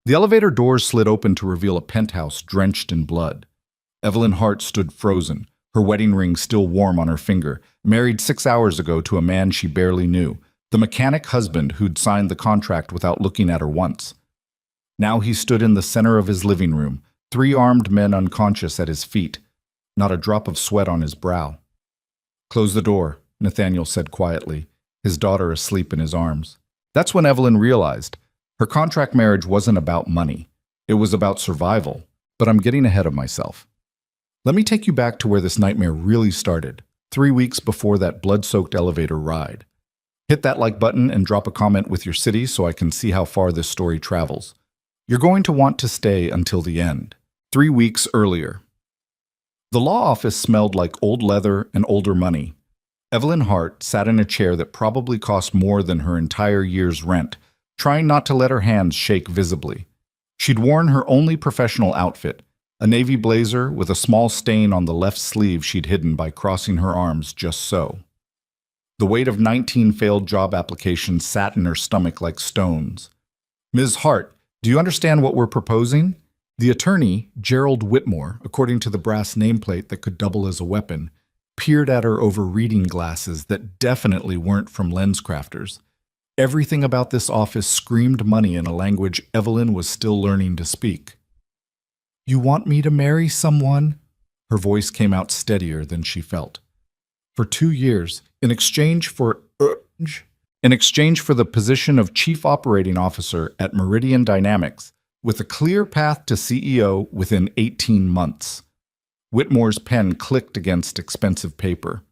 The elevator doors slid open to reveal a penthouse drenched in blood. Evelyn Hart stood frozen, her wedding ring still warm on her finger, married 6 hours ago to a man she barely knew, the mechanic husband who'd signed the contract without looking at her once. Now he stood in the center of his living room, 3 armed men unconscious at his feet, not a drop of sweat on his brow. "Close the door," Nathaniel said quietly, his daughter asleep in his arms. That's when Evelyn realized her contract marriage wasn't about money. It was about survival, but I'm getting ahead of myself. Let me take you back to where this nightmare really started, 3 weeks before that blood-soaked elevator ride. Hit that like button and drop a comment with your city so I can see how far this story travels. You're going to want to stay until the end. 3 weeks earlier. The law office smelled like old leather and older money. Evelyn Hart sat in a chair that probably cost more than her entire year's rent, trying not to let her hands shake visibly. She'd worn her only professional outfit, a navy blazer with a small stain on the left sleeve she'd hidden by crossing her arms just so. The weight of 19 failed job applications sat in her stomach like stones. "Ms. Hart, do you understand what we're proposing?" The attorney, Gerald Whitmore, according to the brass nameplate that could double as a weapon, peered at her over reading glasses that definitely weren't from LensCrafters. Everything about this office screamed money in a language Evelyn was still learning to speak. "You want me to marry someone?" Her voice came out steadier than she felt. "For 2 years, in exchange for the position of Chief Operating Officer at Meridian Dynamics, with a clear path to CEO within 18 months. Whitmore's pen clicked against expensive paper.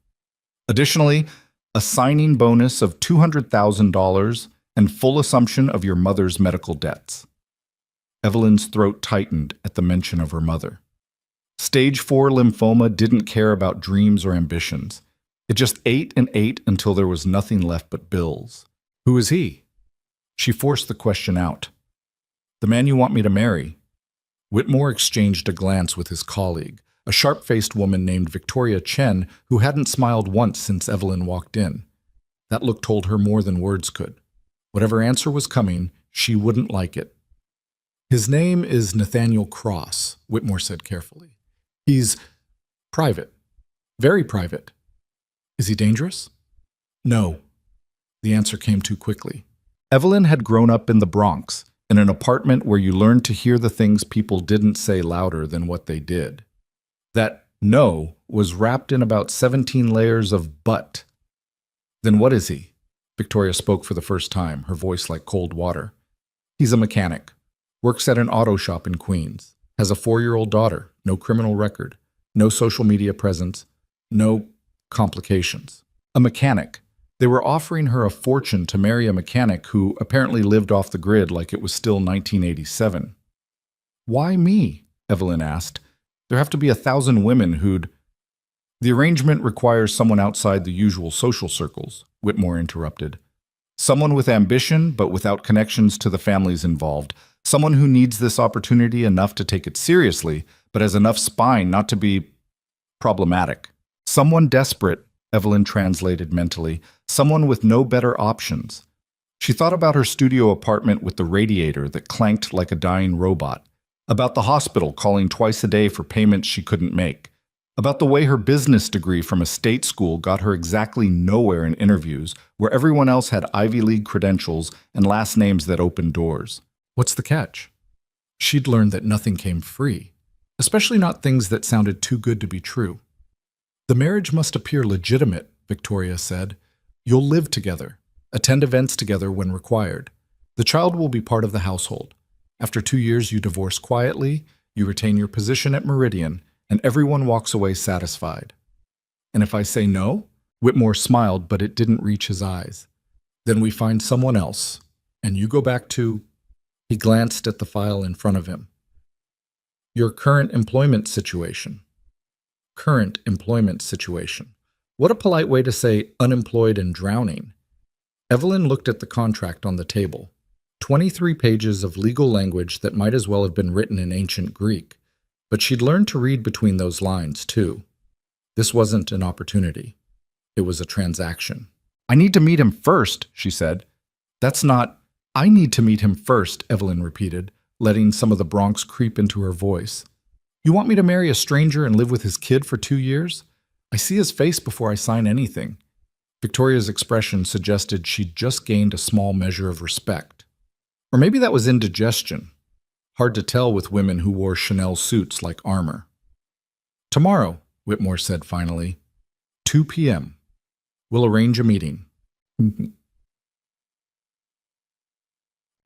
Additionally, a signing bonus of $200,000 and full assumption of your mother's medical debts. Evelyn's throat tightened at the mention of her mother. Stage 4 lymphoma didn't care about dreams or ambitions. It just ate and ate until there was nothing left but bills. "Who is he?" She forced the question out. "The man you want me to marry." Whitmore exchanged a glance with his colleague, a sharp-faced woman named Victoria Chen who hadn't smiled once since Evelyn walked in. That look told her more than words could. Whatever answer was coming, she wouldn't like it. "His name is Nathaniel Cross," Whitmore said carefully. "He's private. Very private." "Is he dangerous?" "No." The answer came too quickly. Evelyn had grown up in the Bronx, in an apartment where you learned to hear the things people didn't say louder than what they did. That "no" was wrapped in about 17 layers of "but." "Then what is he?" Victoria spoke for the first time, her voice like cold water. "He's a mechanic. Works at an auto shop in Queens. Has a 4-year-old daughter. No criminal record. No social media presence. No complications. A mechanic. They were offering her a fortune to marry a mechanic who apparently lived off the grid like it was still 1987. "Why me?" Evelyn asked. "There have to be 1,000 women who'd—" "The arrangement requires someone outside the usual social circles," Whitmore interrupted. "Someone with ambition, but without connections to the families involved. Someone who needs this opportunity enough to take it seriously, but has enough spine not to be problematic. Someone desperate," Evelyn translated mentally, "someone with no better options." She thought about her studio apartment with the radiator that clanked like a dying robot, about the hospital calling twice a day for payments she couldn't make, about the way her business degree from a state school got her exactly nowhere in interviews where everyone else had Ivy League credentials and last names that opened doors. What's the catch? She'd learned that nothing came free, especially not things that sounded too good to be true. "The marriage must appear legitimate," Victoria said. "You'll live together, attend events together when required. The child will be part of the household. After 2 years, you divorce quietly, you retain your position at Meridian, and everyone walks away satisfied." "And if I say no?" Whitmore smiled, but it didn't reach his eyes. "Then we find someone else, and you go back to—" He glanced at the file in front of him. "Your current employment situation." Current employment situation. What a polite way to say unemployed and drowning. Evelyn looked at the contract on the table. 23 pages of legal language that might as well have been written in ancient Greek. But she'd learned to read between those lines, too. This wasn't an opportunity. It was a transaction. "I need to meet him first," she said. "That's not—" "I need to meet him first," Evelyn repeated. letting some of the Bronx creep into her voice. You want me to marry a stranger and live with his kid for 2 years? I see his face before I sign anything. Victoria's expression suggested she'd just gained a small measure of respect. Or maybe that was indigestion. Hard to tell with women who wore Chanel suits like armor. Tomorrow, Whitmore said finally. 2 p.m. We'll arrange a meeting.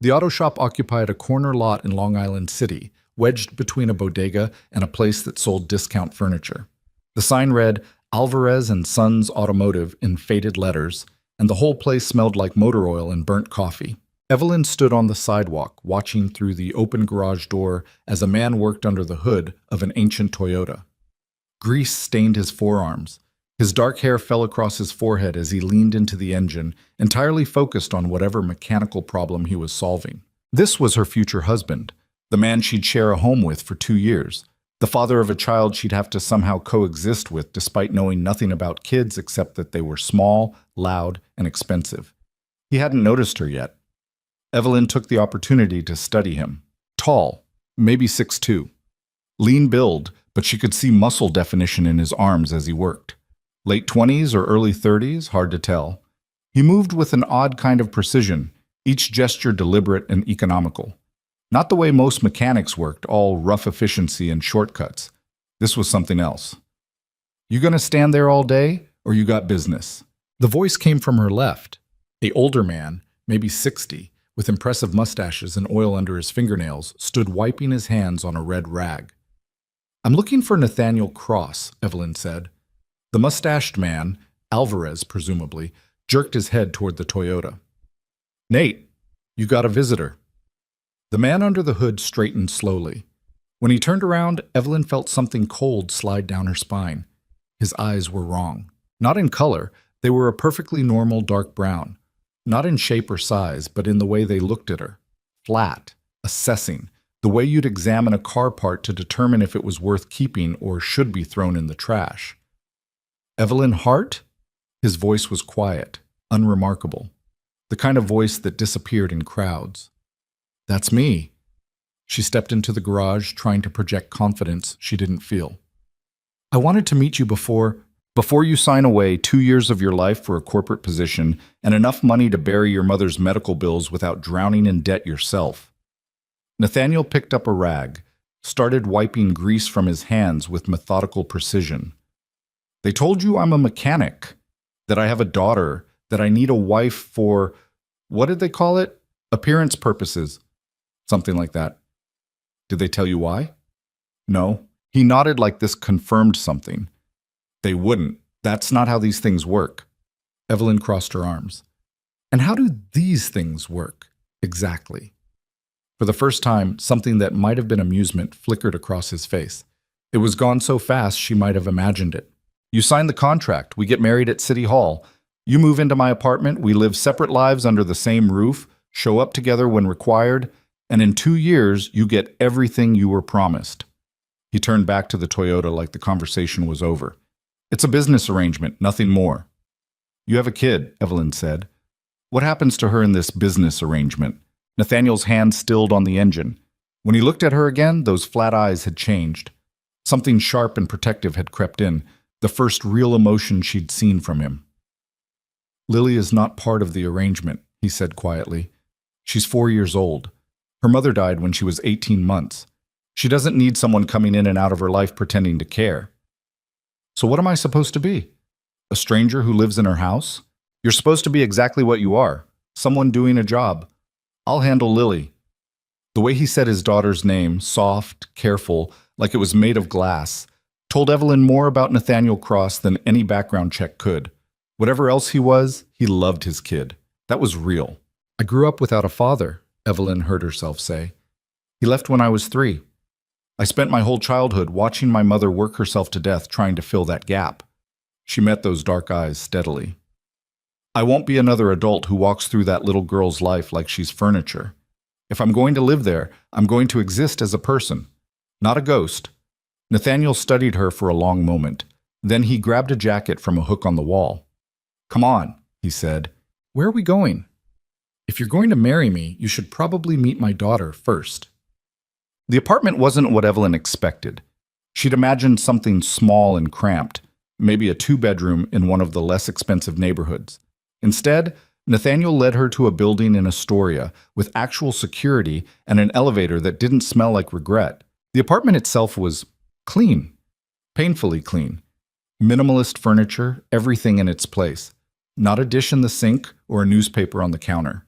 The auto shop occupied a corner lot in Long Island City, wedged between a bodega and a place that sold discount furniture. The sign read, Alvarez and Sons Automotive in faded letters, and the whole place smelled like motor oil and burnt coffee. Evelyn stood on the sidewalk, watching through the open garage door as a man worked under the hood of an ancient Toyota. Grease stained his forearms. His dark hair fell across his forehead as he leaned into the engine, entirely focused on whatever mechanical problem he was solving. This was her future husband, the man she'd share a home with for 2 years, the father of a child she'd have to somehow coexist with despite knowing nothing about kids except that they were small, loud, and expensive. He hadn't noticed her yet. Evelyn took the opportunity to study him. Tall, maybe 6'2". Lean build, but she could see muscle definition in his arms as he worked. Late 20s or early 30s, hard to tell. He moved with an odd kind of precision, each gesture deliberate and economical. Not the way most mechanics worked, all rough efficiency and shortcuts. This was something else. You gonna stand there all day, or you got business? The voice came from her left. A older man, maybe 60, with impressive mustaches and oil under his fingernails, stood wiping his hands on a red rag. I'm looking for Nathaniel Cross, Evelyn said. The mustached man, Alvarez presumably, jerked his head toward the Toyota. Nate, you got a visitor. The man under the hood straightened slowly. When he turned around, Evelyn felt something cold slide down her spine. His eyes were wrong. Not in color, they were a perfectly normal dark brown. Not in shape or size, but in the way they looked at her. Flat, assessing, the way you'd examine a car part to determine if it was worth keeping or should be thrown in the trash. Evelyn Hart? His voice was quiet, unremarkable. The kind of voice that disappeared in crowds. That's me. She stepped into the garage, trying to project confidence she didn't feel. I wanted to meet you before you sign away 2 years of your life for a corporate position and enough money to bury your mother's medical bills without drowning in debt yourself. Nathaniel picked up a rag, started wiping grease from his hands with methodical precision. They told you I'm a mechanic, that I have a daughter, that I need a wife for, what did they call it? Appearance purposes. Something like that. Did they tell you why? No. He nodded like this confirmed something. They wouldn't. That's not how these things work. Evelyn crossed her arms. And how do these things work? Exactly. For the first time, something that might have been amusement flickered across his face. It was gone so fast she might have imagined it. You sign the contract. We get married at City Hall. You move into my apartment. We live separate lives under the same roof, show up together when required, and in 2 years, you get everything you were promised. He turned back to the Toyota like the conversation was over. It's a business arrangement, nothing more. You have a kid, Evelyn said. What happens to her in this business arrangement? Nathaniel's hand stilled on the engine. When he looked at her again, those flat eyes had changed. Something sharp and protective had crept in, the first real emotion she'd seen from him. Lily is not part of the arrangement, he said quietly. She's 4 years old. Her mother died when she was 18 months. She doesn't need someone coming in and out of her life pretending to care. So what am I supposed to be? A stranger who lives in her house? You're supposed to be exactly what you are, someone doing a job. I'll handle Lily. The way he said his daughter's name, soft, careful, like it was made of glass, told Evelyn more about Nathaniel Cross than any background check could. Whatever else he was, he loved his kid. That was real. I grew up without a father, Evelyn heard herself say. He left when I was 3. I spent my whole childhood watching my mother work herself to death trying to fill that gap. She met those dark eyes steadily. I won't be another adult who walks through that little girl's life like she's furniture. If I'm going to live there, I'm going to exist as a person, not a ghost. Nathaniel studied her for a long moment. Then he grabbed a jacket from a hook on the wall. Come on, he said. Where are we going? If you're going to marry me, you should probably meet my daughter first. The apartment wasn't what Evelyn expected. She'd imagined something small and cramped, maybe a two-bedroom in one of the less expensive neighborhoods. Instead, Nathaniel led her to a building in Astoria with actual security and an elevator that didn't smell like regret. The apartment itself was clean, painfully clean. Minimalist furniture, everything in its place. Not a dish in the sink or a newspaper on the counter.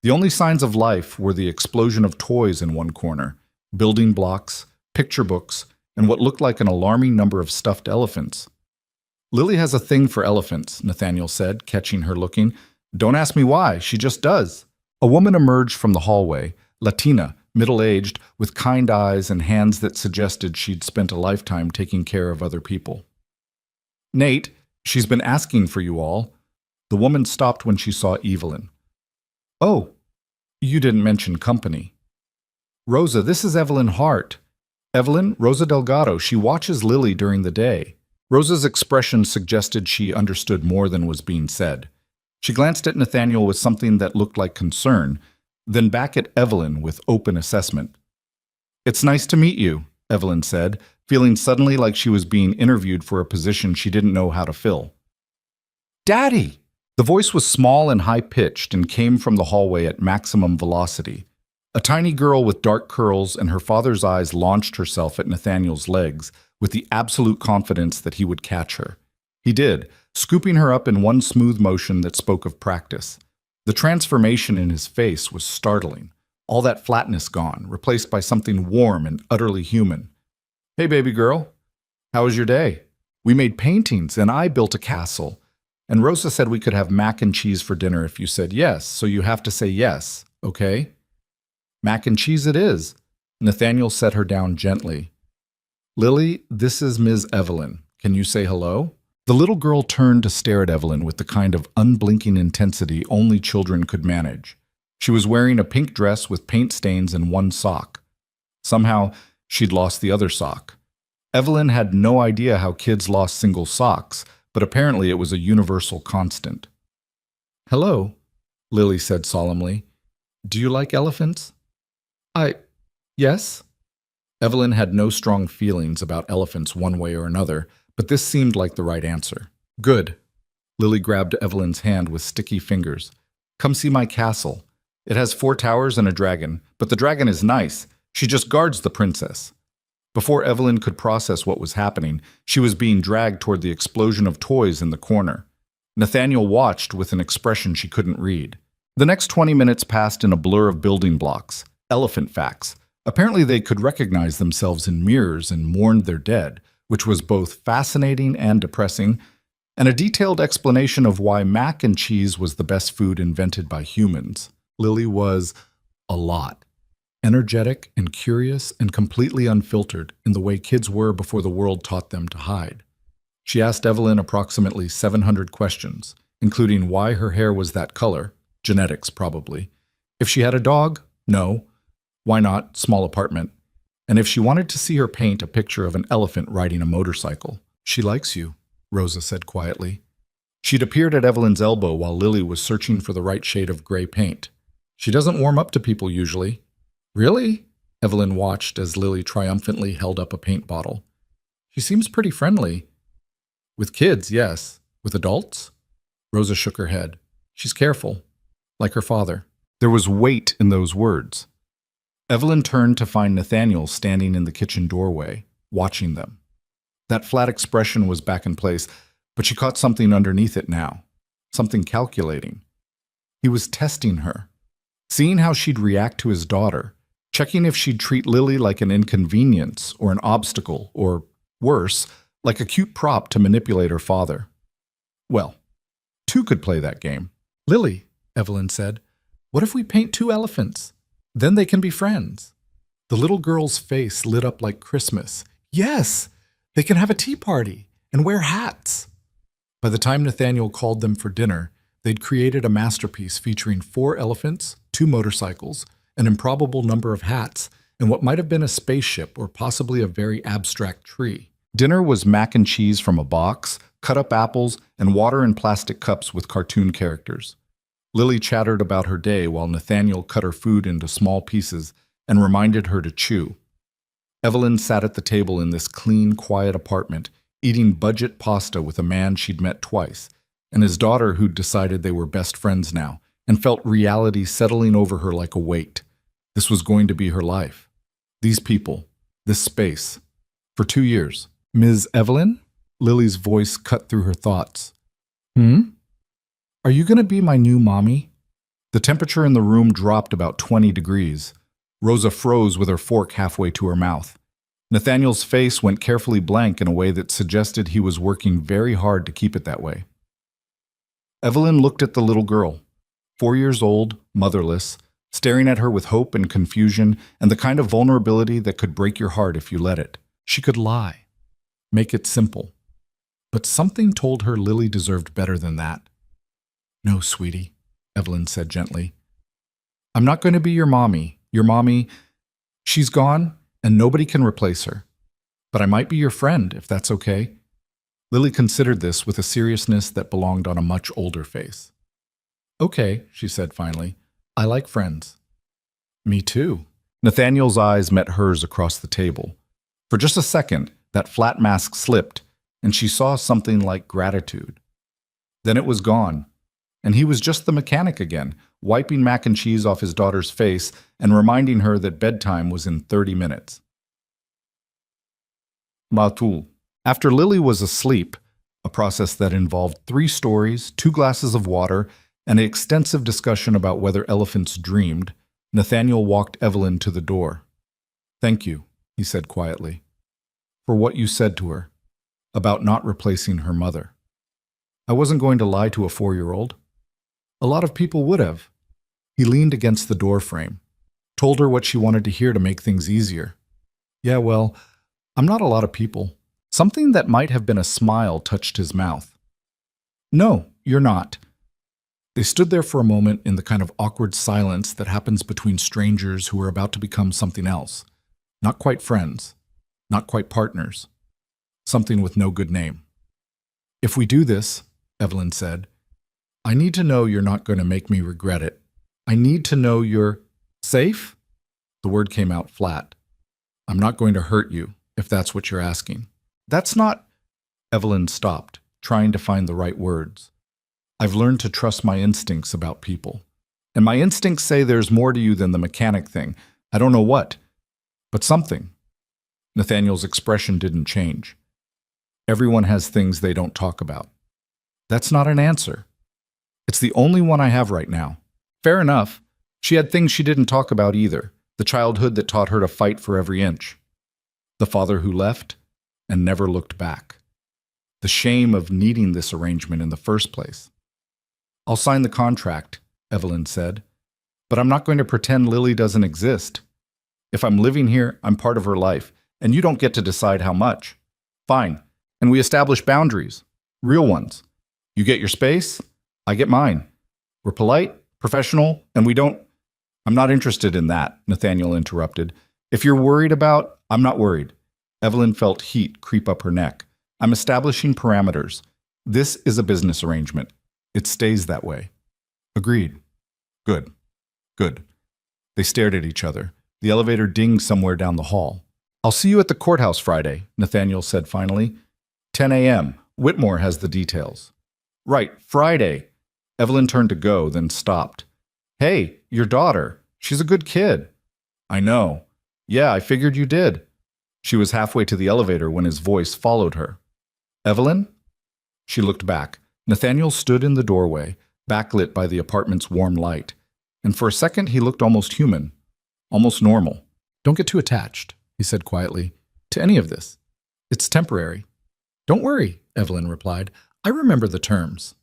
The only signs of life were the explosion of toys in one corner, building blocks, picture books, and what looked like an alarming number of stuffed elephants. "Lily has a thing for elephants," Nathaniel said, catching her looking. "Don't ask me why, she just does." A woman emerged from the hallway, Latina, middle-aged, with kind eyes and hands that suggested she'd spent a lifetime taking care of other people. "Nate, she's been asking for you all." The woman stopped when she saw Evelyn. "Oh, you didn't mention company." "Rosa, this is Evelyn Hart." "Evelyn, Rosa Delgado, she watches Lily during the day." Rosa's expression suggested she understood more than was being said. She glanced at Nathaniel with something that looked like concern, then back at Evelyn with open assessment. "It's nice to meet you," Evelyn said, feeling suddenly like she was being interviewed for a position she didn't know how to fill. "Daddy!" The voice was small and high-pitched and came from the hallway at maximum velocity. A tiny girl with dark curls and her father's eyes launched herself at Nathaniel's legs with the absolute confidence that he would catch her. He did, scooping her up in one smooth motion that spoke of practice. The transformation in his face was startling, all that flatness gone, replaced by something warm and utterly human. "Hey, baby girl. How was your day? We made paintings and I built a castle. And Rosa said we could have mac and cheese for dinner if you said yes, so you have to say yes, okay?" "Mac and cheese it is." Nathaniel set her down gently. "Lily, this is Ms. Evelyn. Can you say hello?" The little girl turned to stare at Evelyn with the kind of unblinking intensity only children could manage. She was wearing a pink dress with paint stains and one sock. Somehow, she'd lost the other sock. Evelyn had no idea how kids lost single socks, but apparently it was a universal constant. "Hello," Lily said solemnly. "Do you like elephants?" Yes." Evelyn had no strong feelings about elephants one way or another, but this seemed like the right answer. "Good." Lily grabbed Evelyn's hand with sticky fingers. "Come see my castle. It has 4 towers and a dragon, but the dragon is nice. She just guards the princess." Before Evelyn could process what was happening, she was being dragged toward the explosion of toys in the corner. Nathaniel watched with an expression she couldn't read. The next 20 minutes passed in a blur of building blocks, elephant facts. Apparently they could recognize themselves in mirrors and mourned their dead, which was both fascinating and depressing, and a detailed explanation of why mac and cheese was the best food invented by humans. Lily was a lot. Energetic and curious and completely unfiltered in the way kids were before the world taught them to hide. She asked Evelyn approximately 700 questions, including why her hair was that color, genetics probably. If she had a dog, no. Why not, small apartment. And if she wanted to see her paint a picture of an elephant riding a motorcycle. "She likes you," Rosa said quietly. She'd appeared at Evelyn's elbow while Lily was searching for the right shade of gray paint. "She doesn't warm up to people usually." "Really?" Evelyn watched as Lily triumphantly held up a paint bottle. "She seems pretty friendly." "With kids, yes. With adults?" Rosa shook her head. "She's careful, like her father." There was weight in those words. Evelyn turned to find Nathaniel standing in the kitchen doorway, watching them. That flat expression was back in place, but she caught something underneath it now. Something calculating. He was testing her, seeing how she'd react to his daughter, checking if she'd treat Lily like an inconvenience or an obstacle, or, worse, like a cute prop to manipulate her father. Well, 2 could play that game. "Lily," Evelyn said, "what if we paint 2 elephants? Then they can be friends." The little girl's face lit up like Christmas. "Yes! They can have a tea party and wear hats." By the time Nathaniel called them for dinner, they'd created a masterpiece featuring 4 elephants, 2 motorcycles, an improbable number of hats, and what might have been a spaceship or possibly a very abstract tree. Dinner was mac and cheese from a box, cut-up apples, and water in plastic cups with cartoon characters. Lily chattered about her day while Nathaniel cut her food into small pieces and reminded her to chew. Evelyn sat at the table in this clean, quiet apartment, eating budget pasta with a man she'd met twice, and his daughter who'd decided they were best friends now, and felt reality settling over her like a weight. This was going to be her life. These people, this space. For 2 years. Ms. Evelyn? Lily's voice cut through her thoughts. Are you going to be my new mommy? The temperature in the room dropped about 20 degrees. Rosa froze with her fork halfway to her mouth. Nathaniel's face went carefully blank in a way that suggested he was working very hard to keep it that way. Evelyn looked at the little girl, 4 years old, motherless, staring at her with hope and confusion and the kind of vulnerability that could break your heart if you let it. She could lie, make it simple. But something told her Lily deserved better than that. No, sweetie, Evelyn said gently. I'm not going to be your mommy. Your mommy, she's gone and nobody can replace her. But I might be your friend, if that's okay. Lily considered this with a seriousness that belonged on a much older face. Okay, she said finally. I like friends. Me too. Nathaniel's eyes met hers across the table. For just a second, that flat mask slipped, and she saw something like gratitude. Then it was gone, and he was just the mechanic again, wiping mac and cheese off his daughter's face and reminding her that bedtime was in 30 minutes. Matul. After Lily was asleep, a process that involved 3 stories, 2 glasses of water, and an extensive discussion about whether elephants dreamed, Nathaniel walked Evelyn to the door. Thank you, he said quietly, for what you said to her, about not replacing her mother. I wasn't going to lie to a 4-year-old. A lot of people would have. He leaned against the door frame, told her what she wanted to hear to make things easier. Yeah, well, I'm not a lot of people. Something that might have been a smile touched his mouth. No, you're not. They stood there for a moment in the kind of awkward silence that happens between strangers who are about to become something else. Not quite friends, not quite partners. Something with no good name. If we do this, Evelyn said, I need to know you're not going to make me regret it. I need to know you're safe? The word came out flat. I'm not going to hurt you, if that's what you're asking. That's not... Evelyn stopped, trying to find the right words. I've learned to trust my instincts about people. And my instincts say there's more to you than the mechanic thing. I don't know what, but something. Nathaniel's expression didn't change. Everyone has things they don't talk about. That's not an answer. It's the only one I have right now. Fair enough. She had things she didn't talk about either. The childhood that taught her to fight for every inch. The father who left and never looked back. The shame of needing this arrangement in the first place. I'll sign the contract, Evelyn said, but I'm not going to pretend Lily doesn't exist. If I'm living here, I'm part of her life, and you don't get to decide how much. Fine, and we establish boundaries, real ones. You get your space, I get mine. We're polite, professional, and we don't... I'm not interested in that, Nathaniel interrupted. If you're worried about, I'm not worried. Evelyn felt heat creep up her neck. I'm establishing parameters. This is a business arrangement. It stays that way. Agreed. Good. Good. They stared at each other. The elevator dinged somewhere down the hall. I'll see you at the courthouse Friday, Nathaniel said finally. 10 a.m. Whitmore has the details. Right, Friday. Evelyn turned to go, then stopped. Hey, your daughter. She's a good kid. I know. Yeah, I figured you did. She was halfway to the elevator when his voice followed her. Evelyn? She looked back. Nathaniel stood in the doorway, backlit by the apartment's warm light, and for a second he looked almost human, almost normal. Don't get too attached, he said quietly, to any of this. It's temporary. Don't worry, Evelyn replied. I remember the terms.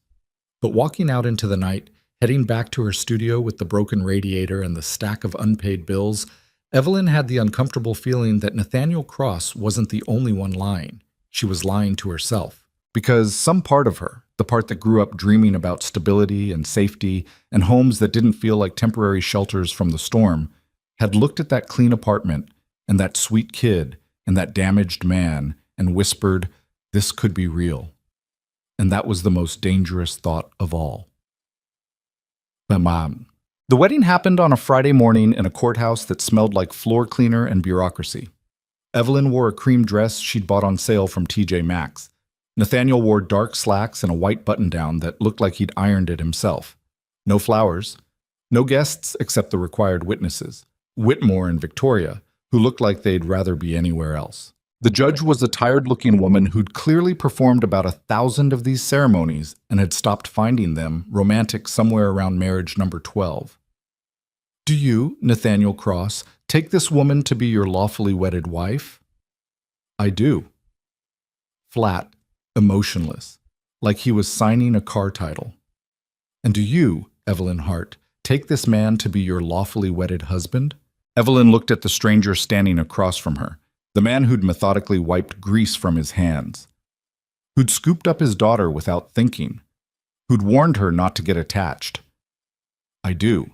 But walking out into the night, heading back to her studio with the broken radiator and the stack of unpaid bills, Evelyn had the uncomfortable feeling that Nathaniel Cross wasn't the only one lying. She was lying to herself. Because some part of her, the part that grew up dreaming about stability and safety and homes that didn't feel like temporary shelters from the storm, had looked at that clean apartment and that sweet kid and that damaged man and whispered, this could be real. And that was the most dangerous thought of all. Mom. The wedding happened on a Friday morning in a courthouse that smelled like floor cleaner and bureaucracy. Evelyn wore a cream dress she'd bought on sale from TJ Maxx. Nathaniel wore dark slacks and a white button-down that looked like he'd ironed it himself. No flowers. No guests except the required witnesses, Whitmore and Victoria, who looked like they'd rather be anywhere else. The judge was a tired-looking woman who'd clearly performed about 1,000 of these ceremonies and had stopped finding them romantic somewhere around marriage number 12. Do you, Nathaniel Cross, take this woman to be your lawfully wedded wife? I do. Flat, emotionless, like he was signing a car title. And do you, Evelyn Hart, take this man to be your lawfully wedded husband? Evelyn looked at the stranger standing across from her, the man who'd methodically wiped grease from his hands, who'd scooped up his daughter without thinking, who'd warned her not to get attached. I do.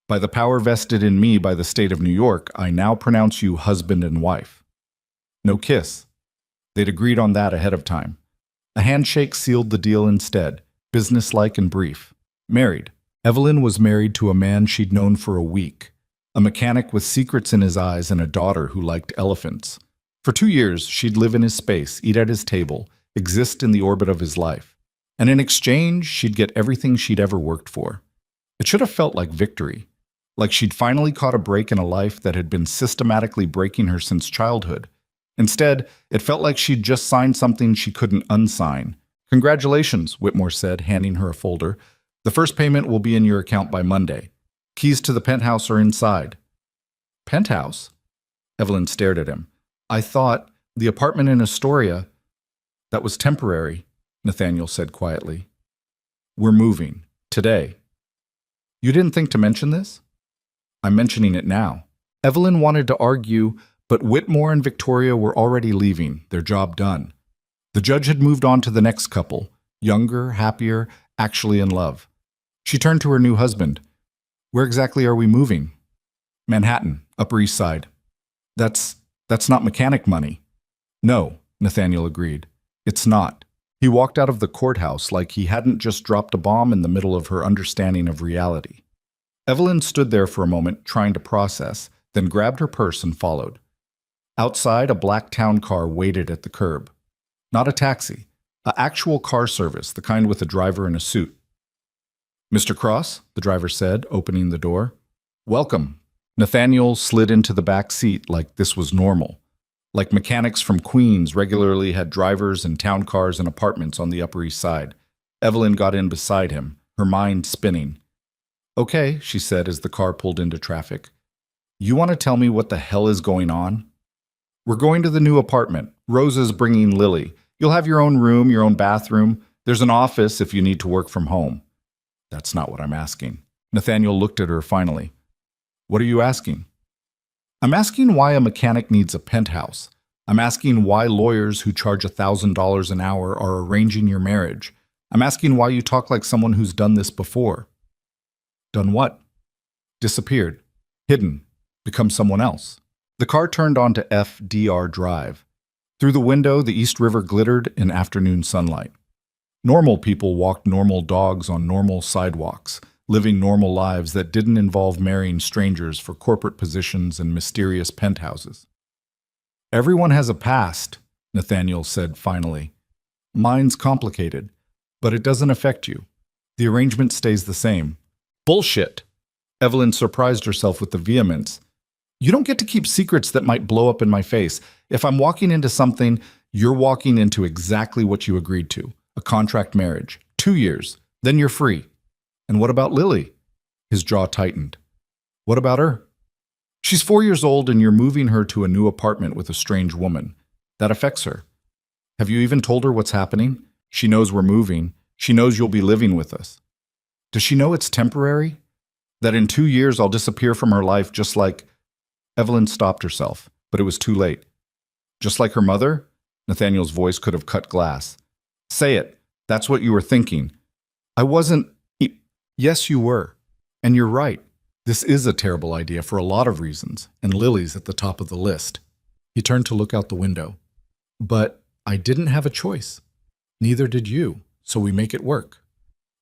By the power vested in me by the state of New York, I now pronounce you husband and wife. No kiss. They'd agreed on that ahead of time. A handshake sealed the deal instead, businesslike and brief. Married. Evelyn was married to a man she'd known for a week, a mechanic with secrets in his eyes and a daughter who liked elephants. For 2 years, she'd live in his space, eat at his table, exist in the orbit of his life. And in exchange, she'd get everything she'd ever worked for. It should have felt like victory, like she'd finally caught a break in a life that had been systematically breaking her since childhood. Instead, it felt like she'd just signed something she couldn't unsign. Congratulations, Whitmore said, handing her a folder. The first payment will be in your account by Monday. Keys to the penthouse are inside. Penthouse? Evelyn stared at him. I thought the apartment in Astoria. That was temporary, Nathaniel said quietly. We're moving. Today. You didn't think to mention this? I'm mentioning it now. Evelyn wanted to argue, but Whitmore and Victoria were already leaving, their job done. The judge had moved on to the next couple, younger, happier, actually in love. She turned to her new husband. Where exactly are we moving? Manhattan, Upper East Side. That's not mechanic money. No, Nathaniel agreed. It's not. He walked out of the courthouse like he hadn't just dropped a bomb in the middle of her understanding of reality. Evelyn stood there for a moment, trying to process, then grabbed her purse and followed. Outside, a black town car waited at the curb. Not a taxi, an actual car service, the kind with a driver in a suit. Mr. Cross, the driver said, opening the door. Welcome. Nathaniel slid into the back seat like this was normal. Like mechanics from Queens regularly had drivers and town cars and apartments on the Upper East Side. Evelyn got in beside him, her mind spinning. Okay, she said as the car pulled into traffic. You want to tell me what the hell is going on? We're going to the new apartment. Rosa's bringing Lily. You'll have your own room, your own bathroom. There's an office if you need to work from home. That's not what I'm asking. Nathaniel looked at her finally. What are you asking? I'm asking why a mechanic needs a penthouse. I'm asking why lawyers who charge $1,000 an hour are arranging your marriage. I'm asking why you talk like someone who's done this before. Done what? Disappeared. Hidden. Become someone else. The car turned onto FDR Drive. Through the window, the East River glittered in afternoon sunlight. Normal people walked normal dogs on normal sidewalks, living normal lives that didn't involve marrying strangers for corporate positions and mysterious penthouses. Everyone has a past, Nathaniel said finally. Mine's complicated, but it doesn't affect you. The arrangement stays the same. Bullshit! Evelyn surprised herself with the vehemence. You don't get to keep secrets that might blow up in my face. If I'm walking into something, you're walking into exactly what you agreed to. A contract marriage. 2 years. Then you're free. And what about Lily? His jaw tightened. What about her? She's 4 years old and you're moving her to a new apartment with a strange woman. That affects her. Have you even told her what's happening? She knows we're moving. She knows you'll be living with us. Does she know it's temporary? That in 2 years I'll disappear from her life just like... Evelyn stopped herself, but it was too late. Just like her mother? Nathaniel's voice could have cut glass. Say it. That's what you were thinking. I wasn't... Yes, you were. And you're right. This is a terrible idea for a lot of reasons, and Lily's at the top of the list. He turned to look out the window. But I didn't have a choice. Neither did you, so we make it work.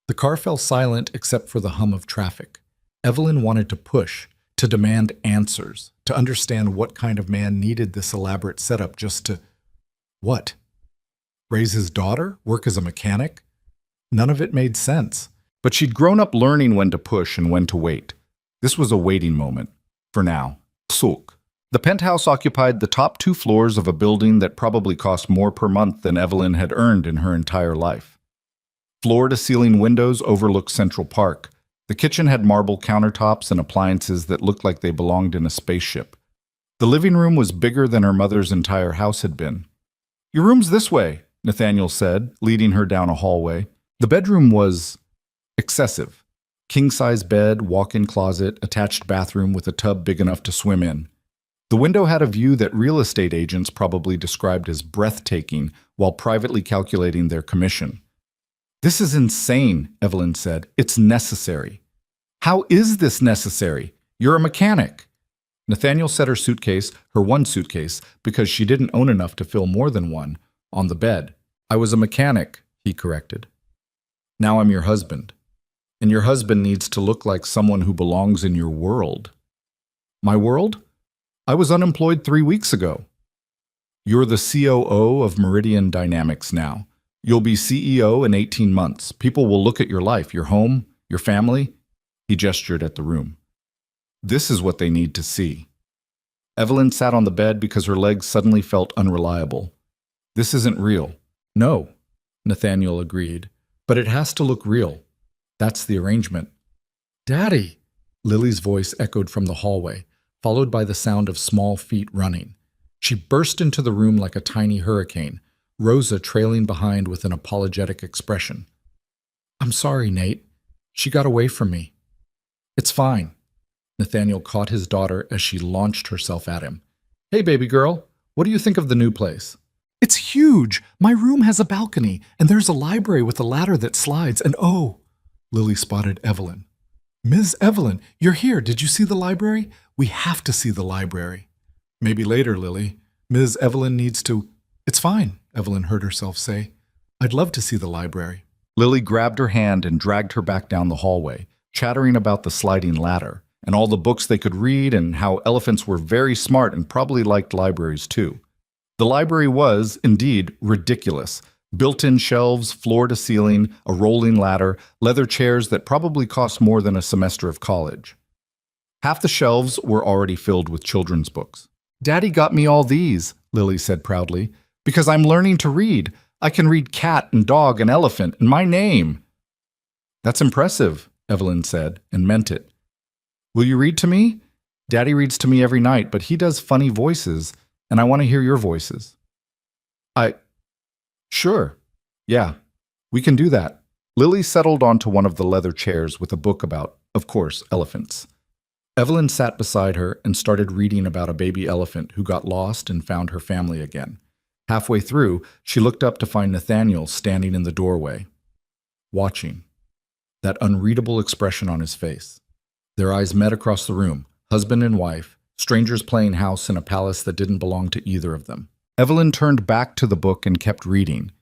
The car fell silent except for the hum of traffic. Evelyn wanted to push, to demand answers, to understand what kind of man needed this elaborate setup just to, what? Raise his daughter? Work as a mechanic? None of it made sense. But she'd grown up learning when to push and when to wait. This was a waiting moment. For now. Sulk. The penthouse occupied the top 2 floors of a building that probably cost more per month than Evelyn had earned in her entire life. Floor-to-ceiling windows overlooked Central Park. The kitchen had marble countertops and appliances that looked like they belonged in a spaceship. The living room was bigger than her mother's entire house had been. "Your room's this way," Nathaniel said, leading her down a hallway. The bedroom was excessive. King-size bed, walk-in closet, attached bathroom with a tub big enough to swim in. The window had a view that real estate agents probably described as breathtaking while privately calculating their commission. "This is insane," Evelyn said. "It's necessary." "How is this necessary? You're a mechanic." Nathaniel set her suitcase, her one suitcase, because she didn't own enough to fill more than one, on the bed. "I was a mechanic," he corrected. "Now I'm your husband. And your husband needs to look like someone who belongs in your world." "My world? I was unemployed 3 weeks ago." "You're the COO of Meridian Dynamics now. You'll be CEO in 18 months. People will look at your life, your home, your family." He gestured at the room. "This is what they need to see." Evelyn sat on the bed because her legs suddenly felt unreliable. "This isn't real." "No," Nathaniel agreed. "But it has to look real. That's the arrangement." "Daddy!" Lily's voice echoed from the hallway, followed by the sound of small feet running. She burst into the room like a tiny hurricane, Rosa trailing behind with an apologetic expression. "I'm sorry, Nate. She got away from me." "It's fine." Nathaniel caught his daughter as she launched herself at him. "Hey, baby girl, what do you think of the new place?" "It's huge. My room has a balcony, and there's a library with a ladder that slides, and oh," Lily spotted Evelyn. "Ms. Evelyn, you're here. Did you see the library? We have to see the library." "Maybe later, Lily. Ms. Evelyn needs to—" "It's fine," Evelyn heard herself say. "I'd love to see the library." Lily grabbed her hand and dragged her back down the hallway, chattering about the sliding ladder, and all the books they could read and how elephants were very smart and probably liked libraries too. The library was, indeed, ridiculous. Built-in shelves, floor-to-ceiling, a rolling ladder, leather chairs that probably cost more than a semester of college. Half the shelves were already filled with children's books. "Daddy got me all these," Lily said proudly, "because I'm learning to read. I can read cat and dog and elephant and my name." "That's impressive," Evelyn said, and meant it. "Will you read to me? Daddy reads to me every night, but he does funny voices, and I want to hear your voices." Sure. Yeah, we can do that." Lily settled onto one of the leather chairs with a book about, of course, elephants. Evelyn sat beside her and started reading about a baby elephant who got lost and found her family again. Halfway through, she looked up to find Nathaniel standing in the doorway, watching, that unreadable expression on his face. Their eyes met across the room, husband and wife, strangers playing house in a palace that didn't belong to either of them. Evelyn turned back to the book and kept reading,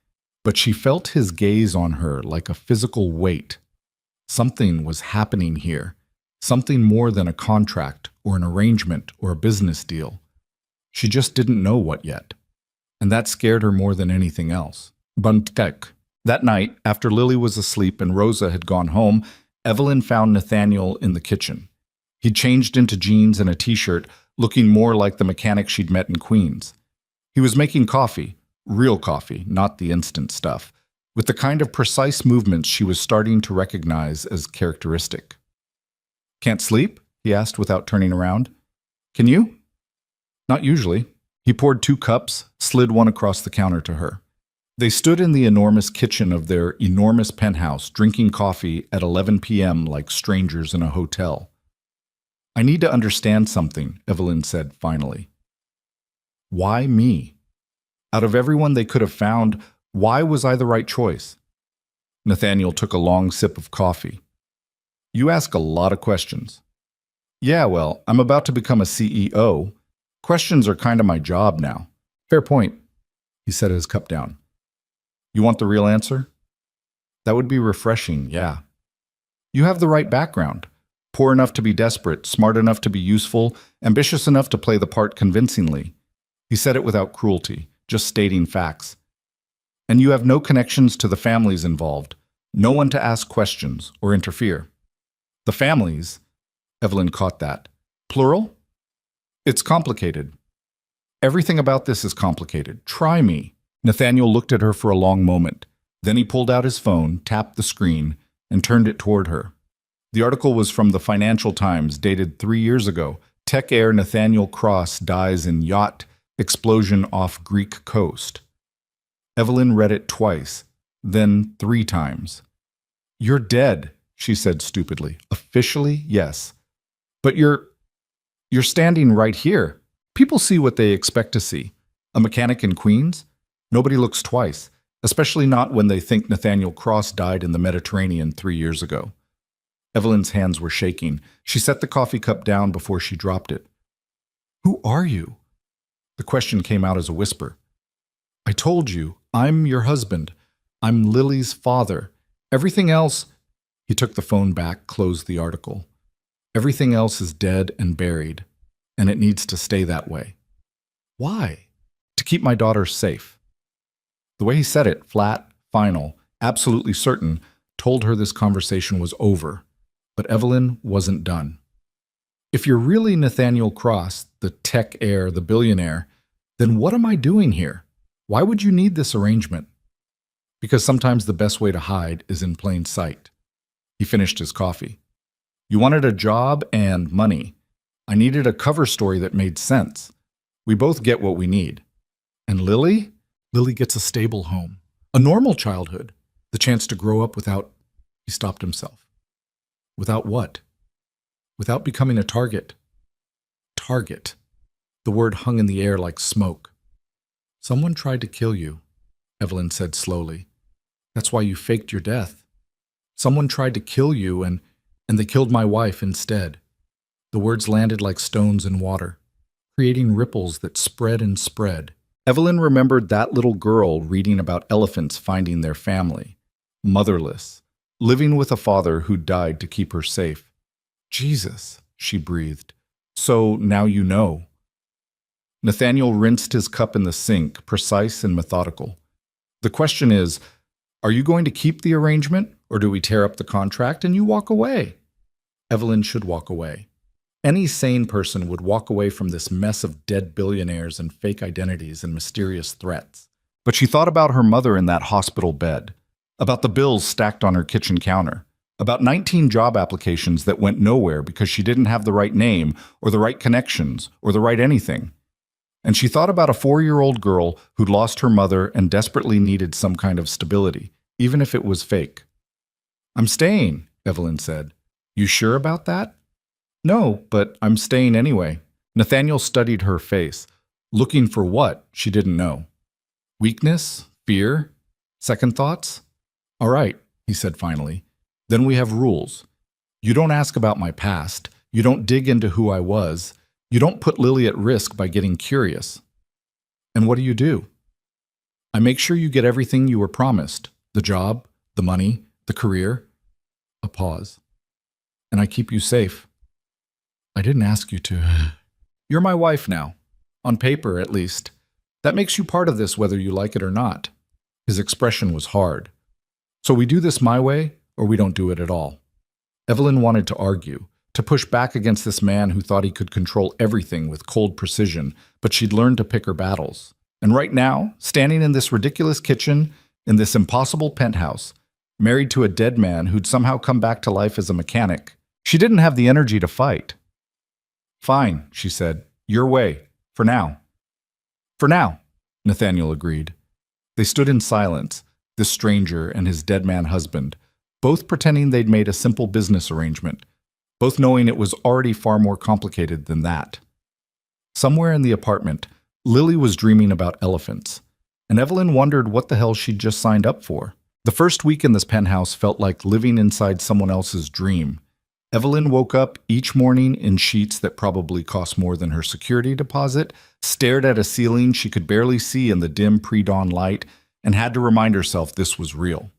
but she felt his gaze on her like a physical weight. Something was happening here, something more than a contract or an arrangement or a business deal. She just didn't know what yet, and that scared her more than anything else. Buntek. That night, after Lily was asleep and Rosa had gone home, Evelyn found Nathaniel in the kitchen. He'd changed into jeans and a t-shirt, looking more like the mechanic she'd met in Queens. He was making coffee, real coffee, not the instant stuff, with the kind of precise movements she was starting to recognize as characteristic. "Can't sleep?" he asked without turning around. "Can you?" "Not usually." He poured 2 cups, slid one across the counter to her. They stood in the enormous kitchen of their enormous penthouse, drinking coffee at 11 p.m. like strangers in a hotel. "I need to understand something," Evelyn said finally. "Why me? Out of everyone they could have found, why was I the right choice?" Nathaniel took a long sip of coffee. "You ask a lot of questions." "Yeah, well, I'm about to become a CEO. Questions are kind of my job now." "Fair point." He set his cup down. "You want the real answer?" "That would be refreshing, yeah." "You have the right background. Poor enough to be desperate, smart enough to be useful, ambitious enough to play the part convincingly. He said it without cruelty, just stating facts. And you have no connections to the families involved, no one to ask questions or interfere. The families? Evelyn caught that. Plural? It's complicated. Everything about this is complicated. Try me. Nathaniel looked at her for a long moment. Then he pulled out his phone, tapped the screen, and turned it toward her. The article was from the Financial Times, dated 3 years ago. Tech heir Nathaniel Cross dies in yacht explosion off Greek coast. Evelyn read it twice, then 3 times. You're dead, she said stupidly. Officially, yes. But you're standing right here. People see what they expect to see. A mechanic in Queens? Nobody looks twice, especially not when they think Nathaniel Cross died in the Mediterranean 3 years ago. Evelyn's hands were shaking. She set the coffee cup down before she dropped it. Who are you? The question came out as a whisper. I told you, I'm your husband. I'm Lily's father. Everything else... He took the phone back, closed the article. Everything else is dead and buried, and it needs to stay that way. Why? To keep my daughter safe. The way he said it, flat, final, absolutely certain, told her this conversation was over. But Evelyn wasn't done. If you're really Nathaniel Cross, the tech heir, the billionaire, then what am I doing here? Why would you need this arrangement? Because sometimes the best way to hide is in plain sight. He finished his coffee. You wanted a job and money. I needed a cover story that made sense. We both get what we need. And Lily? Lily gets a stable home, a normal childhood, the chance to grow up without... He stopped himself. Without what? Without becoming a target. Target. The word hung in the air like smoke. Someone tried to kill you, Evelyn said slowly. That's why you faked your death. Someone tried to kill you and they killed my wife instead. The words landed like stones in water, creating ripples that spread and spread. Evelyn remembered that little girl reading about elephants finding their family, motherless, living with a father who died to keep her safe. Jesus, she breathed. So now you know. Nathaniel rinsed his cup in the sink, precise and methodical. The question is, are you going to keep the arrangement, or do we tear up the contract and you walk away? Evelyn should walk away. Any sane person would walk away from this mess of dead billionaires and fake identities and mysterious threats. But she thought about her mother in that hospital bed, about the bills stacked on her kitchen counter, about 19 job applications that went nowhere because she didn't have the right name or the right connections or the right anything. And she thought about a 4-year-old girl who'd lost her mother and desperately needed some kind of stability, even if it was fake. I'm staying, Evelyn said. You sure about that? No, but I'm staying anyway. Nathaniel studied her face, looking for what she didn't know. Weakness? Fear? Second thoughts? All right, he said finally. Then we have rules. You don't ask about my past. You don't dig into who I was. You don't put Lily at risk by getting curious. And what do? I make sure you get everything you were promised. The job, the money, the career. A pause. And I keep you safe. I didn't ask you to. You're my wife now. On paper, at least. That makes you part of this whether you like it or not. His expression was hard. So we do this my way, or we don't do it at all. Evelyn wanted to argue, to push back against this man who thought he could control everything with cold precision, but she'd learned to pick her battles. And right now, standing in this ridiculous kitchen, in this impossible penthouse, married to a dead man who'd somehow come back to life as a mechanic, she didn't have the energy to fight. Fine, she said. Your way. For now. For now, Nathaniel agreed. They stood in silence, this stranger and his dead man husband, both pretending they'd made a simple business arrangement, both knowing it was already far more complicated than that. Somewhere in the apartment, Lily was dreaming about elephants, and Evelyn wondered what the hell she'd just signed up for. The first week in this penthouse felt like living inside someone else's dream. Evelyn woke up each morning in sheets that probably cost more than her security deposit, stared at a ceiling she could barely see in the dim pre-dawn light, and had to remind herself this was real.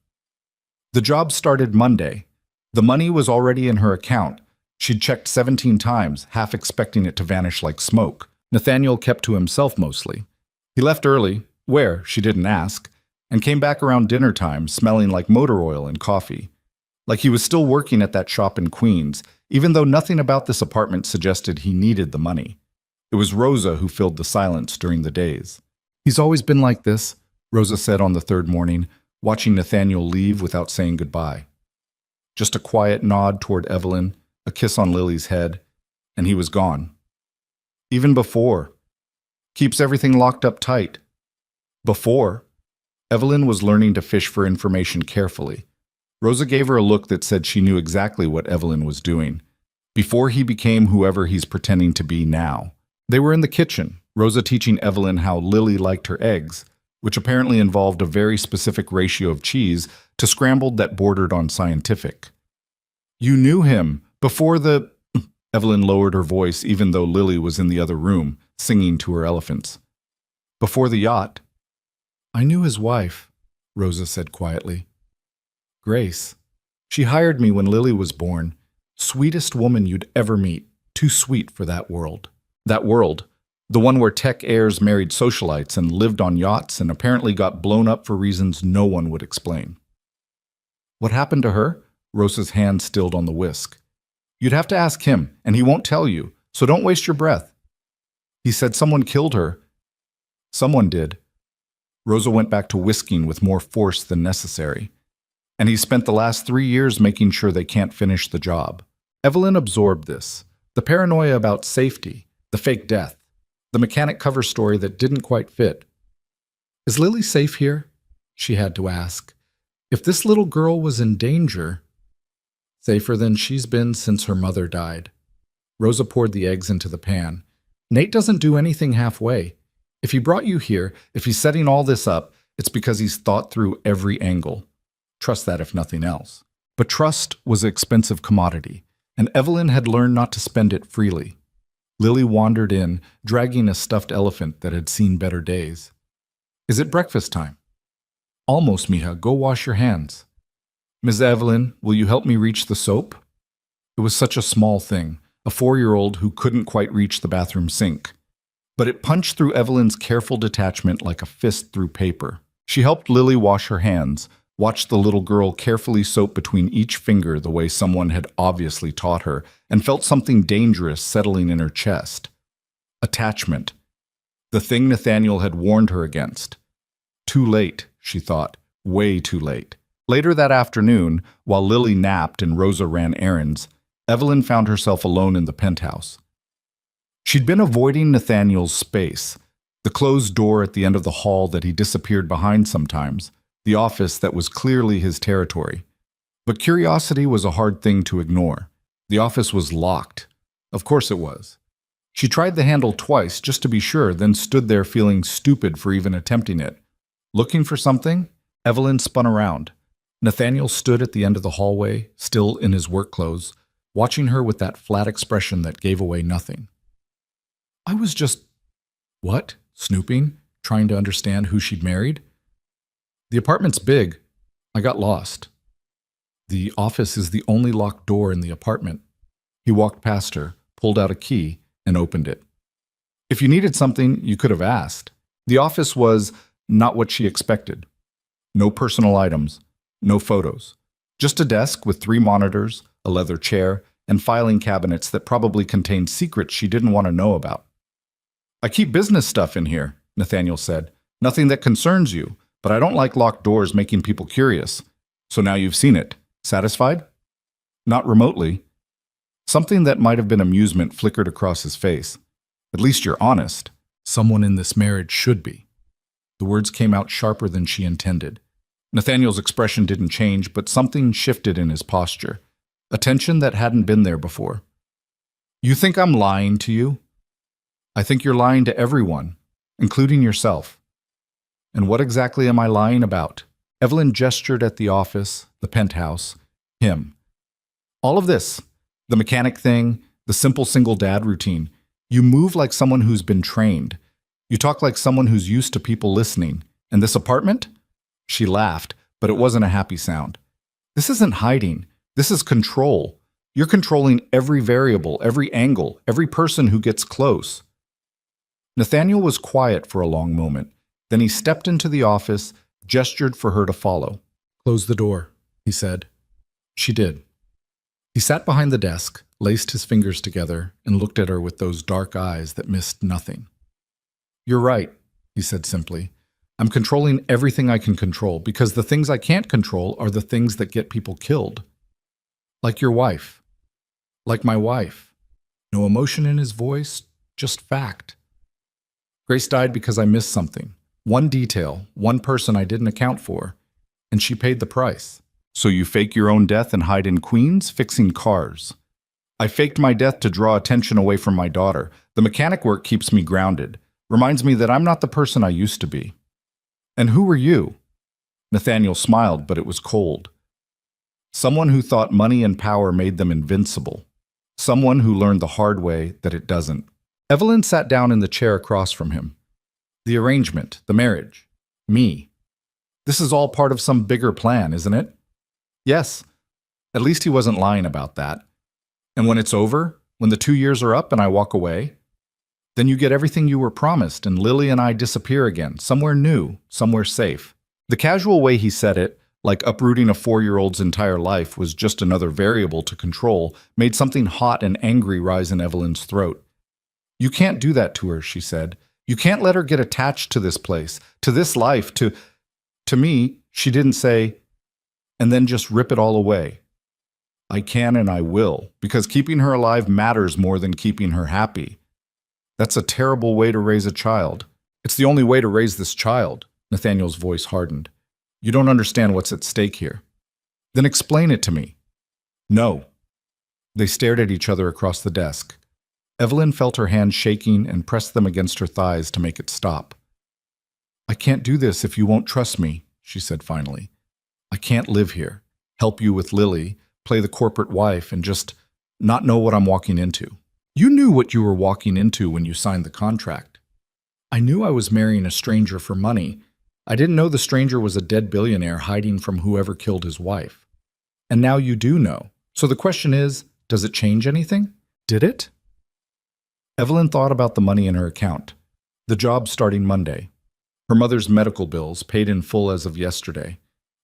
The job started Monday. The money was already in her account. She'd checked 17 times, half expecting it to vanish like smoke. Nathaniel kept to himself mostly. He left early, where, she didn't ask, and came back around dinner time smelling like motor oil and coffee. Like he was still working at that shop in Queens, even though nothing about this apartment suggested he needed the money. It was Rosa who filled the silence during the days. "He's always been like this," Rosa said on the third morning, watching Nathaniel leave without saying goodbye. Just a quiet nod toward Evelyn, a kiss on Lily's head, and he was gone. Even before. Keeps everything locked up tight. Before. Evelyn was learning to fish for information carefully. Rosa gave her a look that said she knew exactly what Evelyn was doing. Before he became whoever he's pretending to be now. They were in the kitchen, Rosa teaching Evelyn how Lily liked her eggs, which apparently involved a very specific ratio of cheese to scrambled that bordered on scientific. "You knew him before the—" Evelyn lowered her voice even though Lily was in the other room, singing to her elephants. "Before the yacht." "I knew his wife," Rosa said quietly. "Grace. She hired me when Lily was born. Sweetest woman you'd ever meet. Too sweet for that world." That world. The one where tech heirs married socialites and lived on yachts and apparently got blown up for reasons no one would explain. "What happened to her?" Rosa's hand stilled on the whisk. "You'd have to ask him, and he won't tell you, so don't waste your breath." "He said someone killed her." "Someone did." Rosa went back to whisking with more force than necessary. "And he spent the last 3 years making sure they can't finish the job." Evelyn absorbed this. The paranoia about safety, the fake death, the mechanic cover story that didn't quite fit. "Is Lily safe here?" she had to ask. "If this little girl was in danger—" "Safer than she's been since her mother died." Rosa poured the eggs into the pan. "Nate doesn't do anything halfway. If he brought you here, if he's setting all this up, it's because he's thought through every angle. Trust that if nothing else." But trust was an expensive commodity, and Evelyn had learned not to spend it freely. Lily wandered in, dragging a stuffed elephant that had seen better days. "Is it breakfast time?" "Almost, mija. Go wash your hands." "Ms. Evelyn, will you help me reach the soap?" It was such a small thing, a 4-year-old who couldn't quite reach the bathroom sink. But it punched through Evelyn's careful detachment like a fist through paper. She helped Lily wash her hands, watched the little girl carefully soap between each finger the way someone had obviously taught her, and felt something dangerous settling in her chest. Attachment. The thing Nathaniel had warned her against. Too late, she thought. Way too late. Later that afternoon, while Lily napped and Rosa ran errands, Evelyn found herself alone in the penthouse. She'd been avoiding Nathaniel's space, the closed door at the end of the hall that he disappeared behind sometimes, the office that was clearly his territory. But curiosity was a hard thing to ignore. The office was locked. Of course it was. She tried the handle twice just to be sure, then stood there feeling stupid for even attempting it. Looking for something? Evelyn spun around. Nathaniel stood at the end of the hallway, still in his work clothes, watching her with that flat expression that gave away nothing. "I was just—" "What?" Snooping, trying to understand who she'd married. "The apartment's big. I got lost." "The office is the only locked door in the apartment." He walked past her, pulled out a key, and opened it. "If you needed something, you could have asked." The office was not what she expected. No personal items, no photos. Just a desk with 3 monitors, a leather chair, and filing cabinets that probably contained secrets she didn't want to know about. "I keep business stuff in here," Nathaniel said. "Nothing that concerns you, but I don't like locked doors making people curious. So now you've seen it. Satisfied?" Not remotely. Something that might have been amusement flickered across his face. "At least you're honest. Someone in this marriage should be." The words came out sharper than she intended. Nathaniel's expression didn't change, but something shifted in his posture. A tension that hadn't been there before. "You think I'm lying to you?" "I think you're lying to everyone, including yourself." "And what exactly am I lying about?" Evelyn gestured at the office, the penthouse, him. "All of this. The mechanic thing, the simple single dad routine. You move like someone who's been trained. You talk like someone who's used to people listening. And this apartment?" She laughed, but it wasn't a happy sound. "This isn't hiding. This is control. You're controlling every variable, every angle, every person who gets close. Nathaniel was quiet for a long moment. Then he stepped into the office, gestured for her to follow. "Close the door," he said. She did. He sat behind the desk, laced his fingers together, and looked at her with those dark eyes that missed nothing. "You're right," he said simply. "I'm controlling everything I can control because the things I can't control are the things that get people killed. Like your wife. Like my wife." No emotion in his voice, just fact. "Grace died because I missed something. One detail, one person I didn't account for, and she paid the price." "So you fake your own death and hide in Queens fixing cars." "I faked my death to draw attention away from my daughter. The mechanic work keeps me grounded, reminds me that I'm not the person I used to be." "And who were you?" Nathaniel smiled, but it was cold. "Someone who thought money and power made them invincible. Someone who learned the hard way that it doesn't." Evelyn sat down in the chair across from him. "The arrangement, the marriage, me. This is all part of some bigger plan, isn't it?" "Yes." At least he wasn't lying about that. "And when it's over, when the 2 years are up and I walk away, then you get everything you were promised and Lily and I disappear again, somewhere new, somewhere safe." The casual way he said it, like uprooting a 4-year-old's entire life was just another variable to control, made something hot and angry rise in Evelyn's throat. "You can't do that to her," she said. "You can't let her get attached to this place, to this life, to me," she didn't say, "and then just rip it all away. I can and I will, because keeping her alive matters more than keeping her happy. That's a terrible way to raise a child. It's the only way to raise this child." Nathaniel's voice hardened. "You don't understand what's at stake here." "Then explain it to me." "No." They stared at each other across the desk. Evelyn felt her hands shaking and pressed them against her thighs to make it stop. "I can't do this if you won't trust me," she said finally. "I can't live here, help you with Lily, play the corporate wife, and just not know what I'm walking into." "You knew what you were walking into when you signed the contract." "I knew I was marrying a stranger for money. I didn't know the stranger was a dead billionaire hiding from whoever killed his wife. And now you do know. So the question is, does it change anything? Did it?" Evelyn thought about the money in her account. The job starting Monday. Her mother's medical bills paid in full as of yesterday.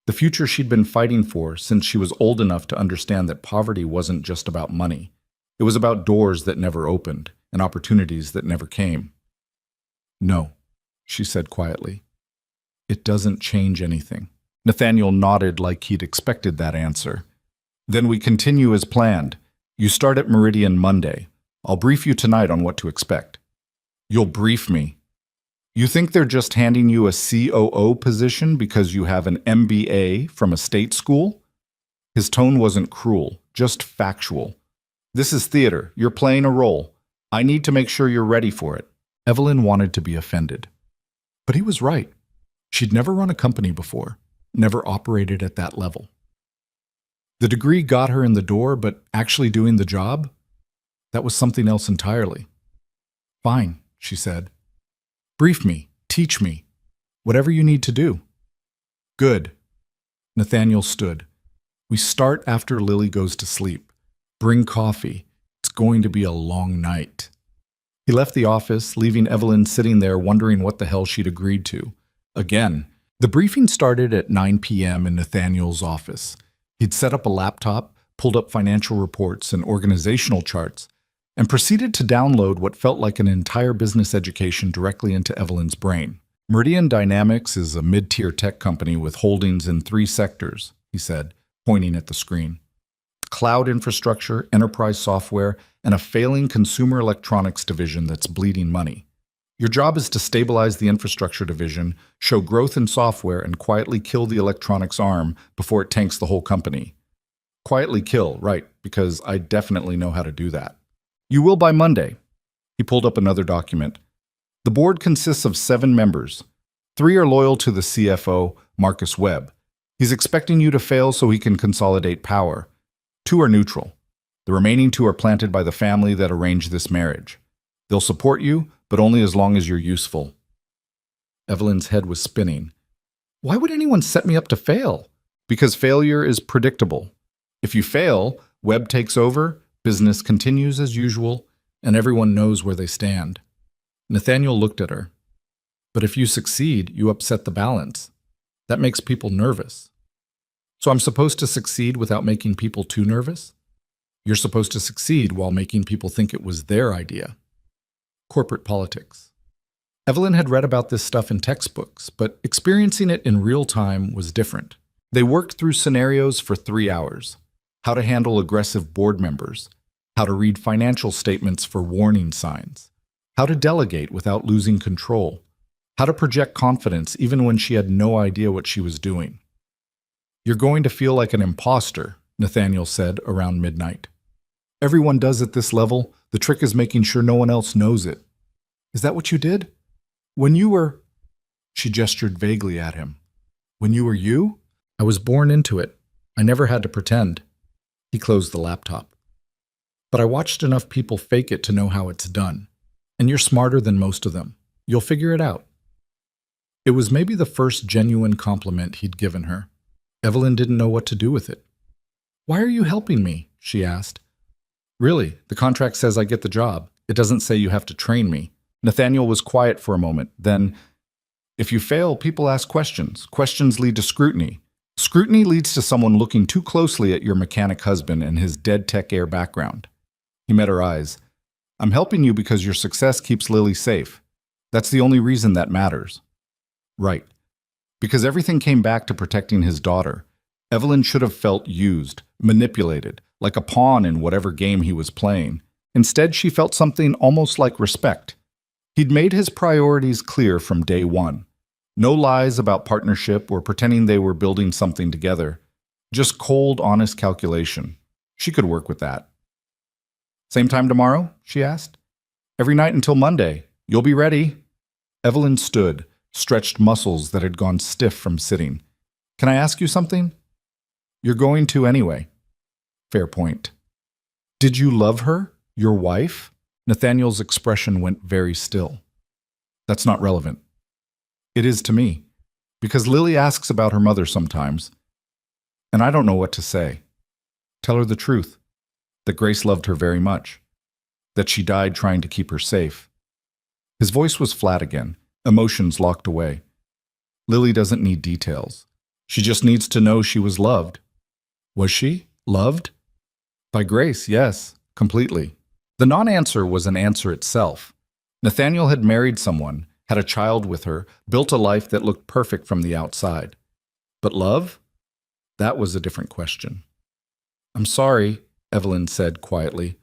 The future she'd been fighting for since she was old enough to understand that poverty wasn't just about money. It was about doors that never opened and opportunities that never came. "No," she said quietly. "It doesn't change anything." Nathaniel nodded like he'd expected that answer. "Then we continue as planned. You start at Meridian Monday. I'll brief you tonight on what to expect." "You'll brief me? You think they're just handing you a COO position because you have an MBA from a state school?" His tone wasn't cruel, just factual. "This is theater. You're playing a role. I need to make sure you're ready for it." Evelyn wanted to be offended. But he was right. She'd never run a company before, never operated at that level. The degree got her in the door, but actually doing the job? That was something else entirely. "Fine," she said. "Brief me, teach me, whatever you need to do." "Good." Nathaniel stood. "We start after Lily goes to sleep. Bring coffee. It's going to be a long night." He left the office, leaving Evelyn sitting there wondering what the hell she'd agreed to. Again, the briefing started at 9 p.m. in Nathaniel's office. He'd set up a laptop, pulled up financial reports and organizational charts, and proceeded to download what felt like an entire business education directly into Evelyn's brain. "Meridian Dynamics is a mid-tier tech company with holdings in 3 sectors," he said, pointing at the screen. "Cloud infrastructure, enterprise software, and a failing consumer electronics division that's bleeding money. Your job is to stabilize the infrastructure division, show growth in software, and quietly kill the electronics arm before it tanks the whole company." Quietly kill, right, because I definitely know how to do that. "You will by Monday." He pulled up another document. "The board consists of 7 members. 3 are loyal to the CFO, Marcus Webb. He's expecting you to fail so he can consolidate power. 2 are neutral. The remaining 2 are planted by the family that arranged this marriage. They'll support you, but only as long as you're useful." Evelyn's head was spinning. "Why would anyone set me up to fail?" "Because failure is predictable. If you fail, Webb takes over, business continues as usual, and everyone knows where they stand. Nathaniel looked at her. But if you succeed, you upset the balance. That makes people nervous. So I'm supposed to succeed without making people too nervous? You're supposed to succeed while making people think it was their idea. Corporate politics. Evelyn had read about this stuff in textbooks, but experiencing it in real time was different. They worked through scenarios for 3 hours. How to handle aggressive board members. How to read financial statements for warning signs. How to delegate without losing control. How to project confidence even when she had no idea what she was doing. You're going to feel like an imposter, Nathaniel said around midnight. Everyone does at this level. The trick is making sure no one else knows it. Is that what you did? When you were... She gestured vaguely at him. When you were you? I was born into it. I never had to pretend. He closed the laptop. But I watched enough people fake it to know how it's done. And you're smarter than most of them. You'll figure it out. It was maybe the first genuine compliment he'd given her. Evelyn didn't know what to do with it. Why are you helping me? She asked. Really, the contract says I get the job. It doesn't say you have to train me. Nathaniel was quiet for a moment. Then, if you fail, people ask questions. Questions lead to scrutiny. Scrutiny leads to someone looking too closely at your mechanic husband and his dead tech air background. He met her eyes. I'm helping you because your success keeps Lily safe. That's the only reason that matters. Right. Because everything came back to protecting his daughter. Evelyn should have felt used, manipulated, like a pawn in whatever game he was playing. Instead, she felt something almost like respect. He'd made his priorities clear from day one. No lies about partnership or pretending they were building something together. Just cold, honest calculation. She could work with that. Same time tomorrow? She asked. Every night until Monday. You'll be ready. Evelyn stood, stretched muscles that had gone stiff from sitting. Can I ask you something? You're going to anyway. Fair point. Did you love her? Your wife? Nathaniel's expression went very still. That's not relevant. It is to me. Because Lily asks about her mother sometimes. And I don't know what to say. Tell her the truth. That Grace loved her very much. That she died trying to keep her safe. His voice was flat again, emotions locked away. Lily doesn't need details. She just needs to know she was loved. Was she? Loved? By Grace, yes, completely. The non-answer was an answer itself. Nathaniel had married someone, had a child with her, built a life that looked perfect from the outside. But love? That was a different question. I'm sorry, Evelyn said quietly,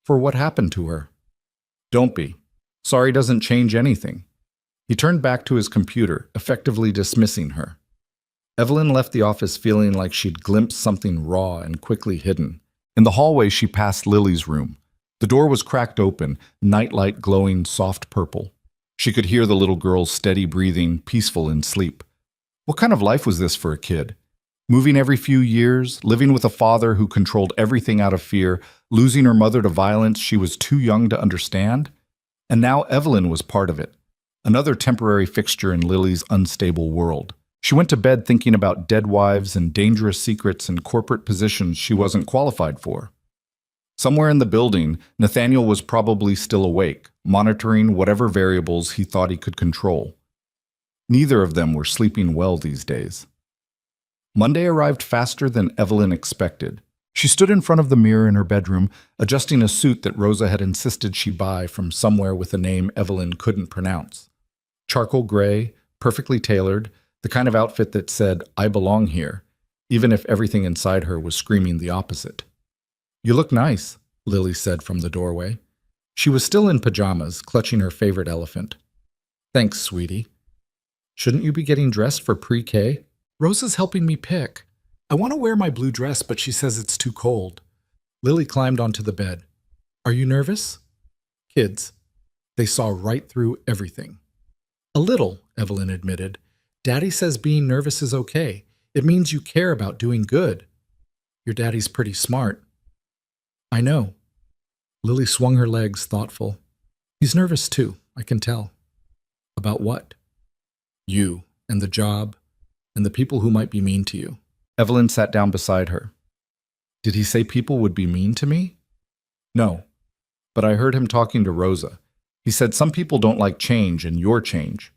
for what happened to her. Don't be. Sorry doesn't change anything. He turned back to his computer, effectively dismissing her. Evelyn left the office feeling like she'd glimpsed something raw and quickly hidden. In the hallway, she passed Lily's room. The door was cracked open, nightlight glowing soft purple. She could hear the little girl's steady breathing, peaceful in sleep. What kind of life was this for a kid? Moving every few years, living with a father who controlled everything out of fear, losing her mother to violence she was too young to understand? And now Evelyn was part of it, another temporary fixture in Lily's unstable world. She went to bed thinking about dead wives and dangerous secrets and corporate positions she wasn't qualified for. Somewhere in the building, Nathaniel was probably still awake, monitoring whatever variables he thought he could control. Neither of them were sleeping well these days. Monday arrived faster than Evelyn expected. She stood in front of the mirror in her bedroom, adjusting a suit that Rosa had insisted she buy from somewhere with a name Evelyn couldn't pronounce. Charcoal gray, perfectly tailored, the kind of outfit that said, I belong here, even if everything inside her was screaming the opposite. You look nice, Lily said from the doorway. She was still in pajamas, clutching her favorite elephant. Thanks, sweetie. Shouldn't you be getting dressed for pre-K? Rosa's helping me pick. I want to wear my blue dress, but she says it's too cold. Lily climbed onto the bed. Are you nervous? Kids. They saw right through everything. A little, Evelyn admitted. Daddy says being nervous is okay. It means you care about doing good. Your daddy's pretty smart. I know. Lily swung her legs, thoughtful. He's nervous too, I can tell. About what? You, and the job, and the people who might be mean to you. Evelyn sat down beside her. Did he say people would be mean to me? No, but I heard him talking to Rosa. He said some people don't like change and your change.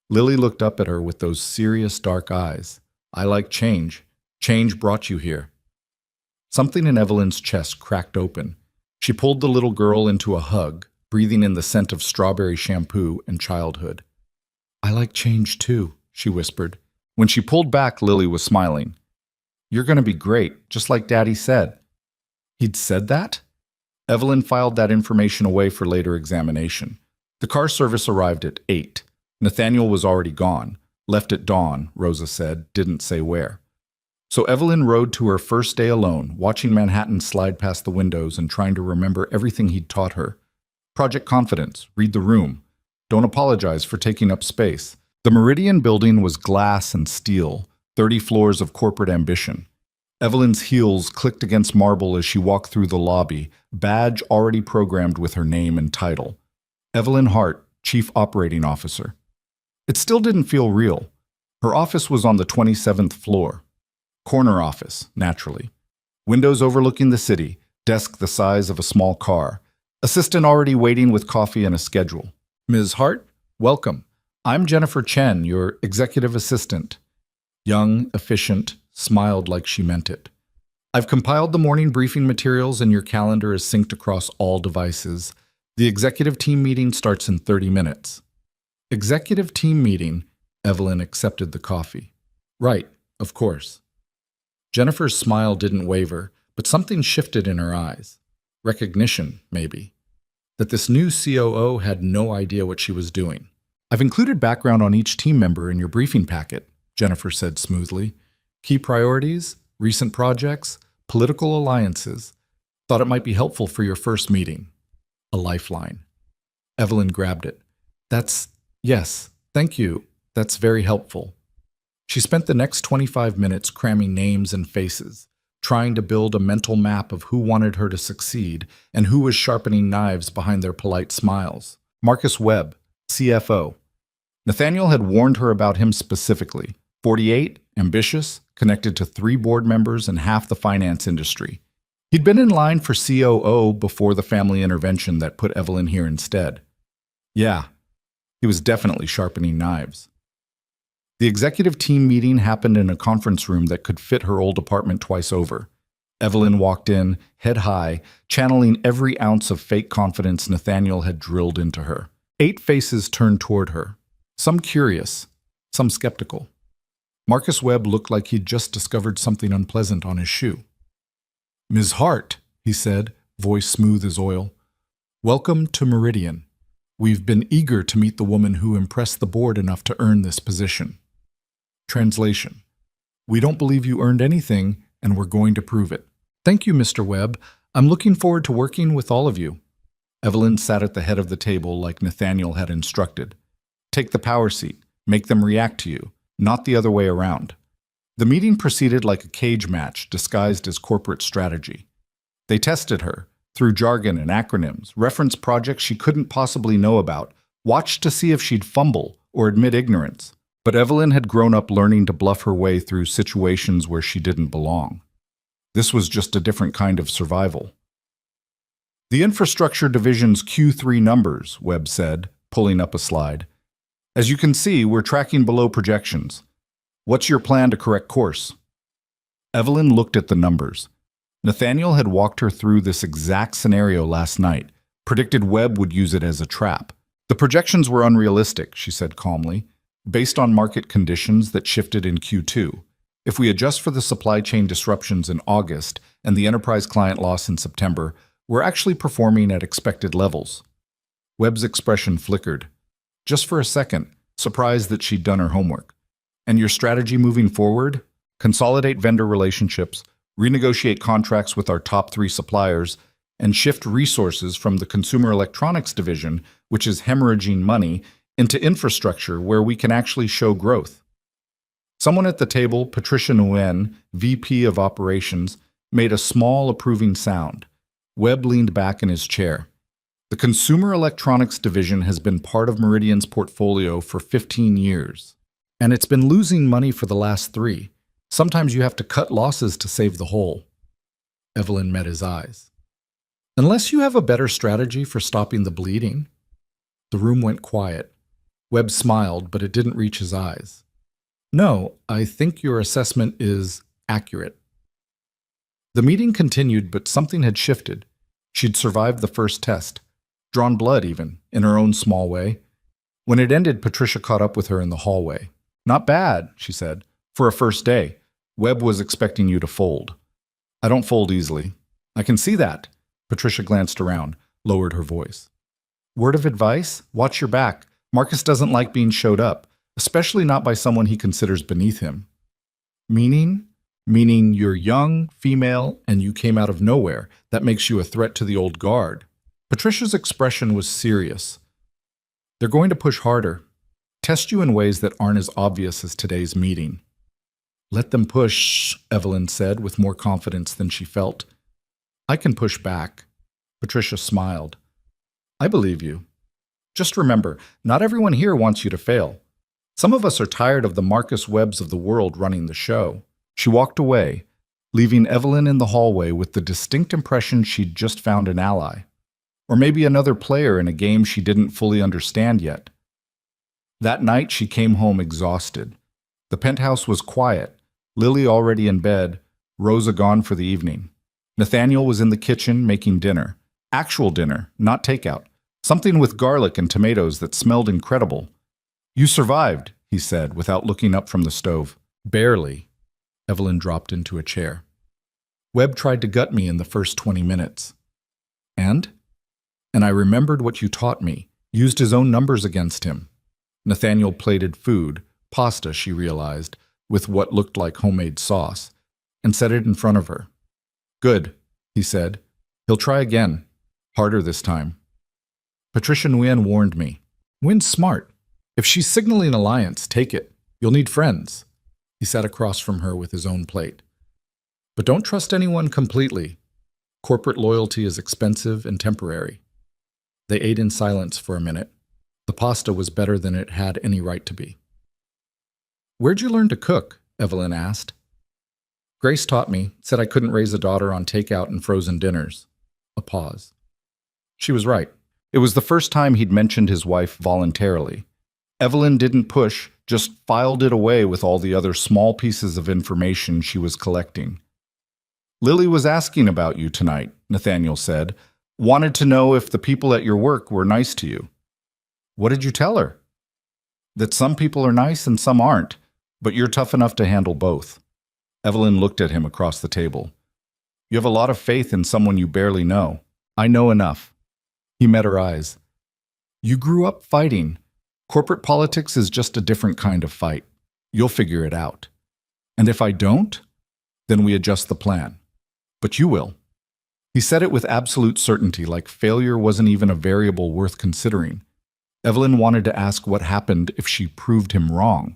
Lily looked up at her with those serious dark eyes. I like change. Change brought you here. Something in Evelyn's chest cracked open. She pulled the little girl into a hug, breathing in the scent of strawberry shampoo and childhood. I like change too, she whispered. When she pulled back, Lily was smiling. You're going to be great, just like Daddy said. He'd said that? Evelyn filed that information away for later examination. The car service arrived at 8. Nathaniel was already gone. Left at dawn, Rosa said, didn't say where. So Evelyn rode to her first day alone, watching Manhattan slide past the windows and trying to remember everything he'd taught her. Project Confidence, read the room. Don't apologize for taking up space. The Meridian building was glass and steel, 30 floors of corporate ambition. Evelyn's heels clicked against marble as she walked through the lobby, badge already programmed with her name and title. Evelyn Hart, Chief Operating Officer. It still didn't feel real. Her office was on the 27th floor. Corner office, naturally. Windows overlooking the city, desk the size of a small car. Assistant already waiting with coffee and a schedule. Ms. Hart, welcome. I'm Jennifer Chen, your executive assistant. Young, efficient, smiled like she meant it. I've compiled the morning briefing materials and your calendar is synced across all devices. The executive team meeting starts in 30 minutes. Executive team meeting, Evelyn accepted the coffee. Right, of course. Jennifer's smile didn't waver, but something shifted in her eyes. Recognition, maybe. That this new COO had no idea what she was doing. I've included background on each team member in your briefing packet, Jennifer said smoothly. Key priorities, recent projects, political alliances. Thought it might be helpful for your first meeting. A lifeline. Evelyn grabbed it. Yes, thank you. That's very helpful. She spent the next 25 minutes cramming names and faces, trying to build a mental map of who wanted her to succeed and who was sharpening knives behind their polite smiles. Marcus Webb, CFO. Nathaniel had warned her about him specifically. 48, ambitious, connected to 3 board members and half the finance industry. He'd been in line for COO before the family intervention that put Evelyn here instead. Yeah, he was definitely sharpening knives. The executive team meeting happened in a conference room that could fit her old apartment twice over. Evelyn walked in, head high, channeling every ounce of fake confidence Nathaniel had drilled into her. 8 faces turned toward her, some curious, some skeptical. Marcus Webb looked like he'd just discovered something unpleasant on his shoe. Ms. Hart, he said, voice smooth as oil. Welcome to Meridian. We've been eager to meet the woman who impressed the board enough to earn this position. Translation. We don't believe you earned anything, and we're going to prove it. Thank you, Mr. Webb. I'm looking forward to working with all of you. Evelyn sat at the head of the table like Nathaniel had instructed. Take the power seat. Make them react to you, not the other way around. The meeting proceeded like a cage match disguised as corporate strategy. They tested her, through jargon and acronyms, referenced projects she couldn't possibly know about, watched to see if she'd fumble or admit ignorance. But Evelyn had grown up learning to bluff her way through situations where she didn't belong. This was just a different kind of survival. The infrastructure division's Q3 numbers, Webb said, pulling up a slide. As you can see, we're tracking below projections. What's your plan to correct course? Evelyn looked at the numbers. Nathaniel had walked her through this exact scenario last night, predicted Webb would use it as a trap. The projections were unrealistic, she said calmly, based on market conditions that shifted in Q2. If we adjust for the supply chain disruptions in August and the enterprise client loss in September, we're actually performing at expected levels. Webb's expression flickered. Just for a second, surprised that she'd done her homework. And your strategy moving forward? Consolidate vendor relationships, renegotiate contracts with our top 3 suppliers, and shift resources from the consumer electronics division, which is hemorrhaging money, into infrastructure where we can actually show growth. Someone at the table, Patricia Nguyen, VP of Operations, made a small approving sound. Webb leaned back in his chair. The consumer electronics division has been part of Meridian's portfolio for 15 years, and it's been losing money for the last 3. Sometimes you have to cut losses to save the whole. Evelyn met his eyes. Unless you have a better strategy for stopping the bleeding. The room went quiet. Webb smiled, but it didn't reach his eyes. No, I think your assessment is accurate. The meeting continued, but something had shifted. She'd survived the first test, drawn blood even, in her own small way. When it ended, Patricia caught up with her in the hallway. Not bad, she said, for a first day. Webb was expecting you to fold. I don't fold easily. I can see that. Patricia glanced around, lowered her voice. Word of advice? Watch your back. Marcus doesn't like being showed up, especially not by someone he considers beneath him. Meaning? Meaning you're young, female, and you came out of nowhere. That makes you a threat to the old guard. Patricia's expression was serious. They're going to push harder. Test you in ways that aren't as obvious as today's meeting. Let them push, Evelyn said with more confidence than she felt. I can push back. Patricia smiled. I believe you. Just remember, not everyone here wants you to fail. Some of us are tired of the Marcus Webbs of the world running the show. She walked away, leaving Evelyn in the hallway with the distinct impression she'd just found an ally. Or maybe another player in a game she didn't fully understand yet. That night she came home exhausted. The penthouse was quiet, Lily already in bed, Rosa gone for the evening. Nathaniel was in the kitchen making dinner. Actual dinner, not takeout. Something with garlic and tomatoes that smelled incredible. You survived, he said, without looking up from the stove. Barely. Evelyn dropped into a chair. Webb tried to gut me in the first 20 minutes. And I remembered what you taught me, used his own numbers against him. Nathaniel plated food, pasta, she realized, with what looked like homemade sauce, and set it in front of her. Good, he said. He'll try again. Harder this time. Patricia Nguyen warned me. Nguyen's smart. If she's signaling alliance, take it. You'll need friends. He sat across from her with his own plate. But don't trust anyone completely. Corporate loyalty is expensive and temporary. They ate in silence for a minute. The pasta was better than it had any right to be. Where'd you learn to cook? Evelyn asked. Grace taught me, said I couldn't raise a daughter on takeout and frozen dinners. A pause. She was right. It was the first time he'd mentioned his wife voluntarily. Evelyn didn't push, just filed it away with all the other small pieces of information she was collecting. Lily was asking about you tonight, Nathaniel said. Wanted to know if the people at your work were nice to you. What did you tell her? That some people are nice and some aren't, but you're tough enough to handle both. Evelyn looked at him across the table. You have a lot of faith in someone you barely know. I know enough. He met her eyes. You grew up fighting. Corporate politics is just a different kind of fight. You'll figure it out. And if I don't, then we adjust the plan. But you will. He said it with absolute certainty, like failure wasn't even a variable worth considering. Evelyn wanted to ask what happened if she proved him wrong.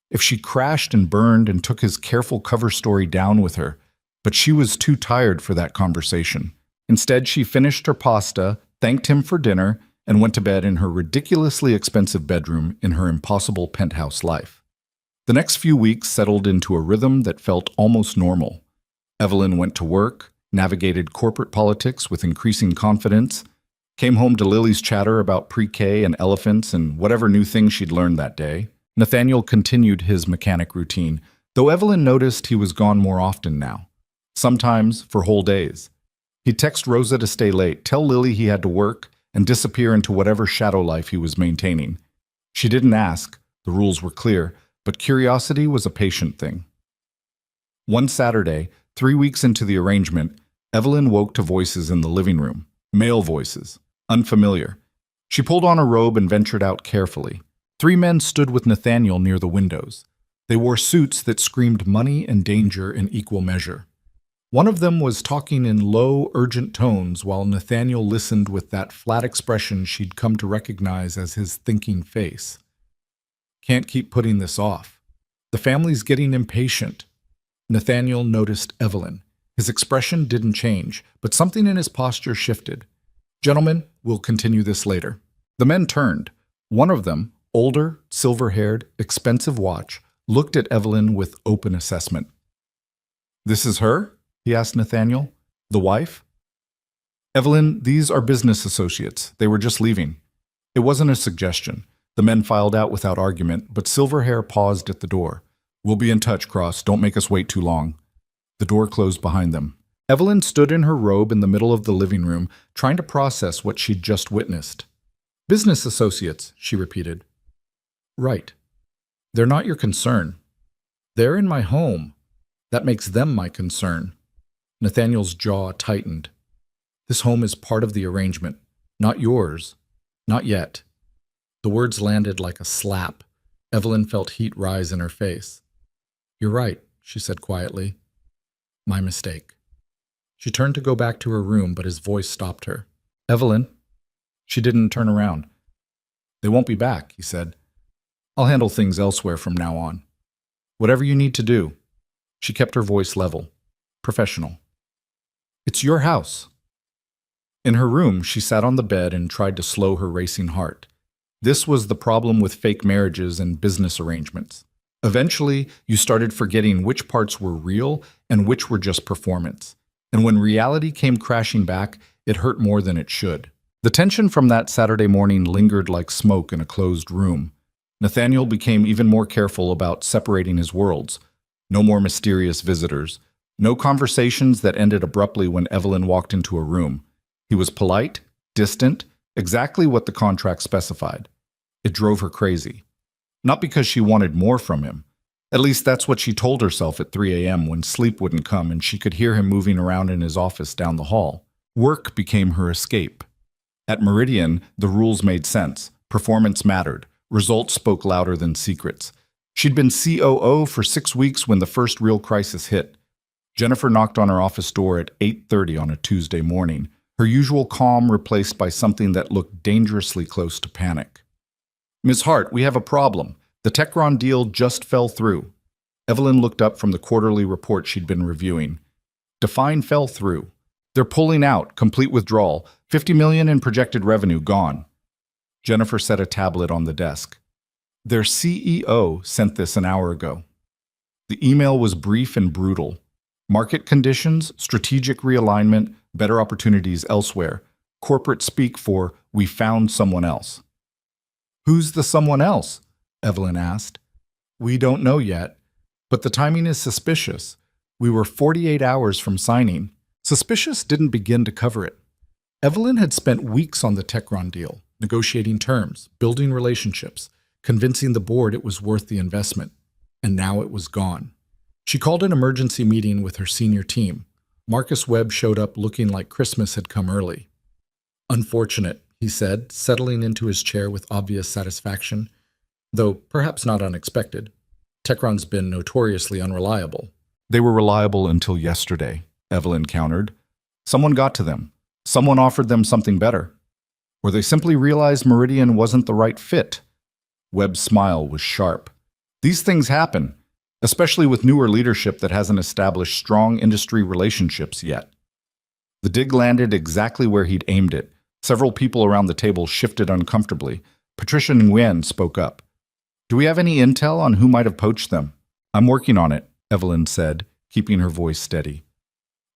If she crashed and burned and took his careful cover story down with her, but she was too tired for that conversation. Instead, she finished her pasta, thanked him for dinner, and went to bed in her ridiculously expensive bedroom in her impossible penthouse life. The next few weeks settled into a rhythm that felt almost normal. Evelyn went to work, navigated corporate politics with increasing confidence, came home to Lily's chatter about pre-K and elephants and whatever new thing she'd learned that day. Nathaniel continued his mechanic routine, though Evelyn noticed he was gone more often now, sometimes for whole days. He'd text Rosa to stay late, tell Lily he had to work, and disappear into whatever shadow life he was maintaining. She didn't ask, the rules were clear, but curiosity was a patient thing. One Saturday, 3 weeks into the arrangement, Evelyn woke to voices in the living room, male voices, unfamiliar. She pulled on a robe and ventured out carefully. 3 men stood with Nathaniel near the windows. They wore suits that screamed money and danger in equal measure. One of them was talking in low, urgent tones while Nathaniel listened with that flat expression she'd come to recognize as his thinking face. Can't keep putting this off. The family's getting impatient. Nathaniel noticed Evelyn. His expression didn't change, but something in his posture shifted. Gentlemen, we'll continue this later. The men turned. One of them, older, silver-haired, expensive watch, looked at Evelyn with open assessment. This is her? He asked Nathaniel. The wife? Evelyn, these are business associates. They were just leaving. It wasn't a suggestion. The men filed out without argument, but Silverhair paused at the door. We'll be in touch, Cross. Don't make us wait too long. The door closed behind them. Evelyn stood in her robe in the middle of the living room, trying to process what she'd just witnessed. Business associates, she repeated. Right. They're not your concern. They're in my home. That makes them my concern. Nathaniel's jaw tightened. This home is part of the arrangement, not yours. Not yet. The words landed like a slap. Evelyn felt heat rise in her face. You're right, she said quietly. My mistake. She turned to go back to her room, but his voice stopped her. Evelyn. She didn't turn around. They won't be back, he said. I'll handle things elsewhere from now on. Whatever you need to do. She kept her voice level, professional. It's your house. In her room, she sat on the bed and tried to slow her racing heart. This was the problem with fake marriages and business arrangements. Eventually, you started forgetting which parts were real and which were just performance. And when reality came crashing back, it hurt more than it should. The tension from that Saturday morning lingered like smoke in a closed room. Nathaniel became even more careful about separating his worlds. No more mysterious visitors. No conversations that ended abruptly when Evelyn walked into a room. He was polite, distant, exactly what the contract specified. It drove her crazy. Not because she wanted more from him. At least that's what she told herself at 3 a.m. when sleep wouldn't come and she could hear him moving around in his office down the hall. Work became her escape. At Meridian, the rules made sense. Performance mattered. Results spoke louder than secrets. She'd been COO for 6 weeks when the first real crisis hit. Jennifer knocked on her office door at 8:30 on a Tuesday morning, her usual calm replaced by something that looked dangerously close to panic. Ms. Hart, we have a problem. The Techron deal just fell through. Evelyn looked up from the quarterly report she'd been reviewing. Define fell through. They're pulling out, complete withdrawal, $50 million in projected revenue gone. Jennifer set a tablet on the desk. Their CEO sent this an hour ago. The email was brief and brutal. Market conditions, strategic realignment, better opportunities elsewhere. Corporate speak for, we found someone else. Who's the someone else? Evelyn asked. We don't know yet, but the timing is suspicious. We were 48 hours from signing. Suspicious didn't begin to cover it. Evelyn had spent weeks on the Techron deal, negotiating terms, building relationships, convincing the board it was worth the investment. And now it was gone. She called an emergency meeting with her senior team. Marcus Webb showed up looking like Christmas had come early. Unfortunate, he said, settling into his chair with obvious satisfaction, though perhaps not unexpected. Techron's been notoriously unreliable. They were reliable until yesterday, Evelyn countered. Someone got to them. Someone offered them something better. Or they simply realized Meridian wasn't the right fit. Webb's smile was sharp. These things happen, especially with newer leadership that hasn't established strong industry relationships yet. The dig landed exactly where he'd aimed it. Several people around the table shifted uncomfortably. Patricia Nguyen spoke up. Do we have any intel on who might have poached them? I'm working on it, Evelyn said, keeping her voice steady.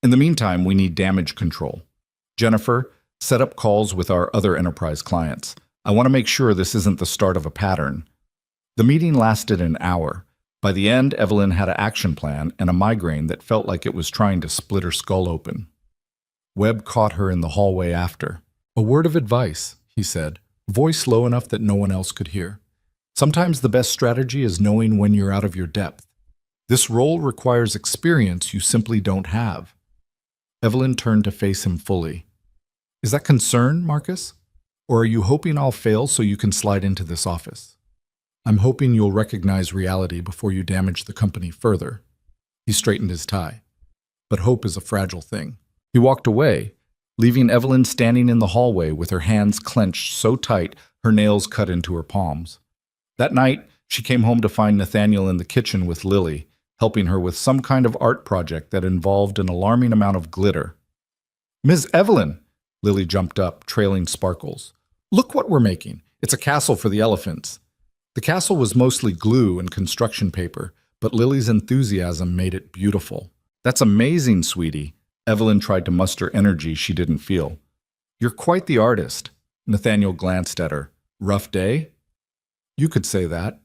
In the meantime, we need damage control. Jennifer, set up calls with our other enterprise clients. I want to make sure this isn't the start of a pattern. The meeting lasted an hour. By the end, Evelyn had an action plan and a migraine that felt like it was trying to split her skull open. Webb caught her in the hallway after. A word of advice, he said, voice low enough that no one else could hear. Sometimes the best strategy is knowing when you're out of your depth. This role requires experience you simply don't have. Evelyn turned to face him fully. Is that concern, Marcus? Or are you hoping I'll fail so you can slide into this office? I'm hoping you'll recognize reality before you damage the company further. He straightened his tie. But hope is a fragile thing. He walked away, leaving Evelyn standing in the hallway with her hands clenched so tight her nails cut into her palms. That night, she came home to find Nathaniel in the kitchen with Lily, helping her with some kind of art project that involved an alarming amount of glitter. Ms. Evelyn! Lily jumped up, trailing sparkles. Look what we're making. It's a castle for the elephants. The castle was mostly glue and construction paper, but Lily's enthusiasm made it beautiful. That's amazing, sweetie. Evelyn tried to muster energy she didn't feel. You're quite the artist. Nathaniel glanced at her. Rough day? You could say that.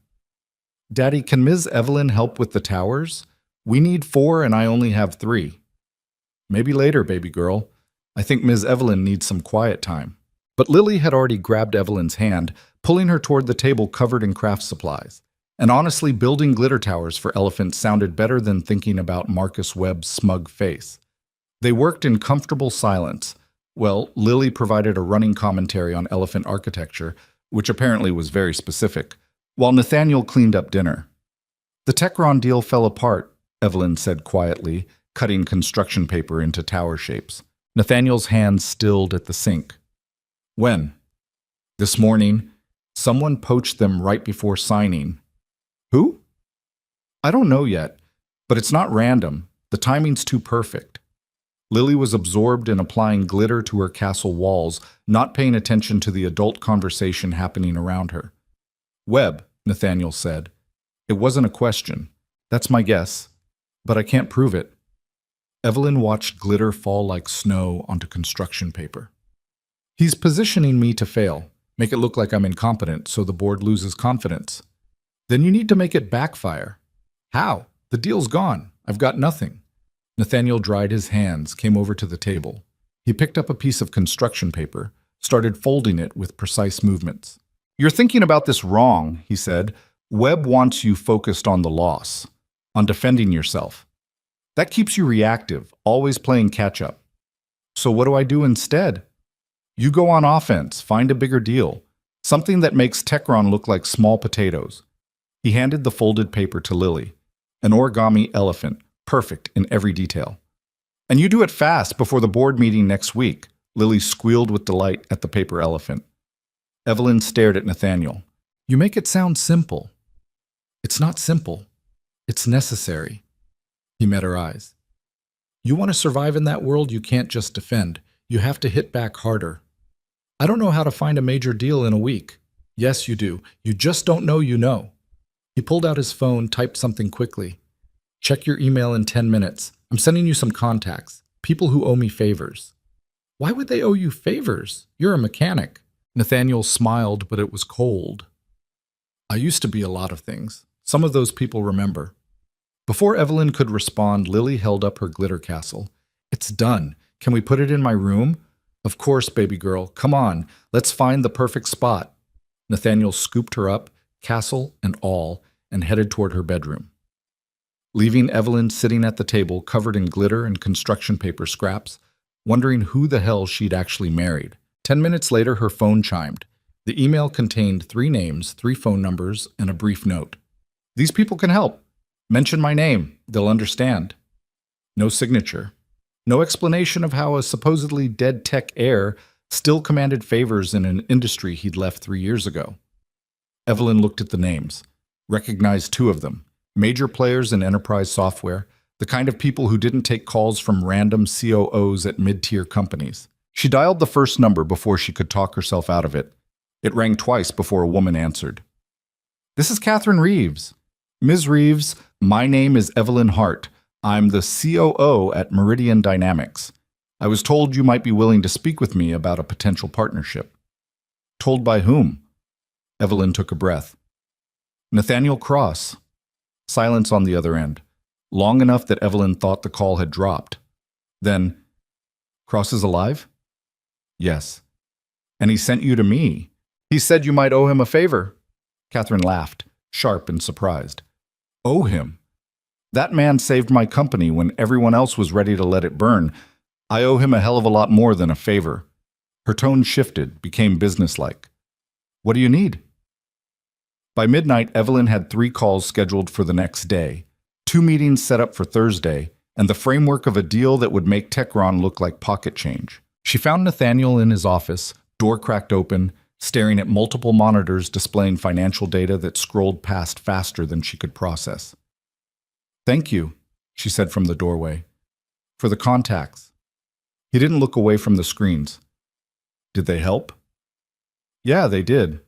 Daddy, can Ms. Evelyn help with the towers? We need 4 and I only have 3. Maybe later, baby girl. I think Ms. Evelyn needs some quiet time. But Lily had already grabbed Evelyn's hand, pulling her toward the table covered in craft supplies. And honestly, building glitter towers for elephants sounded better than thinking about Marcus Webb's smug face. They worked in comfortable silence. Well, Lily provided a running commentary on elephant architecture, which apparently was very specific, while Nathaniel cleaned up dinner. The Techron deal fell apart, Evelyn said quietly, cutting construction paper into tower shapes. Nathaniel's hands stilled at the sink. When? This morning. Someone poached them right before signing. Who? I don't know yet, but it's not random. The timing's too perfect. Lily was absorbed in applying glitter to her castle walls, not paying attention to the adult conversation happening around her. Webb, Nathaniel said. It wasn't a question. That's my guess, but I can't prove it. Evelyn watched glitter fall like snow onto construction paper. He's positioning me to fail, make it look like I'm incompetent so the board loses confidence. Then you need to make it backfire. How? The deal's gone. I've got nothing. Nathaniel dried his hands, came over to the table. He picked up a piece of construction paper, started folding it with precise movements. You're thinking about this wrong, he said. Webb wants you focused on the loss, on defending yourself. That keeps you reactive, always playing catch-up. So what do I do instead? You go on offense, find a bigger deal, something that makes Techron look like small potatoes. He handed the folded paper to Lily. An origami elephant, perfect in every detail. And you do it fast before the board meeting next week. Lily squealed with delight at the paper elephant. Evelyn stared at Nathaniel. You make it sound simple. It's not simple. It's necessary. He met her eyes. You want to survive in that world, you can't just defend. You have to hit back harder. I don't know how to find a major deal in a week. Yes, you do. You just don't know you know. He pulled out his phone, typed something quickly. Check your email in 10 minutes. I'm sending you some contacts. People who owe me favors. Why would they owe you favors? You're a mechanic. Nathaniel smiled, but it was cold. I used to be a lot of things. Some of those people remember. Before Evelyn could respond, Lily held up her glitter castle. It's done. Can we put it in my room? Of course, baby girl. Come on. Let's find the perfect spot. Nathaniel scooped her up, castle and all, and headed toward her bedroom. Leaving Evelyn sitting at the table covered in glitter and construction paper scraps, wondering who the hell she'd actually married. 10 minutes later, her phone chimed. The email contained 3 names, 3 phone numbers, and a brief note. These people can help. Mention my name. They'll understand. No signature. No explanation of how a supposedly dead tech heir still commanded favors in an industry he'd left 3 years ago. Evelyn looked at the names, recognized 2 of them, major players in enterprise software, the kind of people who didn't take calls from random COOs at mid-tier companies. She dialed the first number before she could talk herself out of it. It rang twice before a woman answered. This is Catherine Reeves. Ms. Reeves, my name is Evelyn Hart. I'm the COO at Meridian Dynamics. I was told you might be willing to speak with me about a potential partnership. Told by whom? Evelyn took a breath. Nathaniel Cross. Silence on the other end, long enough that Evelyn thought the call had dropped. Then, Cross is alive? Yes. And he sent you to me. He said you might owe him a favor. Catherine laughed, sharp and surprised. Owe him? That man saved my company when everyone else was ready to let it burn. I owe him a hell of a lot more than a favor. Her tone shifted, became businesslike. What do you need? By midnight, Evelyn had 3 calls scheduled for the next day, 2 meetings set up for Thursday, and the framework of a deal that would make Techron look like pocket change. She found Nathaniel in his office, door cracked open, staring at multiple monitors displaying financial data that scrolled past faster than she could process. Thank you, she said from the doorway, for the contacts. He didn't look away from the screens. Did they help? Yeah, they did.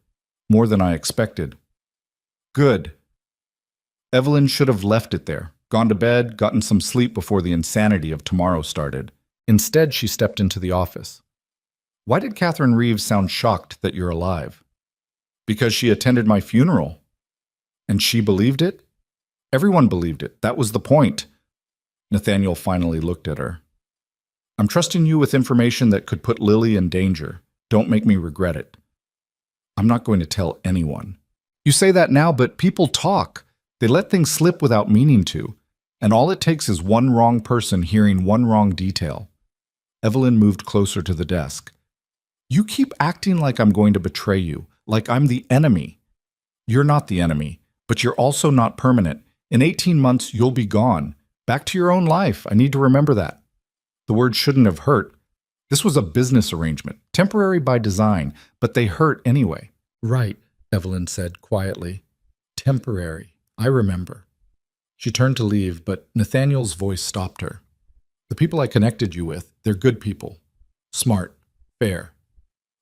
More than I expected. Good. Evelyn should have left it there, gone to bed, gotten some sleep before the insanity of tomorrow started. Instead, she stepped into the office. Why did Catherine Reeves sound shocked that you're alive? Because she attended my funeral. And she believed it? Everyone believed it. That was the point. Nathaniel finally looked at her. I'm trusting you with information that could put Lily in danger. Don't make me regret it. I'm not going to tell anyone. You say that now, but people talk. They let things slip without meaning to. And all it takes is one wrong person hearing one wrong detail. Evelyn moved closer to the desk. You keep acting like I'm going to betray you, like I'm the enemy. You're not the enemy, but you're also not permanent. In 18 months, you'll be gone. Back to your own life. I need to remember that. The word shouldn't have hurt. This was a business arrangement, temporary by design, but they hurt anyway. Right, Evelyn said quietly. Temporary. I remember. She turned to leave, but Nathaniel's voice stopped her. The people I connected you with, they're good people. Smart. Fair.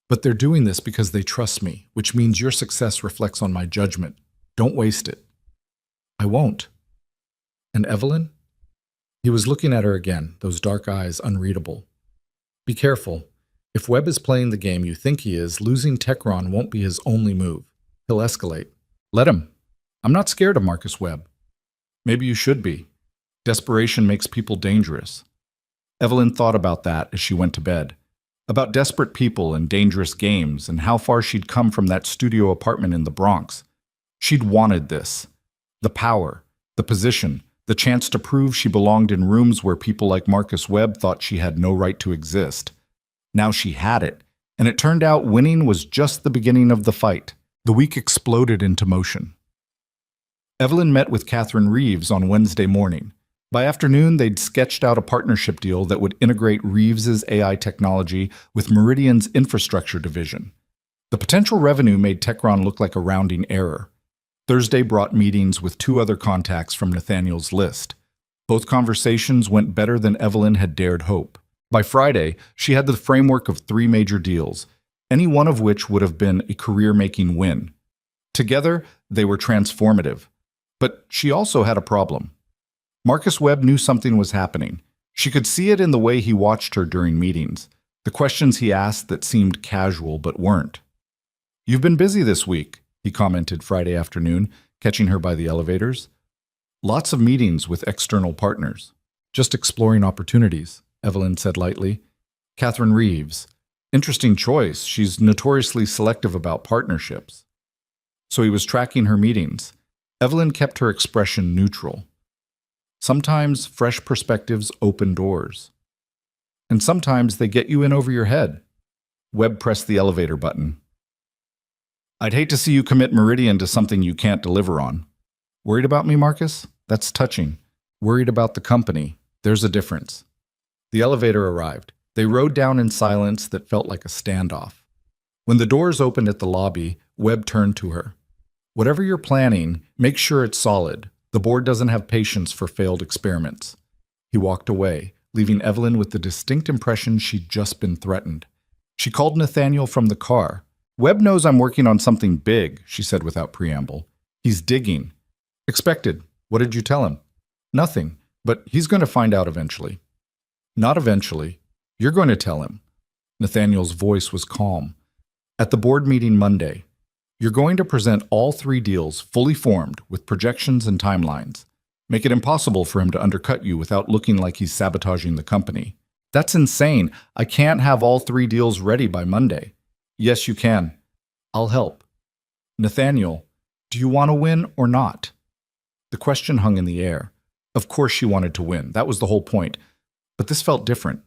But they're doing this because they trust me, which means your success reflects on my judgment. Don't waste it. I won't. And Evelyn? He was looking at her again, those dark eyes unreadable. Be careful. If Webb is playing the game you think he is, losing Techron won't be his only move. He'll escalate. Let him. I'm not scared of Marcus Webb. Maybe you should be. Desperation makes people dangerous. Evelyn thought about that as she went to bed. About desperate people and dangerous games and how far she'd come from that studio apartment in the Bronx. She'd wanted this. The power, the position, the chance to prove she belonged in rooms where people like Marcus Webb thought she had no right to exist. Now she had it, and it turned out winning was just the beginning of the fight. The week exploded into motion. Evelyn met with Catherine Reeves on Wednesday morning. By afternoon, they'd sketched out a partnership deal that would integrate Reeves's AI technology with Meridian's infrastructure division. The potential revenue made Techron look like a rounding error. Thursday brought meetings with 2 other contacts from Nathaniel's list. Both conversations went better than Evelyn had dared hope. By Friday, she had the framework of 3 major deals, any one of which would have been a career-making win. Together, they were transformative. But she also had a problem. Marcus Webb knew something was happening. She could see it in the way he watched her during meetings, the questions he asked that seemed casual but weren't. You've been busy this week, he commented Friday afternoon, catching her by the elevators. Lots of meetings with external partners. Just exploring opportunities, Evelyn said lightly. Catherine Reeves. Interesting choice. She's notoriously selective about partnerships. So he was tracking her meetings. Evelyn kept her expression neutral. Sometimes fresh perspectives open doors. And sometimes they get you in over your head. Webb pressed the elevator button. I'd hate to see you commit Meridian to something you can't deliver on. Worried about me, Marcus? That's touching. Worried about the company. There's a difference. The elevator arrived. They rode down in silence that felt like a standoff. When the doors opened at the lobby, Webb turned to her. Whatever you're planning, make sure it's solid. The board doesn't have patience for failed experiments. He walked away, leaving Evelyn with the distinct impression she'd just been threatened. She called Nathaniel from the car. Webb knows I'm working on something big, she said without preamble. He's digging. Expected. What did you tell him? Nothing, but he's going to find out eventually. Not eventually. You're going to tell him. Nathaniel's voice was calm. At the board meeting Monday, you're going to present all 3 deals fully formed with projections and timelines. Make it impossible for him to undercut you without looking like he's sabotaging the company. That's insane. I can't have all 3 deals ready by Monday. Yes, you can. I'll help. Nathaniel, do you want to win or not? The question hung in the air. Of course she wanted to win. That was the whole point. But this felt different.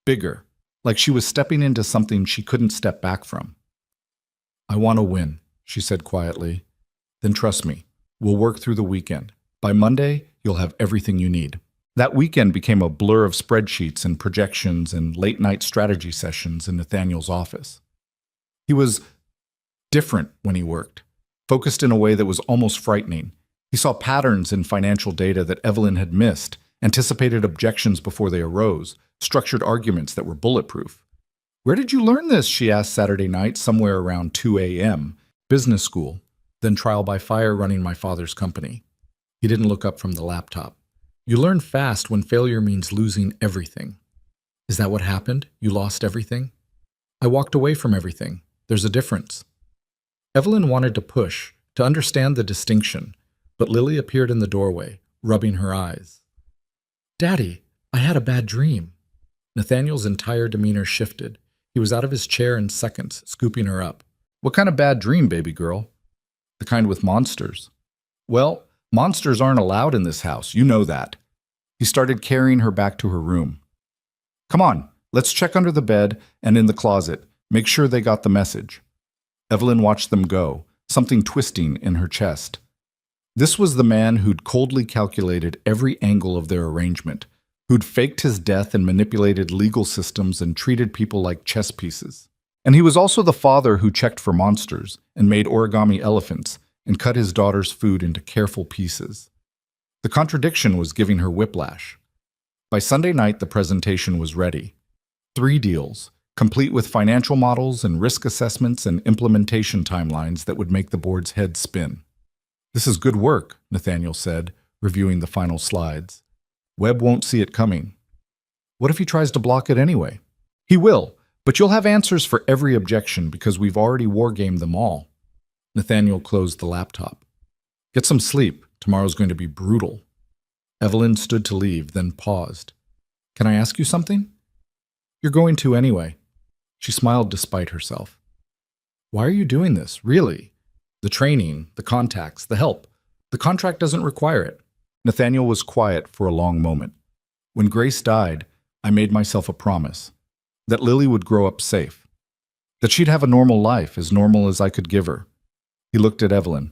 Bigger. Like she was stepping into something she couldn't step back from. I want to win, she said quietly. Then trust me, we'll work through the weekend. By Monday, you'll have everything you need. That weekend became a blur of spreadsheets and projections and late-night strategy sessions in Nathaniel's office. He was different when he worked, focused in a way that was almost frightening. He saw patterns in financial data that Evelyn had missed, anticipated objections before they arose, structured arguments that were bulletproof. Where did you learn this? She asked Saturday night, somewhere around 2 a.m. Business school, then trial by fire running my father's company. He didn't look up from the laptop. You learn fast when failure means losing everything. Is that what happened? You lost everything? I walked away from everything. There's a difference. Evelyn wanted to push, to understand the distinction, but Lily appeared in the doorway, rubbing her eyes. Daddy, I had a bad dream. Nathaniel's entire demeanor shifted. He was out of his chair in seconds, scooping her up. What kind of bad dream, baby girl? The kind with monsters. Well, monsters aren't allowed in this house. You know that. He started carrying her back to her room. Come on, let's check under the bed and in the closet. Make sure they got the message. Evelyn watched them go, something twisting in her chest. This was the man who'd coldly calculated every angle of their arrangement, who'd faked his death and manipulated legal systems and treated people like chess pieces. And he was also the father who checked for monsters and made origami elephants and cut his daughter's food into careful pieces. The contradiction was giving her whiplash. By Sunday night, the presentation was ready. 3 deals, complete with financial models and risk assessments and implementation timelines that would make the board's head spin. This is good work, Nathaniel said, reviewing the final slides. Webb won't see it coming. What if he tries to block it anyway? He will, but you'll have answers for every objection because we've already wargamed them all. Nathaniel closed the laptop. Get some sleep. Tomorrow's going to be brutal. Evelyn stood to leave, then paused. Can I ask you something? You're going to anyway. She smiled despite herself. Why are you doing this, really? The training, the contacts, the help. The contract doesn't require it. Nathaniel was quiet for a long moment. When Grace died, I made myself a promise. That Lily would grow up safe. That she'd have a normal life, as normal as I could give her. He looked at Evelyn.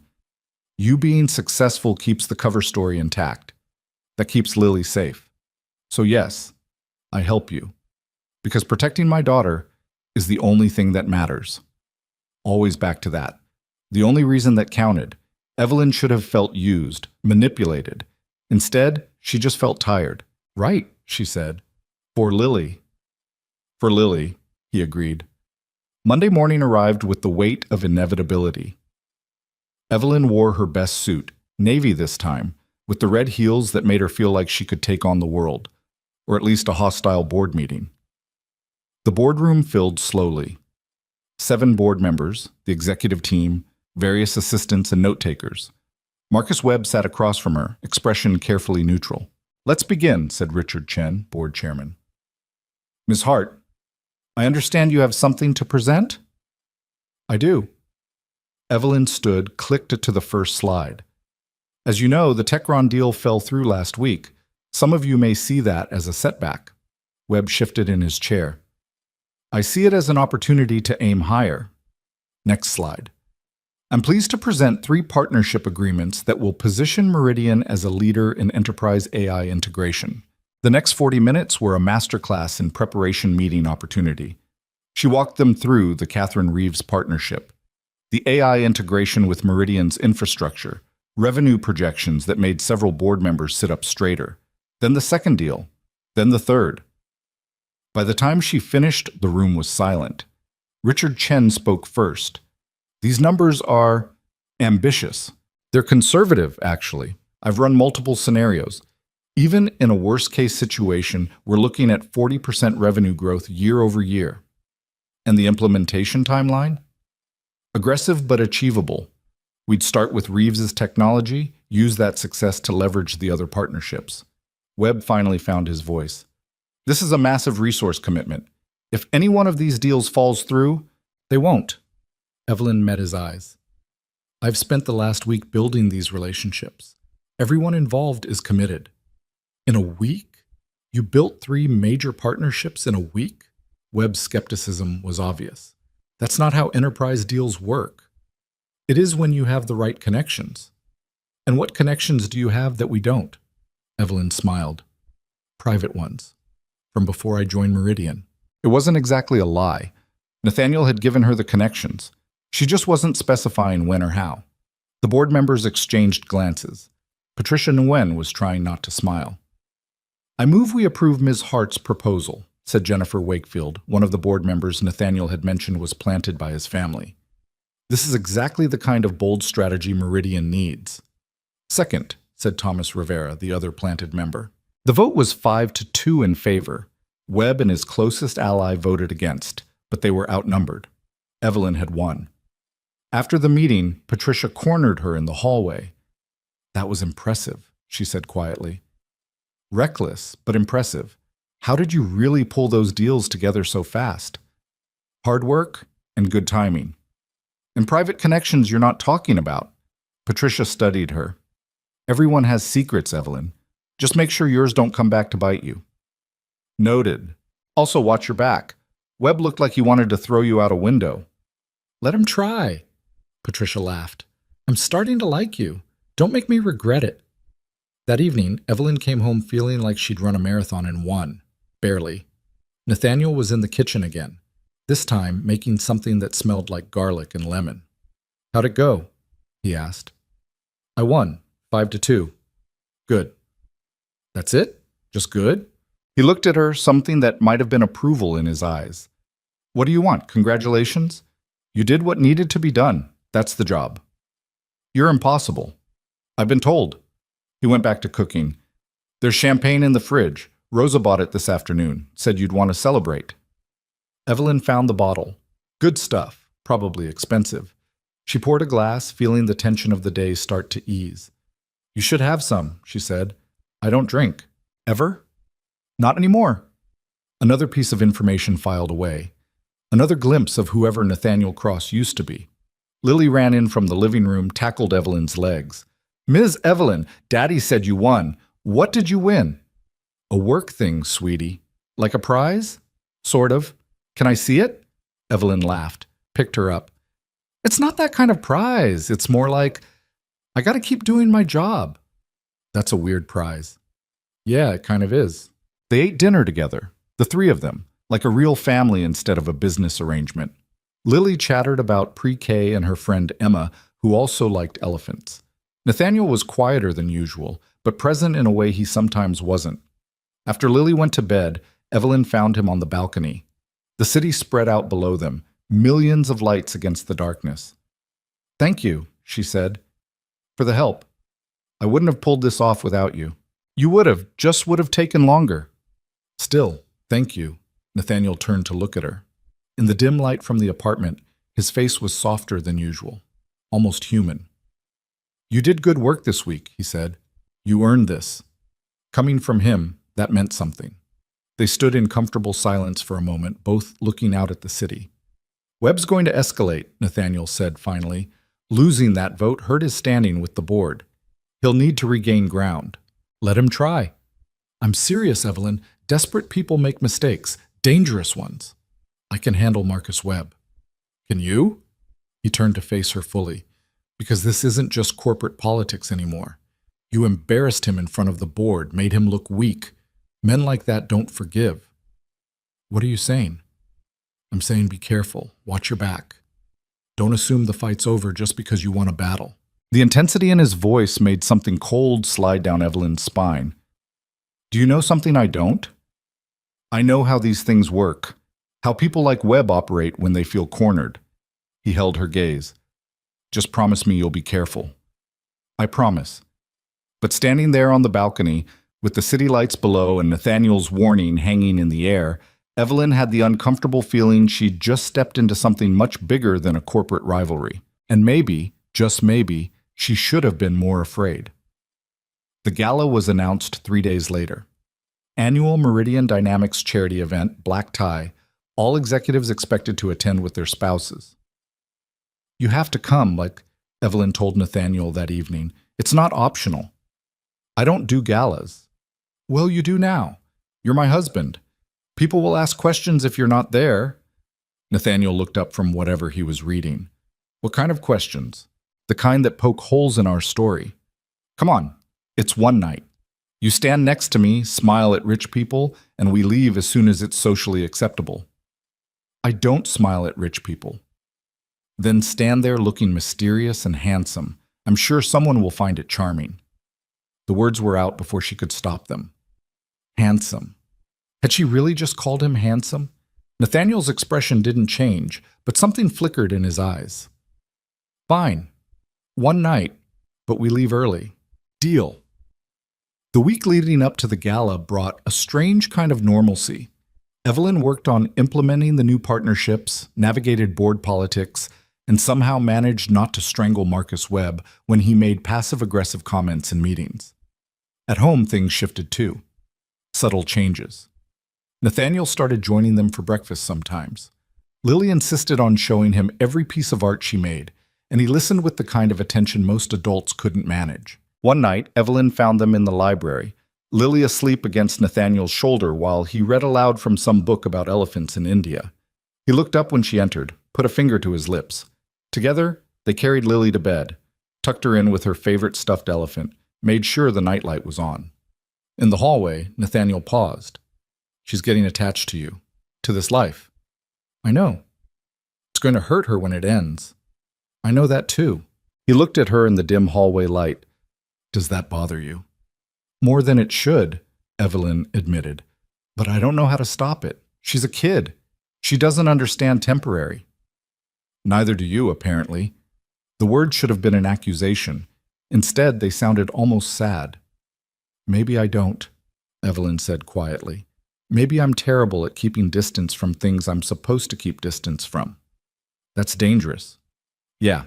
You being successful keeps the cover story intact. That keeps Lily safe. So yes, I help you. Because protecting my daughter is the only thing that matters. Always back to that. The only reason that counted. Evelyn should have felt used, manipulated. Instead, she just felt tired. Right, she said. For Lily. For Lily, he agreed. Monday morning arrived with the weight of inevitability. Evelyn wore her best suit, navy this time, with the red heels that made her feel like she could take on the world, or at least a hostile board meeting. The boardroom filled slowly. 7 board members, the executive team, various assistants and note-takers. Marcus Webb sat across from her, expression carefully neutral. Let's begin, said Richard Chen, board chairman. Ms. Hart, I understand you have something to present? I do. Evelyn stood, clicked to the first slide. As you know, the Techron deal fell through last week. Some of you may see that as a setback. Webb shifted in his chair. I see it as an opportunity to aim higher. Next slide. I'm pleased to present 3 partnership agreements that will position Meridian as a leader in enterprise AI integration. The next 40 minutes were a masterclass in preparation meeting opportunity. She walked them through the Catherine Reeves partnership, the AI integration with Meridian's infrastructure, revenue projections that made several board members sit up straighter, then the second deal, then the third. By the time she finished, the room was silent. Richard Chen spoke first. These numbers are ambitious. They're conservative, actually. I've run multiple scenarios. Even in a worst-case situation, we're looking at 40% revenue growth year over year. And the implementation timeline? Aggressive but achievable. We'd start with Reeves's technology, use that success to leverage the other partnerships. Webb finally found his voice. This is a massive resource commitment. If any one of these deals falls through, they won't. Evelyn met his eyes. I've spent the last week building these relationships. Everyone involved is committed. In a week? You built 3 major partnerships in a week? Webb's skepticism was obvious. That's not how enterprise deals work. It is when you have the right connections. And what connections do you have that we don't? Evelyn smiled. Private ones. From before I joined Meridian. It wasn't exactly a lie. Nathaniel had given her the connections. She just wasn't specifying when or how. The board members exchanged glances. Patricia Nguyen was trying not to smile. I move we approve Ms. Hart's proposal, said Jennifer Wakefield, one of the board members Nathaniel had mentioned was planted by his family. This is exactly the kind of bold strategy Meridian needs. Second, said Thomas Rivera, the other planted member. The vote was 5-2 in favor. Webb and his closest ally voted against, but they were outnumbered. Evelyn had won. After the meeting, Patricia cornered her in the hallway. "That was impressive," she said quietly. "Reckless, but impressive. How did you really pull those deals together so fast?" "Hard work and good timing. And private connections you're not talking about." Patricia studied her. "Everyone has secrets, Evelyn. Just make sure yours don't come back to bite you." "Noted. Also watch your back. Webb looked like he wanted to throw you out a window." "Let him try," Patricia laughed. "I'm starting to like you. Don't make me regret it." That evening, Evelyn came home feeling like she'd run a marathon and won. Barely. Nathaniel was in the kitchen again, this time making something that smelled like garlic and lemon. "How'd it go?" he asked. "I won, 5-2. "Good." "That's it? Just good?" He looked at her, something that might have been approval in his eyes. "What do you want? Congratulations? You did what needed to be done. That's the job." "You're impossible." "I've been told." He went back to cooking. "There's champagne in the fridge. Rosa bought it this afternoon. Said you'd want to celebrate." Evelyn found the bottle. Good stuff, probably expensive. She poured a glass, feeling the tension of the day start to ease. "You should have some," she said. "I don't drink." "Ever?" "Not anymore." Another piece of information filed away. Another glimpse of whoever Nathaniel Cross used to be. Lily ran in from the living room, tackled Evelyn's legs. "Ms. Evelyn, Daddy said you won. What did you win?" "A work thing, sweetie." "Like a prize?" "Sort of." "Can I see it?" Evelyn laughed, picked her up. "It's not that kind of prize. It's more like, I gotta keep doing my job." "That's a weird prize." "Yeah, it kind of is." They ate dinner together, the three of them, like a real family instead of a business arrangement. Lily chattered about pre-K and her friend Emma, who also liked elephants. Nathaniel was quieter than usual, but present in a way he sometimes wasn't. After Lily went to bed, Evelyn found him on the balcony. The city spread out below them, millions of lights against the darkness. "Thank you," she said, "for the help. I wouldn't have pulled this off without you." "You would have, just would have taken longer." "Still, thank you." Nathaniel turned to look at her. In the dim light from the apartment, his face was softer than usual, almost human. "You did good work this week," he said. "You earned this." Coming from him, that meant something. They stood in comfortable silence for a moment, both looking out at the city. "Webb's going to escalate," Nathaniel said finally. "Losing that vote hurt his standing with the board. He'll need to regain ground." "Let him try." "I'm serious, Evelyn. Desperate people make mistakes, dangerous ones." "I can handle Marcus Webb." "Can you?" He turned to face her fully. "Because this isn't just corporate politics anymore. You embarrassed him in front of the board, made him look weak. Men like that don't forgive." "What are you saying?" "I'm saying be careful. Watch your back. Don't assume the fight's over just because you won a battle." The intensity in his voice made something cold slide down Evelyn's spine. "Do you know something I don't? I know how these things work, how people like Webb operate when they feel cornered." He held her gaze. "Just promise me you'll be careful." "I promise." But standing there on the balcony, with the city lights below and Nathaniel's warning hanging in the air, Evelyn had the uncomfortable feeling she'd just stepped into something much bigger than a corporate rivalry. And maybe, just maybe, she should have been more afraid. The gala was announced 3 days later. Annual Meridian Dynamics charity event, black tie, all executives expected to attend with their spouses. "You have to come," like Evelyn told Nathaniel that evening. "It's not optional." "I don't do galas." "Well, you do now. You're my husband. People will ask questions if you're not there." Nathaniel looked up from whatever he was reading. "What kind of questions?" "The kind that poke holes in our story." "Come on, it's one night. You stand next to me, smile at rich people, and we leave as soon as it's socially acceptable." "I don't smile at rich people." "Then stand there looking mysterious and handsome. I'm sure someone will find it charming." The words were out before she could stop them. Handsome. Had she really just called him handsome? Nathaniel's expression didn't change, but something flickered in his eyes. "Fine. One night, but we leave early. Deal." The week leading up to the gala brought a strange kind of normalcy. Evelyn worked on implementing the new partnerships, navigated board politics, and somehow managed not to strangle Marcus Webb when he made passive-aggressive comments in meetings. At home, things shifted too. Subtle changes. Nathaniel started joining them for breakfast sometimes. Lily insisted on showing him every piece of art she made, and he listened with the kind of attention most adults couldn't manage. One night, Evelyn found them in the library, Lily asleep against Nathaniel's shoulder while he read aloud from some book about elephants in India. He looked up when she entered, put a finger to his lips. Together, they carried Lily to bed, tucked her in with her favorite stuffed elephant, made sure the nightlight was on. In the hallway, Nathaniel paused. "She's getting attached to you, to this life." "I know. It's going to hurt her when it ends." "I know that too." He looked at her in the dim hallway light. "Does that bother you?" "More than it should," Evelyn admitted. "But I don't know how to stop it. She's a kid. She doesn't understand temporary." "Neither do you, apparently." The word should have been an accusation. Instead, they sounded almost sad. "Maybe I don't," Evelyn said quietly. "Maybe I'm terrible at keeping distance from things I'm supposed to keep distance from. That's dangerous." "Yeah,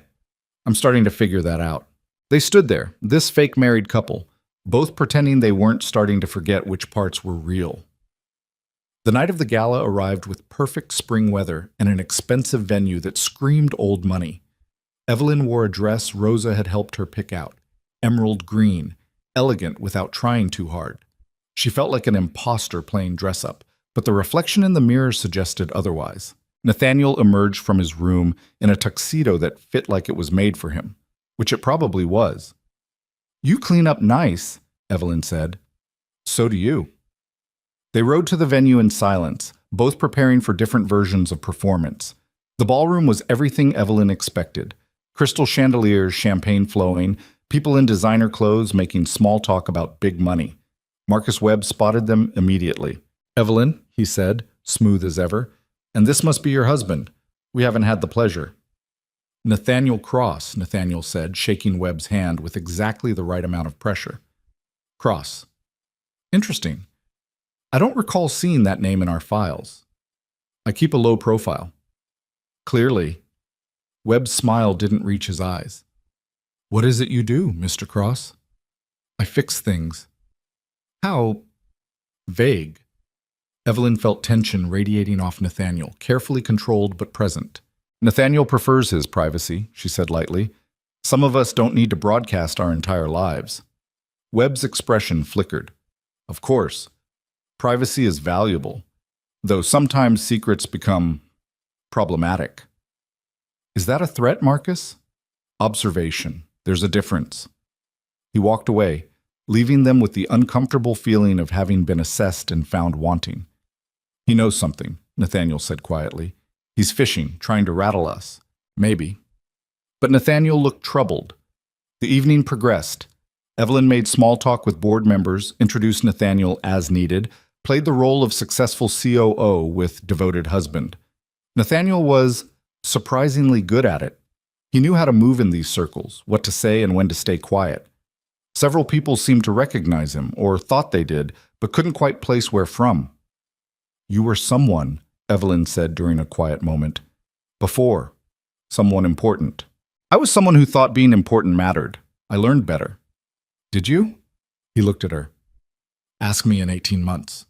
I'm starting to figure that out." They stood there, this fake married couple, both pretending they weren't starting to forget which parts were real. The night of the gala arrived with perfect spring weather and an expensive venue that screamed old money. Evelyn wore a dress Rosa had helped her pick out, emerald green, elegant without trying too hard. She felt like an imposter playing dress-up, but the reflection in the mirror suggested otherwise. Nathaniel emerged from his room in a tuxedo that fit like it was made for him, which it probably was. "You clean up nice," Evelyn said. "So do you." They rode to the venue in silence, both preparing for different versions of performance. The ballroom was everything Evelyn expected. Crystal chandeliers, champagne flowing, people in designer clothes making small talk about big money. Marcus Webb spotted them immediately. "Evelyn," he said, smooth as ever, "and this must be your husband. We haven't had the pleasure." "Nathaniel Cross," Nathaniel said, shaking Webb's hand with exactly the right amount of pressure. "Cross. Interesting. I don't recall seeing that name in our files. I keep a low profile." Clearly, Webb's smile didn't reach his eyes. "What is it you do, Mr. Cross?" "I fix things." "How vague." Evelyn felt tension radiating off Nathaniel, carefully controlled but present. "Nathaniel prefers his privacy," she said lightly. "Some of us don't need to broadcast our entire lives." Webb's expression flickered. "Of course. Privacy is valuable, though sometimes secrets become problematic." "Is that a threat, Marcus?" "Observation. There's a difference." He walked away, leaving them with the uncomfortable feeling of having been assessed and found wanting. "He knows something," Nathaniel said quietly. "He's fishing, trying to rattle us. Maybe." But Nathaniel looked troubled. The evening progressed. Evelyn made small talk with board members, introduced Nathaniel as needed, played the role of successful COO with devoted husband. Nathaniel was surprisingly good at it. He knew how to move in these circles, what to say and when to stay quiet. Several people seemed to recognize him, or thought they did, but couldn't quite place where from. "You were someone," Evelyn said during a quiet moment. "Before. Someone important." "I was someone who thought being important mattered. I learned better." "Did you?" He looked at her. "Ask me in 18 months.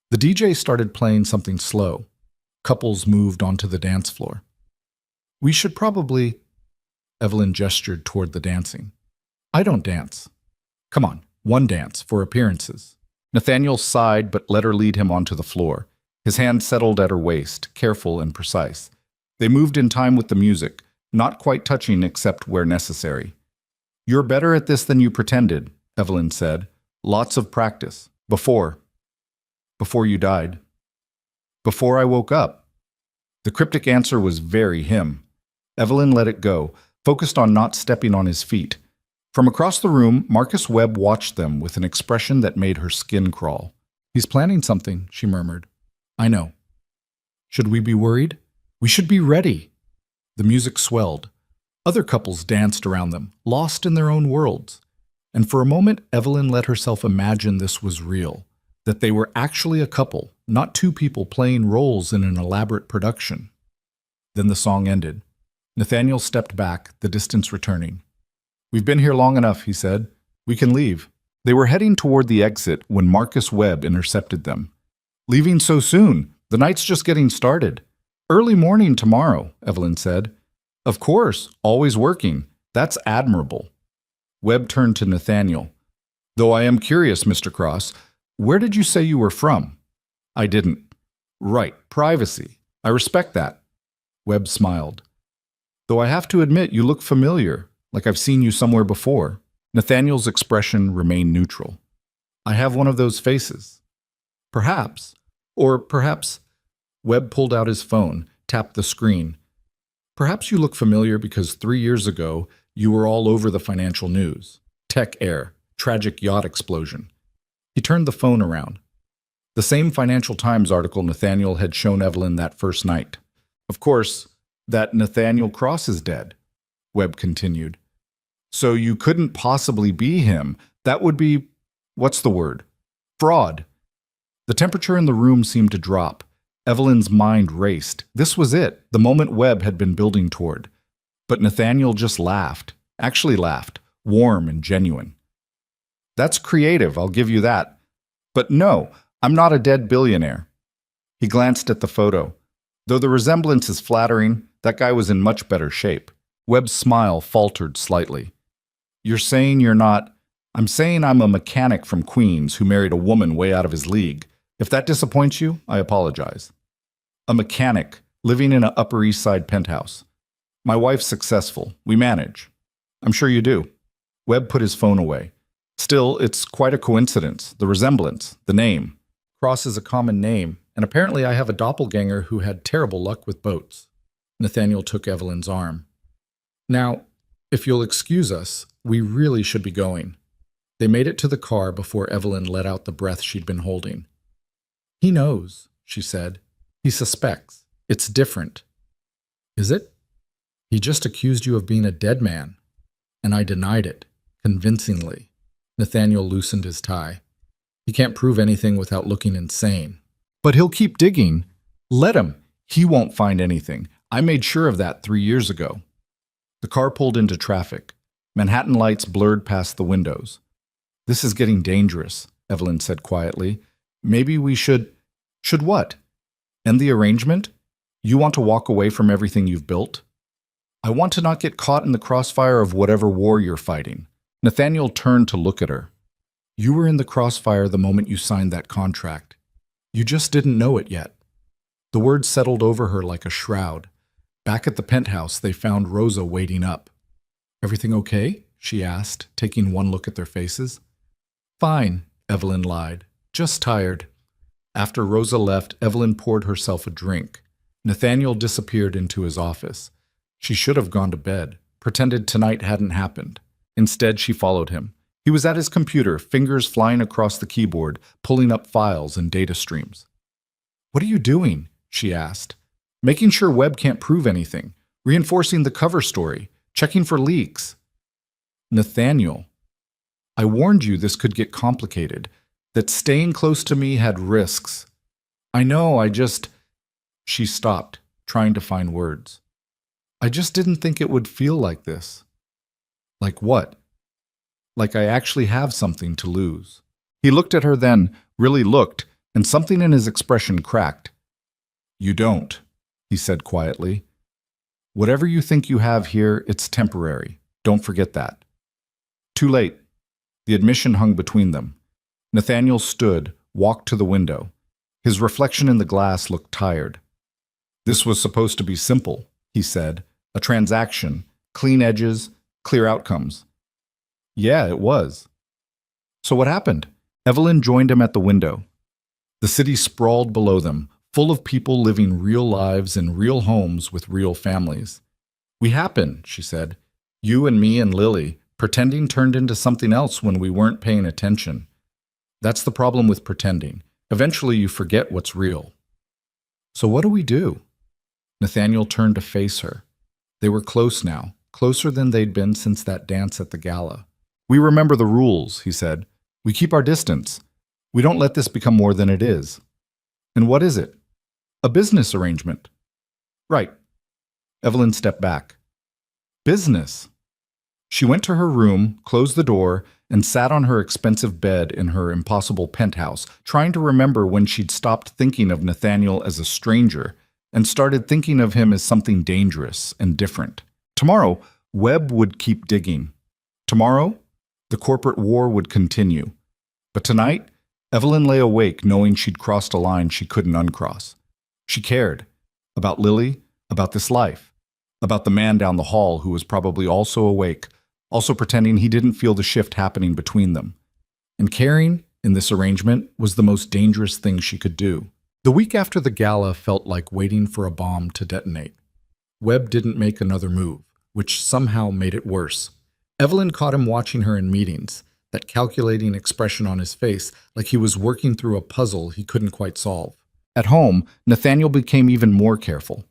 The DJ started playing something slow. Couples moved onto the dance floor. "We should probably—" Evelyn gestured toward the dancing. "I don't dance." "Come on, one dance, for appearances." Nathaniel sighed but let her lead him onto the floor. His hand settled at her waist, careful and precise. They moved in time with the music, not quite touching except where necessary. "You're better at this than you pretended," Evelyn said. "Lots of practice. Before you died." "Before I woke up." The cryptic answer was very him. Evelyn let it go, focused on not stepping on his feet. From across the room, Marcus Webb watched them with an expression that made her skin crawl. "He's planning something," she murmured. "I know." "Should we be worried?" "We should be ready." The music swelled. Other couples danced around them, lost in their own worlds. And for a moment, Evelyn let herself imagine this was real, that they were actually a couple, not two people playing roles in an elaborate production. Then the song ended. Nathaniel stepped back, the distance returning. "We've been here long enough," he said. "We can leave." They were heading toward the exit when Marcus Webb intercepted them. "Leaving so soon? The night's just getting started." "Early morning tomorrow," Evelyn said. "Of course, always working. That's admirable." Webb turned to Nathaniel. "Though I am curious, Mr. Cross, where did you say you were from?" "I didn't." "Right, privacy. I respect that." Webb smiled. "Though I have to admit you look familiar, like I've seen you somewhere before." Nathaniel's expression remained neutral. "I have one of those faces." "Perhaps. Or perhaps—" Webb pulled out his phone, tapped the screen. "Perhaps you look familiar because 3 years ago you were all over the financial news. Tech Air, tragic yacht explosion." He turned the phone around. The same Financial Times article Nathaniel had shown Evelyn that first night. "Of course, that Nathaniel Cross is dead," Webb continued. "So you couldn't possibly be him. That would be, what's the word? Fraud." The temperature in the room seemed to drop. Evelyn's mind raced. This was it, the moment Webb had been building toward. But Nathaniel just laughed, actually laughed, warm and genuine. "That's creative, I'll give you that. But no, I'm not a dead billionaire." He glanced at the photo. "Though the resemblance is flattering, that guy was in much better shape." Webb's smile faltered slightly. "You're saying you're not—" "I'm saying I'm a mechanic from Queens who married a woman way out of his league. If that disappoints you, I apologize." "A mechanic, living in an Upper East Side penthouse. My wife's successful. We manage." "I'm sure you do." Webb put his phone away. "Still, it's quite a coincidence. The resemblance, the name. Cross is a common name, and apparently I have a doppelganger who had terrible luck with boats." Nathaniel took Evelyn's arm. "Now, if you'll excuse us, we really should be going." They made it to the car before Evelyn let out the breath she'd been holding. "He knows," she said. "He suspects. It's different." "Is it?" "He just accused you of being a dead man." "And I denied it, convincingly." Nathaniel loosened his tie. "He can't prove anything without looking insane." "But he'll keep digging. Let him. He won't find anything. I made sure of that 3 years ago." The car pulled into traffic. Manhattan lights blurred past the windows. "This is getting dangerous," Evelyn said quietly. "Maybe we should—" "Should what? End the arrangement? You want to walk away from everything you've built?" "I want to not get caught in the crossfire of whatever war you're fighting." Nathaniel turned to look at her. "You were in the crossfire the moment you signed that contract. You just didn't know it yet." The words settled over her like a shroud. Back at the penthouse, they found Rosa waiting up. "Everything okay?" she asked, taking one look at their faces. "Fine," Evelyn lied. "Just tired." After Rosa left, Evelyn poured herself a drink. Nathaniel disappeared into his office. She should have gone to bed, pretended tonight hadn't happened. Instead, she followed him. He was at his computer, fingers flying across the keyboard, pulling up files and data streams. "What are you doing?" she asked. "Making sure Webb can't prove anything, reinforcing the cover story, checking for leaks." "Nathaniel, I warned you this could get complicated, that staying close to me had risks." "I know, I just—" She stopped, trying to find words. "I just didn't think it would feel like this." "Like what?" "Like I actually have something to lose." He looked at her then, really looked, and something in his expression cracked. "You don't," he said quietly. "Whatever you think you have here, it's temporary. Don't forget that." Too late. The admission hung between them. Nathaniel stood, walked to the window. His reflection in the glass looked tired. "This was supposed to be simple," he said. "A transaction, clean edges, clear outcomes." "Yeah, it was." "So what happened?" Evelyn joined him at the window. The city sprawled below them, full of people living real lives in real homes with real families. "We happened," she said. "You and me and Lily, pretending turned into something else when we weren't paying attention. That's the problem with pretending. Eventually you forget what's real." "So what do we do?" Nathaniel turned to face her. They were close now, closer than they'd been since that dance at the gala. "We remember the rules," he said. "We keep our distance. We don't let this become more than it is." And what is it? A business arrangement. Right. Evelyn stepped back. Business. She went to her room, closed the door, and sat on her expensive bed in her impossible penthouse, trying to remember when she'd stopped thinking of Nathaniel as a stranger and started thinking of him as something dangerous and different. Tomorrow, Webb would keep digging. Tomorrow, the corporate war would continue. But tonight, Evelyn lay awake knowing she'd crossed a line she couldn't uncross. She cared about Lily, about this life, about the man down the hall who was probably also awake, also pretending he didn't feel the shift happening between them. And caring, in this arrangement, was the most dangerous thing she could do. The week after the gala felt like waiting for a bomb to detonate. Webb didn't make another move, which somehow made it worse. Evelyn caught him watching her in meetings, that calculating expression on his face, like he was working through a puzzle he couldn't quite solve. At home, Nathaniel became even more careful.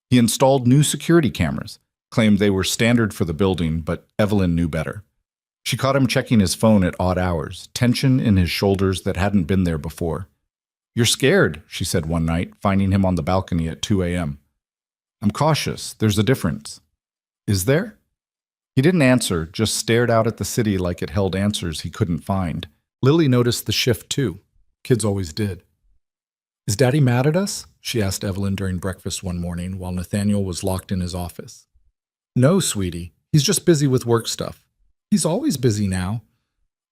He installed new security cameras, claimed they were standard for the building, but Evelyn knew better. She caught him checking his phone at odd hours, tension in his shoulders that hadn't been there before. "You're scared," she said one night, finding him on the balcony at 2 a.m. "I'm cautious. There's a difference." "Is there?" He didn't answer, just stared out at the city like it held answers he couldn't find. Lily noticed the shift too. Kids always did. "Is Daddy mad at us?" she asked Evelyn during breakfast one morning while Nathaniel was locked in his office. "No, sweetie. He's just busy with work stuff." "He's always busy now."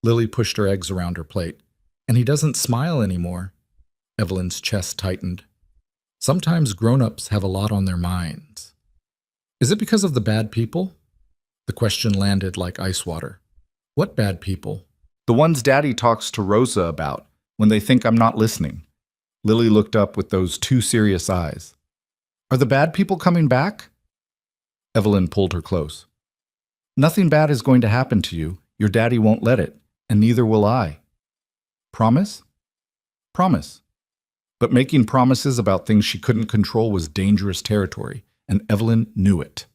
Lily pushed her eggs around her plate. "And he doesn't smile anymore." Evelyn's chest tightened. "Sometimes grown-ups have a lot on their minds." "Is it because of the bad people?" The question landed like ice water. "What bad people?" "The ones Daddy talks to Rosa about when they think I'm not listening." Lily looked up with those two serious eyes. "Are the bad people coming back?" Evelyn pulled her close. "Nothing bad is going to happen to you. Your daddy won't let it, and neither will I." "Promise?" "Promise." But making promises about things she couldn't control was dangerous territory, and Evelyn knew it.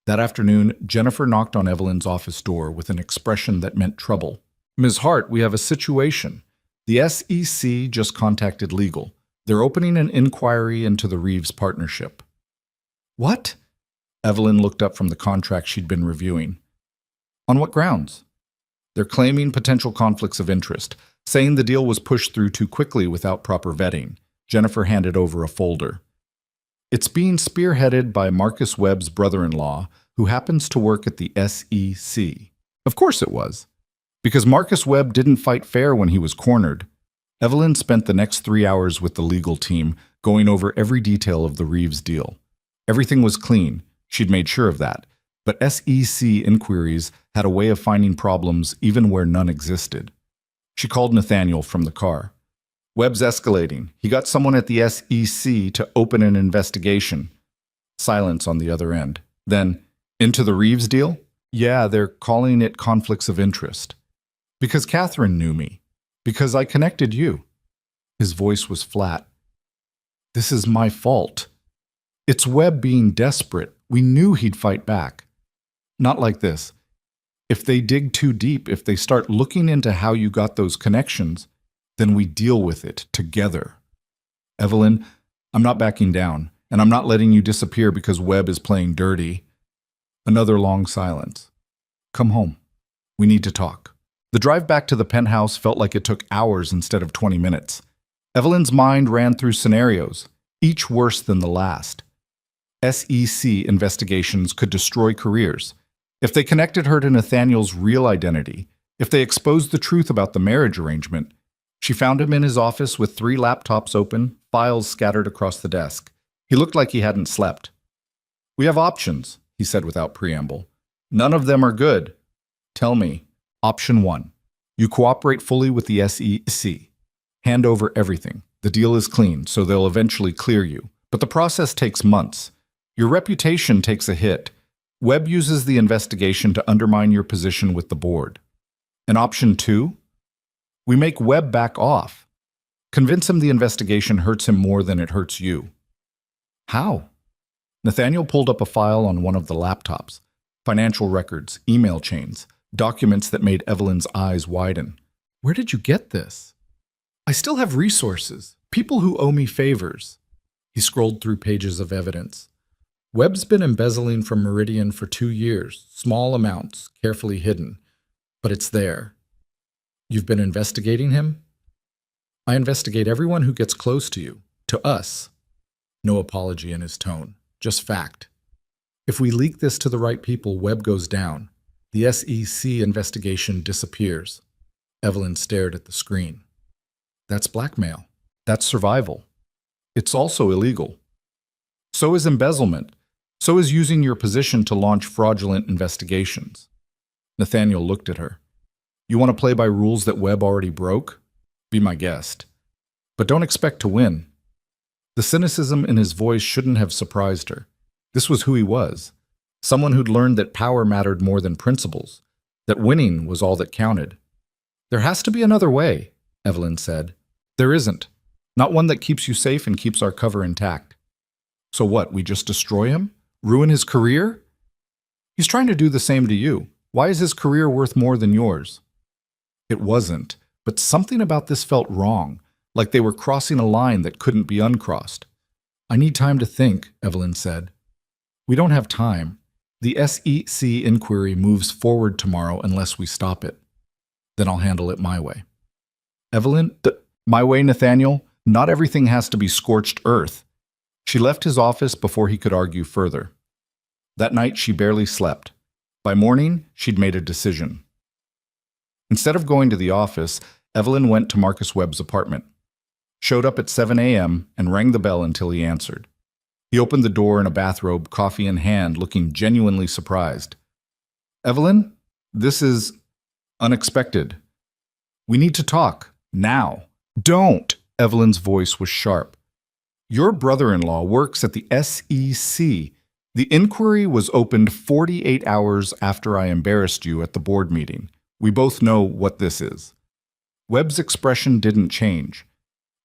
That afternoon, Jennifer knocked on Evelyn's office door with an expression that meant trouble. "Ms. Hart, we have a situation. The SEC just contacted legal. They're opening an inquiry into the Reeves partnership." "What?" Evelyn looked up from the contract she'd been reviewing. "On what grounds?" "They're claiming potential conflicts of interest, saying the deal was pushed through too quickly without proper vetting." Jennifer handed over a folder. "It's being spearheaded by Marcus Webb's brother-in-law, who happens to work at the SEC." Of course it was. Because Marcus Webb didn't fight fair when he was cornered. Evelyn spent the next 3 hours with the legal team, going over every detail of the Reeves deal. Everything was clean. She'd made sure of that. But SEC inquiries had a way of finding problems even where none existed. She called Nathaniel from the car. "Webb's escalating. He got someone at the SEC to open an investigation." Silence on the other end. Then, "Into the Reeves deal?" "Yeah, they're calling it conflicts of interest." "Because Catherine knew me. Because I connected you." His voice was flat. "This is my fault. It's Webb being desperate. We knew he'd fight back. Not like this. If they dig too deep, if they start looking into how you got those connections, then we deal with it together. Evelyn, I'm not backing down, and I'm not letting you disappear because Webb is playing dirty." Another long silence. "Come home. We need to talk." The drive back to the penthouse felt like it took hours instead of 20 minutes. Evelyn's mind ran through scenarios, each worse than the last. SEC investigations could destroy careers. If they connected her to Nathaniel's real identity, if they exposed the truth about the marriage arrangement, she found him in his office with 3 laptops open, files scattered across the desk. He looked like he hadn't slept. "We have options," he said without preamble. "None of them are good. Tell me. Option 1. You cooperate fully with the SEC. Hand over everything. The deal is clean, so they'll eventually clear you. But the process takes months. Your reputation takes a hit. Webb uses the investigation to undermine your position with the board. And option 2? We make Webb back off. Convince him the investigation hurts him more than it hurts you." "How?" Nathaniel pulled up a file on one of the laptops. Financial records, email chains, documents that made Evelyn's eyes widen. "Where did you get this?" "I still have resources. People who owe me favors. He scrolled through pages of evidence. Webb's been embezzling from Meridian for 2 years, small amounts, carefully hidden. But it's there. You've been investigating him? I investigate everyone who gets close to you, to us. No apology in his tone, just fact. If we leak this to the right people, Webb goes down. The SEC investigation disappears. Evelyn stared at the screen. That's blackmail. That's survival. It's also illegal. So is embezzlement. So is using your position to launch fraudulent investigations. Nathaniel looked at her. You want to play by rules that Webb already broke? Be my guest. But don't expect to win. The cynicism in his voice shouldn't have surprised her. This was who he was. Someone who'd learned that power mattered more than principles, that winning was all that counted. There has to be another way, Evelyn said. There isn't. Not one that keeps you safe and keeps our cover intact. So what, we just destroy him? Ruin his career? He's trying to do the same to you. Why is his career worth more than yours? It wasn't, but something about this felt wrong, like they were crossing a line that couldn't be uncrossed. I need time to think, Evelyn said. We don't have time. The SEC inquiry moves forward tomorrow unless we stop it. Then I'll handle it my way. Evelyn, my way, Nathaniel? Not everything has to be scorched earth. She left his office before he could argue further. That night she barely slept. By morning, she'd made a decision. Instead of going to the office, Evelyn went to Marcus Webb's apartment, showed up at 7 a.m. and rang the bell until he answered. He opened the door in a bathrobe, coffee in hand, looking genuinely surprised. Evelyn, this is unexpected. We need to talk, now. Don't! Evelyn's voice was sharp. Your brother-in-law works at the SEC. The inquiry was opened 48 hours after I embarrassed you at the board meeting. We both know what this is. Webb's expression didn't change.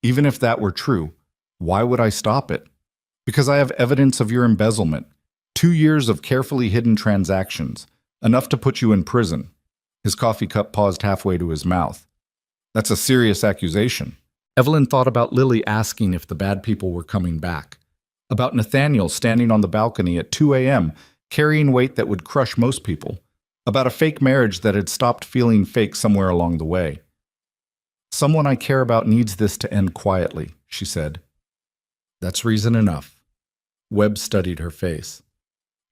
Even if that were true, why would I stop it? Because I have evidence of your embezzlement. 2 years of carefully hidden transactions. Enough to put you in prison. His coffee cup paused halfway to his mouth. That's a serious accusation. Evelyn thought about Lily asking if the bad people were coming back. About Nathaniel standing on the balcony at 2 a.m., carrying weight that would crush most people. About a fake marriage that had stopped feeling fake somewhere along the way. Someone I care about needs this to end quietly, she said. That's reason enough. Webb studied her face.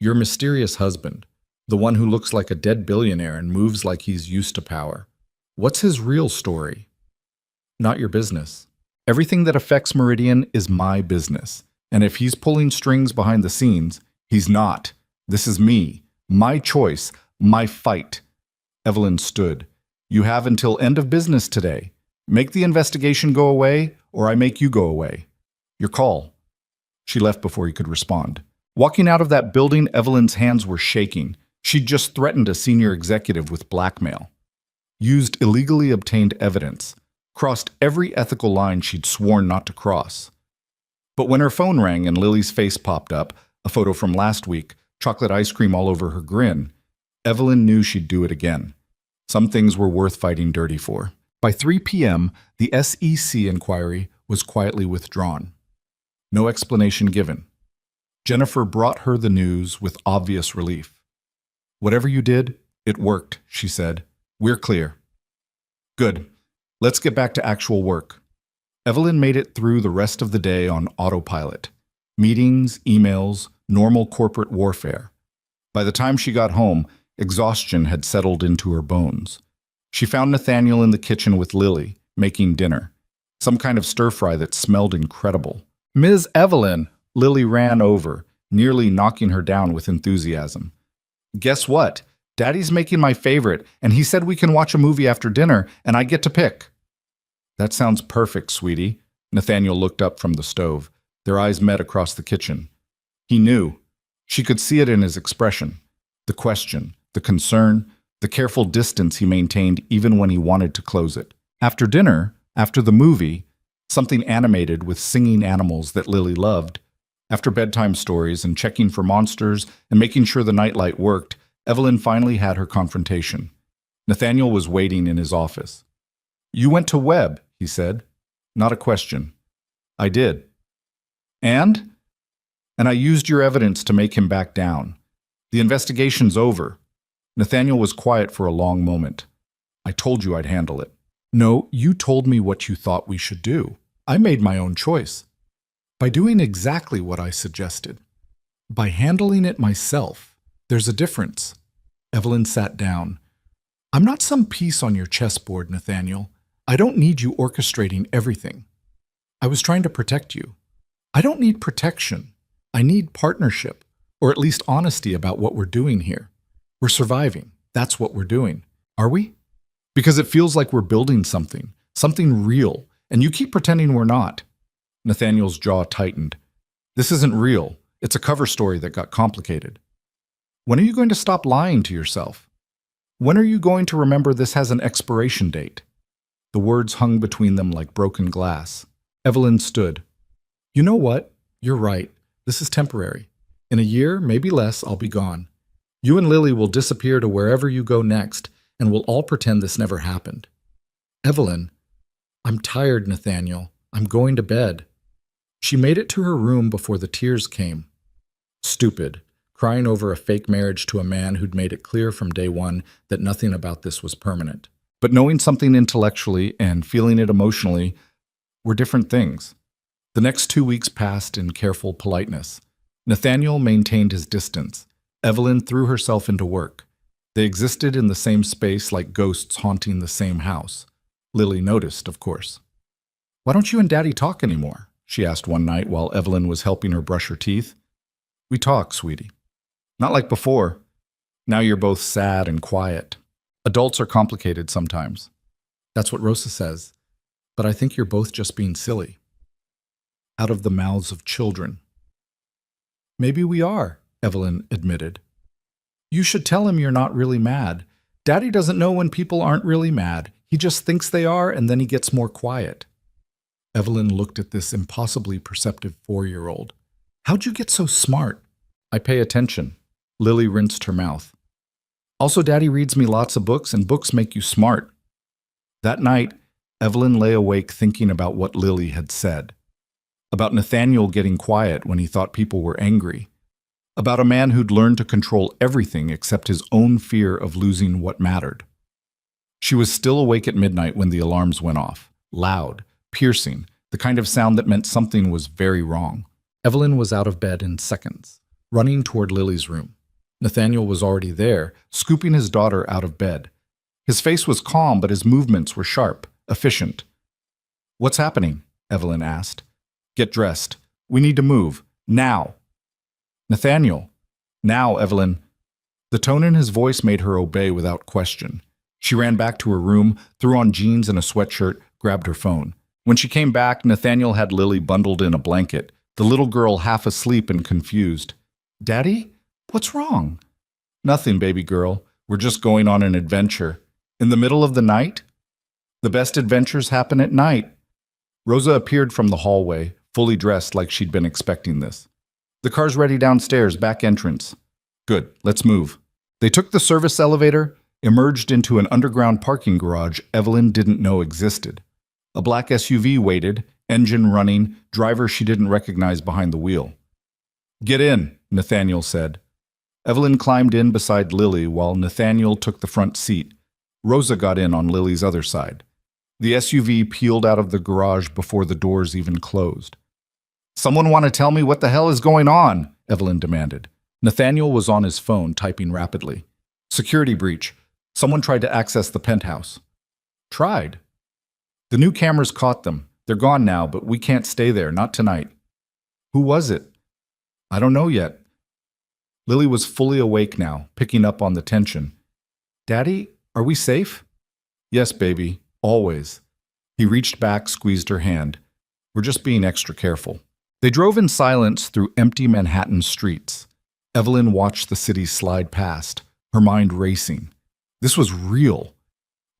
Your mysterious husband, the one who looks like a dead billionaire and moves like he's used to power. What's his real story? Not your business. Everything that affects Meridian is my business. And if he's pulling strings behind the scenes, he's not. This is me. My choice. My fight. Evelyn stood. You have until end of business today. Make the investigation go away, or I make you go away. Your call. She left before he could respond. Walking out of that building, Evelyn's hands were shaking. She'd just threatened a senior executive with blackmail. Used illegally obtained evidence. Crossed every ethical line she'd sworn not to cross. But when her phone rang and Lily's face popped up, a photo from last week, chocolate ice cream all over her grin, Evelyn knew she'd do it again. Some things were worth fighting dirty for. By 3 p.m., the SEC inquiry was quietly withdrawn. No explanation given. Jennifer brought her the news with obvious relief. Whatever you did, it worked, she said. We're clear. Good. Let's get back to actual work. Evelyn made it through the rest of the day on autopilot. Meetings, emails, normal corporate warfare. By the time she got home, exhaustion had settled into her bones. She found Nathaniel in the kitchen with Lily, making dinner. Some kind of stir-fry that smelled incredible. Ms. Evelyn! Lily ran over, nearly knocking her down with enthusiasm. Guess what? Daddy's making my favorite, and he said we can watch a movie after dinner, and I get to pick. That sounds perfect, sweetie. Nathaniel looked up from the stove. Their eyes met across the kitchen. He knew. She could see it in his expression. The question, the concern, the careful distance he maintained even when he wanted to close it. After dinner, after the movie, something animated with singing animals that Lily loved, after bedtime stories and checking for monsters and making sure the nightlight worked, Evelyn finally had her confrontation. Nathaniel was waiting in his office. You went to Webb, he said. Not a question. I did. And? And I used your evidence to make him back down. The investigation's over. Nathaniel was quiet for a long moment. I told you I'd handle it. No, you told me what you thought we should do. I made my own choice. By doing exactly what I suggested. By handling it myself. There's a difference. Evelyn sat down. I'm not some piece on your chessboard, Nathaniel. I don't need you orchestrating everything. I was trying to protect you. I don't need protection. I need partnership, or at least honesty about what we're doing here. We're surviving. That's what we're doing. Are we? Because it feels like we're building something real, and you keep pretending we're not. Nathaniel's jaw tightened. This isn't real. It's a cover story that got complicated. When are you going to stop lying to yourself? When are you going to remember this has an expiration date? The words hung between them like broken glass. Evelyn stood. You know what? You're right. This is temporary. In a year, maybe less, I'll be gone. You and Lily will disappear to wherever you go next, and we'll all pretend this never happened. Evelyn, I'm tired, Nathaniel. I'm going to bed. She made it to her room before the tears came. Stupid, crying over a fake marriage to a man who'd made it clear from day one that nothing about this was permanent. But knowing something intellectually and feeling it emotionally were different things. The next 2 weeks passed in careful politeness. Nathaniel maintained his distance. Evelyn threw herself into work. They existed in the same space like ghosts haunting the same house. Lily noticed, of course. Why don't you and Daddy talk anymore? She asked one night while Evelyn was helping her brush her teeth. We talk, sweetie. Not like before. Now you're both sad and quiet. Adults are complicated sometimes. That's what Rosa says. But I think you're both just being silly. Out of the mouths of children. Maybe we are, Evelyn admitted. You should tell him you're not really mad. Daddy doesn't know when people aren't really mad. He just thinks they are, and then he gets more quiet. Evelyn looked at this impossibly perceptive 4-year-old. How'd you get so smart? I pay attention. Lily rinsed her mouth. Also, Daddy reads me lots of books, and books make you smart. That night, Evelyn lay awake thinking about what Lily had said. About Nathaniel getting quiet when he thought people were angry. About a man who'd learned to control everything except his own fear of losing what mattered. She was still awake at midnight when the alarms went off. Loud, piercing, the kind of sound that meant something was very wrong. Evelyn was out of bed in seconds, running toward Lily's room. Nathaniel was already there, scooping his daughter out of bed. His face was calm, but his movements were sharp, efficient. What's happening? Evelyn asked. Get dressed. We need to move. Now. Nathaniel. Now, Evelyn. The tone in his voice made her obey without question. She ran back to her room, threw on jeans and a sweatshirt, grabbed her phone. When she came back, Nathaniel had Lily bundled in a blanket, the little girl half asleep and confused. Daddy? What's wrong? Nothing, baby girl. We're just going on an adventure. In the middle of the night? The best adventures happen at night. Rosa appeared from the hallway, fully dressed like she'd been expecting this. The car's ready downstairs, back entrance. Good, let's move. They took the service elevator, emerged into an underground parking garage Evelyn didn't know existed. A black SUV waited, engine running, driver she didn't recognize behind the wheel. Get in, Nathaniel said. Evelyn climbed in beside Lily while Nathaniel took the front seat. Rosa got in on Lily's other side. The SUV peeled out of the garage before the doors even closed. Someone want to tell me what the hell is going on? Evelyn demanded. Nathaniel was on his phone, typing rapidly. Security breach. Someone tried to access the penthouse. Tried? The new cameras caught them. They're gone now, but we can't stay there, not tonight. Who was it? I don't know yet. Lily was fully awake now, picking up on the tension. Daddy, are we safe? Yes, baby, always. He reached back, squeezed her hand. We're just being extra careful. They drove in silence through empty Manhattan streets. Evelyn watched the city slide past, her mind racing. This was real.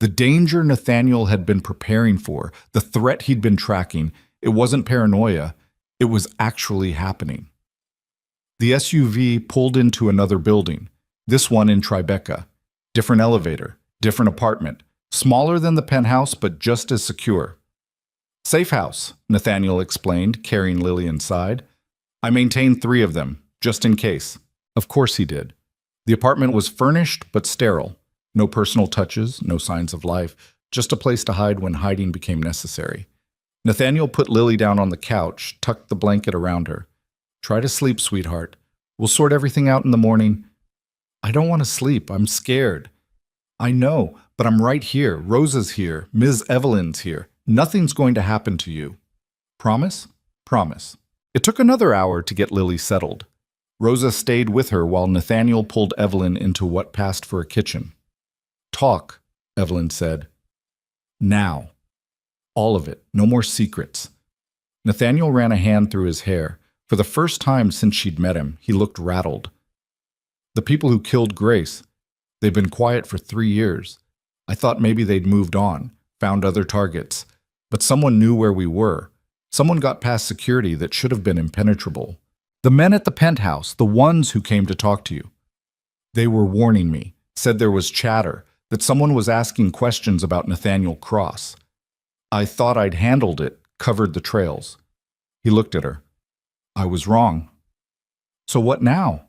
The danger Nathaniel had been preparing for, the threat he'd been tracking, it wasn't paranoia. It was actually happening. The SUV pulled into another building, this one in Tribeca. Different elevator, different apartment, smaller than the penthouse but just as secure. Safe house, Nathaniel explained, carrying Lily inside. I maintained 3 of them, just in case. Of course he did. The apartment was furnished but sterile. No personal touches, no signs of life, just a place to hide when hiding became necessary. Nathaniel put Lily down on the couch, tucked the blanket around her. Try to sleep, sweetheart. We'll sort everything out in the morning. I don't want to sleep. I'm scared. I know, but I'm right here. Rosa's here. Ms. Evelyn's here. Nothing's going to happen to you. Promise? Promise. It took another hour to get Lily settled. Rosa stayed with her while Nathaniel pulled Evelyn into what passed for a kitchen. Talk, Evelyn said. Now. All of it. No more secrets. Nathaniel ran a hand through his hair. For the first time since she'd met him, he looked rattled. The people who killed Grace, they've been quiet for 3 years. I thought maybe they'd moved on, found other targets. But someone knew where we were. Someone got past security that should have been impenetrable. The men at the penthouse, the ones who came to talk to you. They were warning me, said there was chatter, that someone was asking questions about Nathaniel Cross. I thought I'd handled it, covered the trails. He looked at her. I was wrong. So what now?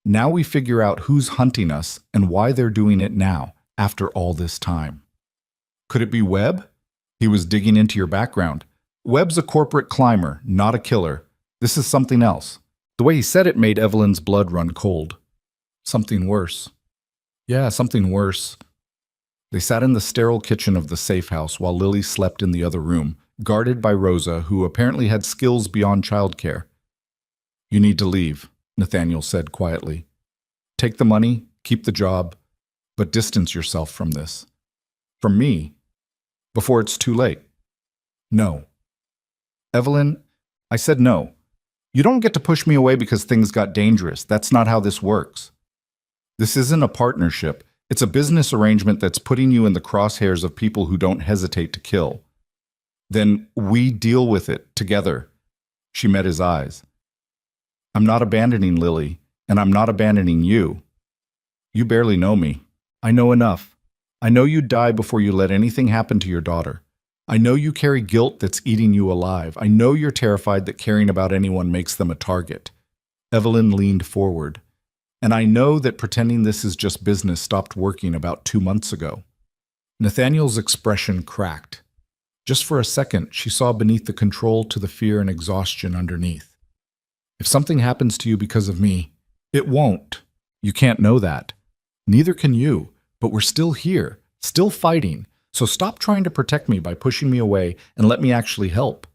Now we figure out who's hunting us and why they're doing it now, after all this time. Could it be Webb? He was digging into your background. Webb's a corporate climber, not a killer. This is something else. The way he said it made Evelyn's blood run cold. Something worse. Yeah, something worse. They sat in the sterile kitchen of the safe house while Lily slept in the other room, guarded by Rosa, who apparently had skills beyond childcare. You need to leave, Nathaniel said quietly. Take the money, keep the job, but distance yourself from this. From me, before it's too late. No. Evelyn, I said no. You don't get to push me away because things got dangerous. That's not how this works. This isn't a partnership. It's a business arrangement that's putting you in the crosshairs of people who don't hesitate to kill. Then we deal with it together. She met his eyes. I'm not abandoning Lily, and I'm not abandoning you. You barely know me. I know enough. I know you'd die before you let anything happen to your daughter. I know you carry guilt that's eating you alive. I know you're terrified that caring about anyone makes them a target. Evelyn leaned forward. And I know that pretending this is just business stopped working about 2 months ago. Nathaniel's expression cracked. Just for a second, she saw beneath the control to the fear and exhaustion underneath. If something happens to you because of me, it won't. You can't know that. Neither can you, but we're still here, still fighting. So stop trying to protect me by pushing me away and let me actually help.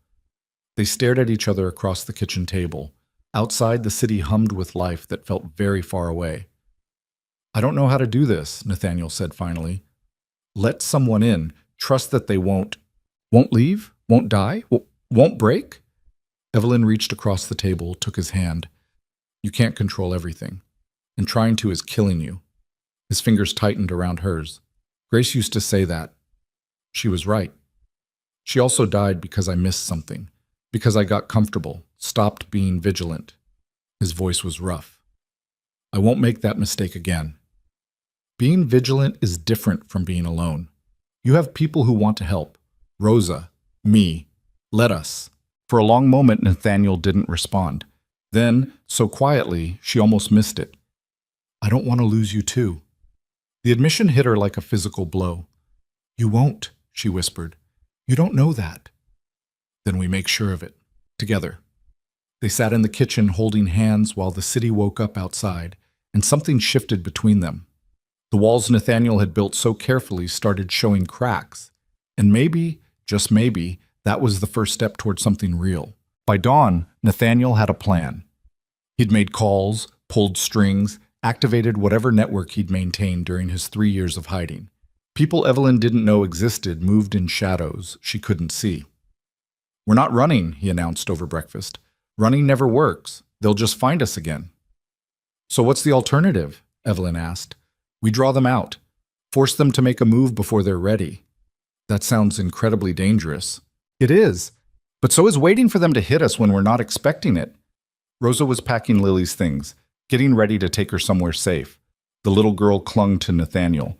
They stared at each other across the kitchen table. Outside, the city hummed with life that felt very far away. I don't know how to do this, Nathaniel said finally. Let someone in. Trust that they won't leave? Won't die? Won't break? Evelyn reached across the table, took his hand. You can't control everything. And trying to is killing you. His fingers tightened around hers. Grace used to say that. She was right. She also died because I missed something. Because I got comfortable, stopped being vigilant. His voice was rough. I won't make that mistake again. Being vigilant is different from being alone. You have people who want to help. Rosa, me, let us. For a long moment, Nathaniel didn't respond. Then, so quietly, she almost missed it. I don't want to lose you too. The admission hit her like a physical blow. You won't, she whispered. You don't know that. Then we make sure of it. Together. They sat in the kitchen holding hands while the city woke up outside, and something shifted between them. The walls Nathaniel had built so carefully started showing cracks. And maybe, just maybe, that was the first step toward something real. By dawn, Nathaniel had a plan. He'd made calls, pulled strings, activated whatever network he'd maintained during his 3 years of hiding. People Evelyn didn't know existed moved in shadows she couldn't see. We're not running, he announced over breakfast. Running never works. They'll just find us again. So what's the alternative? Evelyn asked. We draw them out. Force them to make a move before they're ready. That sounds incredibly dangerous. It is. But so is waiting for them to hit us when we're not expecting it. Rosa was packing Lily's things, getting ready to take her somewhere safe. The little girl clung to Nathaniel.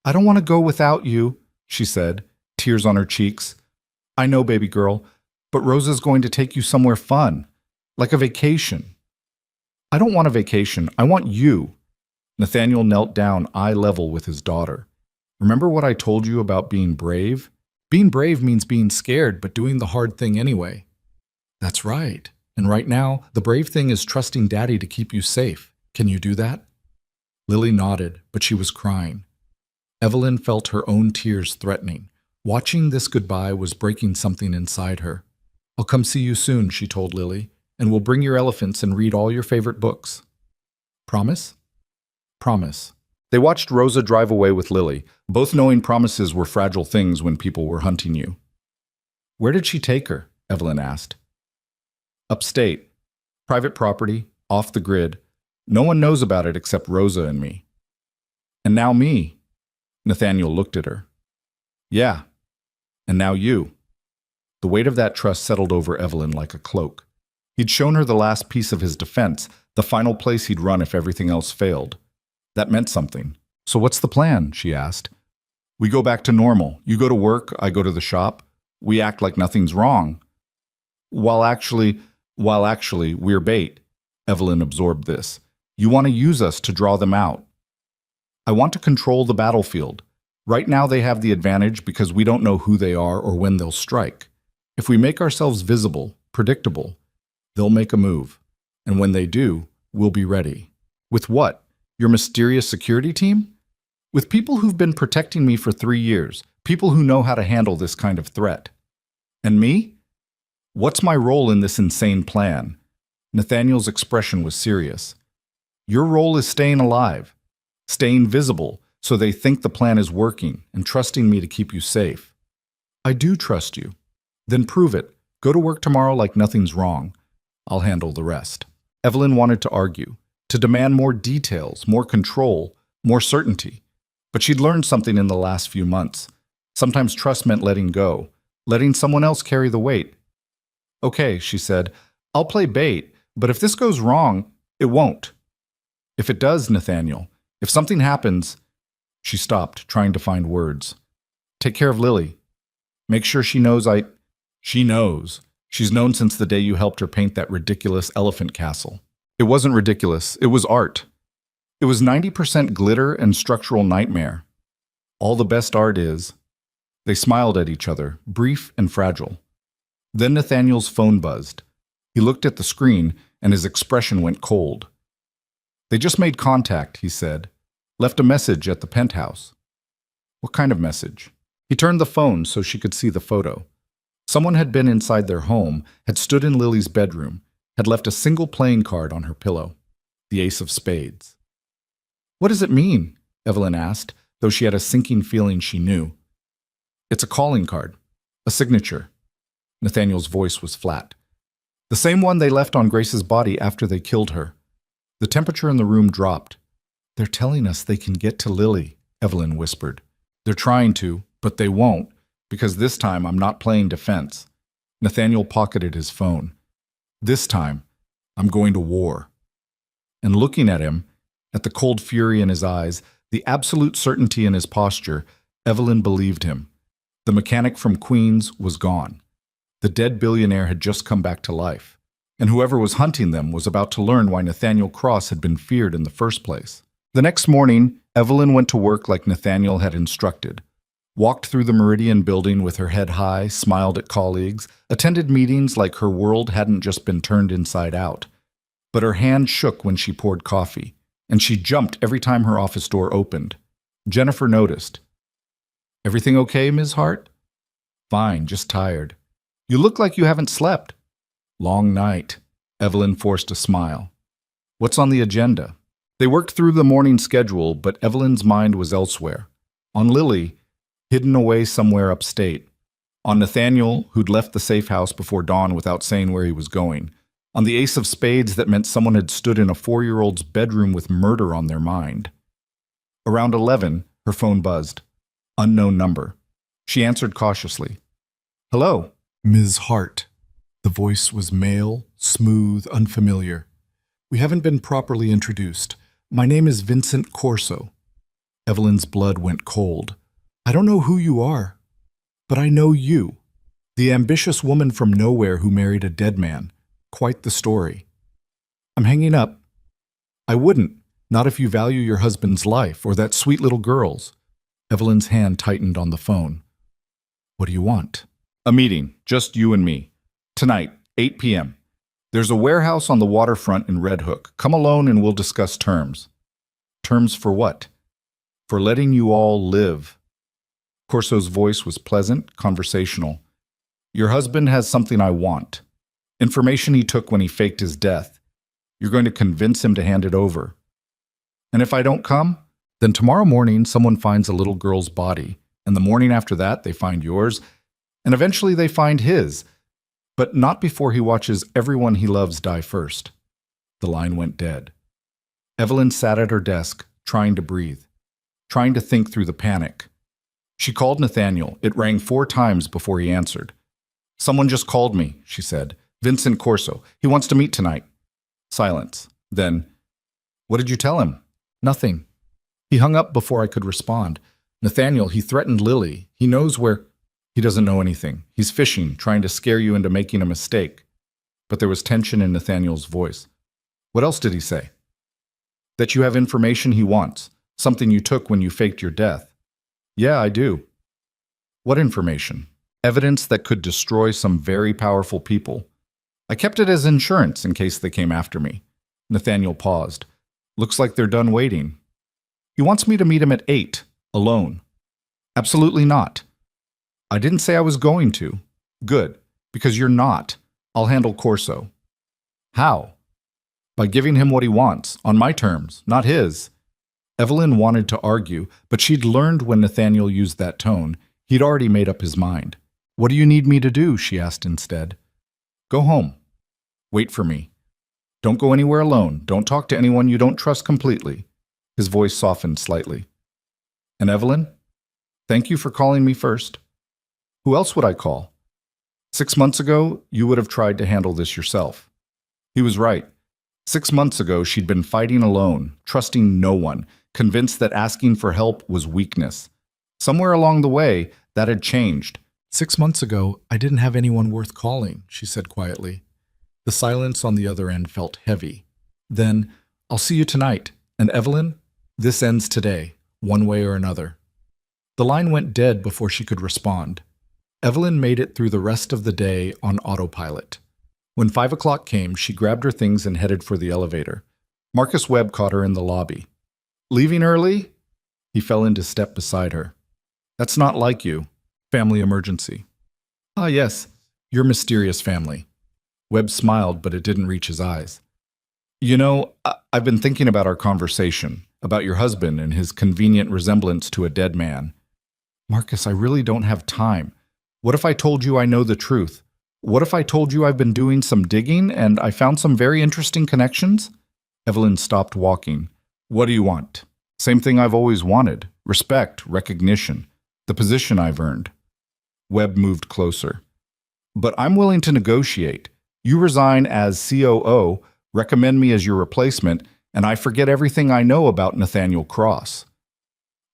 I don't want to go without you, she said, tears on her cheeks. I know, baby girl, but Rosa's going to take you somewhere fun, like a vacation. I don't want a vacation. I want you. Nathaniel knelt down eye level with his daughter. Remember what I told you about being brave? Being brave means being scared, but doing the hard thing anyway. That's right. And right now, the brave thing is trusting Daddy to keep you safe. Can you do that? Lily nodded, but she was crying. Evelyn felt her own tears threatening. Watching this goodbye was breaking something inside her. I'll come see you soon, she told Lily, and we'll bring your elephants and read all your favorite books. Promise? Promise. They watched Rosa drive away with Lily, both knowing promises were fragile things when people were hunting you. Where did she take her? Evelyn asked. Upstate. Private property, off the grid. No one knows about it except Rosa and me. And now me. Nathaniel looked at her. Yeah. And now you. The weight of that trust settled over Evelyn like a cloak. He'd shown her the last piece of his defense, the final place he'd run if everything else failed. That meant something. So what's the plan? She asked. We go back to normal. You go to work, I go to the shop. We act like nothing's wrong. While actually, we're bait. Evelyn absorbed this. You want to use us to draw them out. I want to control the battlefield. Right now they have the advantage because we don't know who they are or when they'll strike. If we make ourselves visible, predictable, they'll make a move. And when they do, we'll be ready. With what? Your mysterious security team? With people who've been protecting me for 3 years, people who know how to handle this kind of threat. And me? What's my role in this insane plan? Nathaniel's expression was serious. Your role is staying alive, staying visible, so they think the plan is working and trusting me to keep you safe. I do trust you. Then prove it. Go to work tomorrow like nothing's wrong. I'll handle the rest. Evelyn wanted to argue, to demand more details, more control, more certainty. But she'd learned something in the last few months. Sometimes trust meant letting go, letting someone else carry the weight. Okay, she said, I'll play bait, but if this goes wrong, it won't. If it does, Nathaniel, if something happens... She stopped, trying to find words. Take care of Lily. Make sure she knows She knows. She's known since the day you helped her paint that ridiculous elephant castle. It wasn't ridiculous. It was art. It was 90% glitter and structural nightmare. All the best art is. They smiled at each other, brief and fragile. Then Nathaniel's phone buzzed. He looked at the screen, and his expression went cold. They just made contact, he said. Left a message at the penthouse. What kind of message? He turned the phone so she could see the photo. Someone had been inside their home, had stood in Lily's bedroom, had left a single playing card on her pillow. The ace of spades. What does it mean? Evelyn asked, though she had a sinking feeling she knew. It's a calling card. A signature. Nathaniel's voice was flat. The same one they left on Grace's body after they killed her. The temperature in the room dropped. They're telling us they can get to Lily, Evelyn whispered. They're trying to, but they won't, because this time I'm not playing defense. Nathaniel pocketed his phone. This time, I'm going to war. And looking at him, at the cold fury in his eyes, the absolute certainty in his posture, Evelyn believed him. The mechanic from Queens was gone. The dead billionaire had just come back to life. And whoever was hunting them was about to learn why Nathaniel Cross had been feared in the first place. The next morning, Evelyn went to work like Nathaniel had instructed. Walked through the Meridian building with her head high, smiled at colleagues, attended meetings like her world hadn't just been turned inside out. But her hand shook when she poured coffee, and she jumped every time her office door opened. Jennifer noticed. Everything okay, Ms. Hart? Fine, just tired. You look like you haven't slept. Long night. Evelyn forced a smile. What's on the agenda? They worked through the morning schedule, but Evelyn's mind was elsewhere. On Lily, hidden away somewhere upstate. On Nathaniel, who'd left the safe house before dawn without saying where he was going. On the ace of spades that meant someone had stood in a 4-year-old's bedroom with murder on their mind. Around 11, her phone buzzed. Unknown number. She answered cautiously. Hello, Ms. Hart. The voice was male, smooth, unfamiliar. We haven't been properly introduced. My name is Vincent Corso. Evelyn's blood went cold. I don't know who you are, but I know you. The ambitious woman from nowhere who married a dead man. Quite the story. I'm hanging up. I wouldn't, not if you value your husband's life or that sweet little girl's. Evelyn's hand tightened on the phone. What do you want? A meeting, just you and me. Tonight, 8 p.m. There's a warehouse on the waterfront in Red Hook. Come alone and we'll discuss terms. Terms for what? For letting you all live. Corso's voice was pleasant, conversational. Your husband has something I want. Information he took when he faked his death. You're going to convince him to hand it over. And if I don't come, then tomorrow morning someone finds a little girl's body, and the morning after that they find yours, and eventually they find his, but not before he watches everyone he loves die first. The line went dead. Evelyn sat at her desk, trying to breathe, trying to think through the panic. She called Nathaniel. It rang 4 times before he answered. Someone just called me, she said. Vincent Corso. He wants to meet tonight. Silence. Then, what did you tell him? Nothing. He hung up before I could respond. Nathaniel, he threatened Lily. He knows where... He doesn't know anything. He's fishing, trying to scare you into making a mistake. But there was tension in Nathaniel's voice. What else did he say? That you have information he wants, something you took when you faked your death. Yeah, I do. What information? Evidence that could destroy some very powerful people. I kept it as insurance in case they came after me. Nathaniel paused. Looks like they're done waiting. He wants me to meet him at 8, alone. Absolutely not. I didn't say I was going to. Good, because you're not. I'll handle Corso. How? By giving him what he wants, on my terms, not his. Evelyn wanted to argue, but she'd learned when Nathaniel used that tone. He'd already made up his mind. What do you need me to do? She asked instead. Go home. Wait for me. Don't go anywhere alone. Don't talk to anyone you don't trust completely. His voice softened slightly. And Evelyn? Thank you for calling me first. Who else would I call? 6 months ago, you would have tried to handle this yourself. He was right. 6 months ago, she'd been fighting alone, trusting no one, convinced that asking for help was weakness. Somewhere along the way, that had changed. 6 months ago, I didn't have anyone worth calling, she said quietly. The silence on the other end felt heavy. Then, I'll see you tonight. And Evelyn, this ends today, one way or another. The line went dead before she could respond. Evelyn made it through the rest of the day on autopilot. When 5 o'clock came, she grabbed her things and headed for the elevator. Marcus Webb caught her in the lobby. Leaving early? He fell into step beside her. That's not like you. Family emergency. Ah, yes, your mysterious family. Webb smiled, but it didn't reach his eyes. You know, I've been thinking about our conversation, about your husband and his convenient resemblance to a dead man. Marcus, I really don't have time. What if I told you I know the truth? What if I told you I've been doing some digging and I found some very interesting connections? Evelyn stopped walking. What do you want? Same thing I've always wanted. Respect, recognition, the position I've earned. Webb moved closer. But I'm willing to negotiate. You resign as COO, recommend me as your replacement, and I forget everything I know about Nathaniel Cross.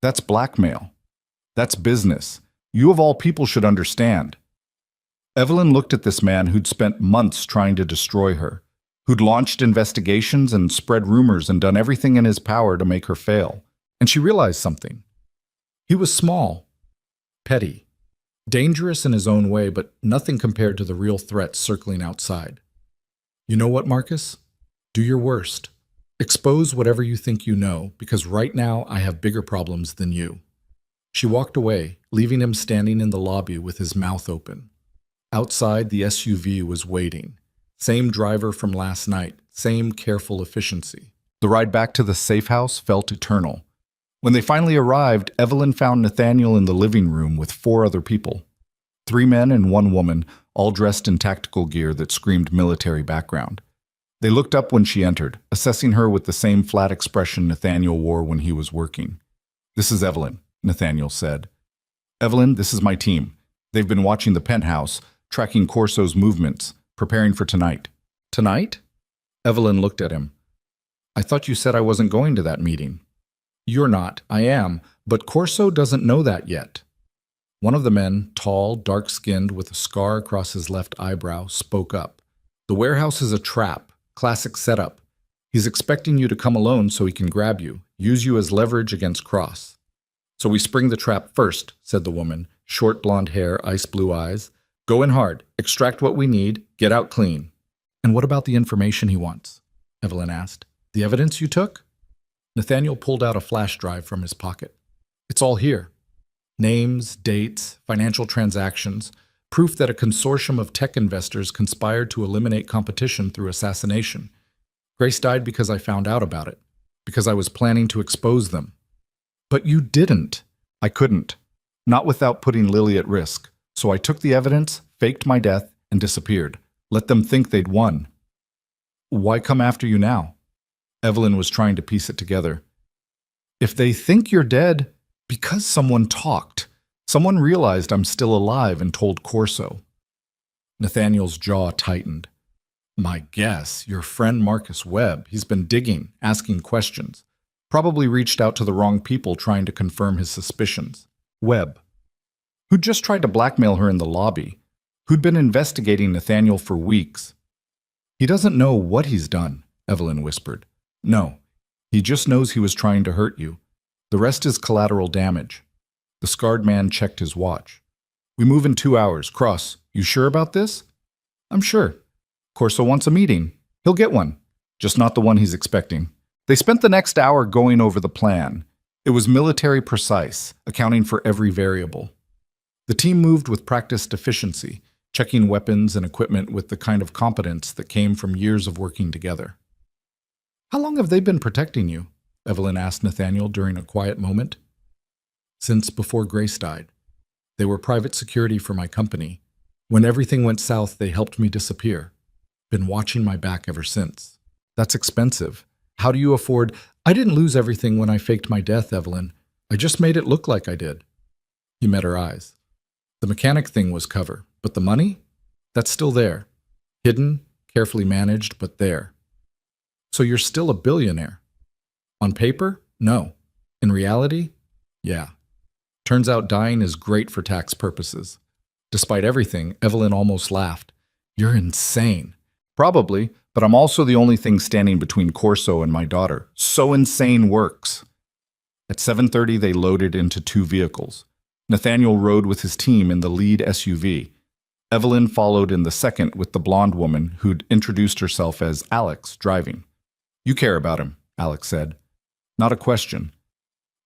That's blackmail. That's business. You of all people should understand. Evelyn looked at this man who'd spent months trying to destroy her, who'd launched investigations and spread rumors and done everything in his power to make her fail. And she realized something. He was small, petty, dangerous in his own way, but nothing compared to the real threats circling outside. You know what, Marcus? Do your worst. Expose whatever you think you know, because right now I have bigger problems than you. She walked away, leaving him standing in the lobby with his mouth open. Outside, the SUV was waiting. Same driver from last night, same careful efficiency. The ride back to the safe house felt eternal. When they finally arrived, Evelyn found Nathaniel in the living room with 4 other people. 3 men and 1 woman, all dressed in tactical gear that screamed military background. They looked up when she entered, assessing her with the same flat expression Nathaniel wore when he was working. This is Evelyn, Nathaniel said. Evelyn, this is my team. They've been watching the penthouse, tracking Corso's movements, preparing for tonight. Tonight? Evelyn looked at him. I thought you said I wasn't going to that meeting. You're not. I am. But Corso doesn't know that yet. One of the men, tall, dark-skinned, with a scar across his left eyebrow, spoke up. The warehouse is a trap. Classic setup. He's expecting you to come alone so he can grab you, use you as leverage against Cross. So we spring the trap first, said the woman, short blonde hair, ice blue eyes. Go in hard, extract what we need, get out clean. And what about the information he wants? Evelyn asked. The evidence you took? Nathaniel pulled out a flash drive from his pocket. It's all here. Names, dates, financial transactions, proof that a consortium of tech investors conspired to eliminate competition through assassination. Grace died because I found out about it, because I was planning to expose them. But you didn't. I couldn't. Not without putting Lily at risk. So I took the evidence, faked my death, and disappeared. Let them think they'd won. Why come after you now? Evelyn was trying to piece it together. If they think you're dead, because someone talked. Someone realized I'm still alive and told Corso. Nathaniel's jaw tightened. My guess, your friend Marcus Webb, he's been digging, asking questions. Probably reached out to the wrong people trying to confirm his suspicions. Webb, who'd just tried to blackmail her in the lobby, who'd been investigating Nathaniel for weeks. He doesn't know what he's done, Evelyn whispered. No, he just knows he was trying to hurt you. The rest is collateral damage. The scarred man checked his watch. We move in 2 hours. Cross, you sure about this? I'm sure. Corso wants a meeting. He'll get one, just not the one he's expecting. They spent the next hour going over the plan. It was military precise, accounting for every variable. The team moved with practiced efficiency, checking weapons and equipment with the kind of competence that came from years of working together. How long have they been protecting you? Evelyn asked Nathaniel during a quiet moment. Since before Grace died. They were private security for my company. When everything went south, they helped me disappear. Been watching my back ever since. That's expensive. How do you afford— I didn't lose everything when I faked my death, Evelyn. I just made it look like I did. He met her eyes. The mechanic thing was cover, but the money? That's still there. Hidden, carefully managed, but there. So you're still a billionaire. On paper? No. In reality? Yeah. Turns out dying is great for tax purposes. Despite everything, Evelyn almost laughed. You're insane. Probably, but I'm also the only thing standing between Corso and my daughter. So insane works. At 7:30, they loaded into 2 vehicles. Nathaniel rode with his team in the lead SUV. Evelyn followed in the second with the blonde woman who'd introduced herself as Alex driving. You care about him, Alex said. Not a question.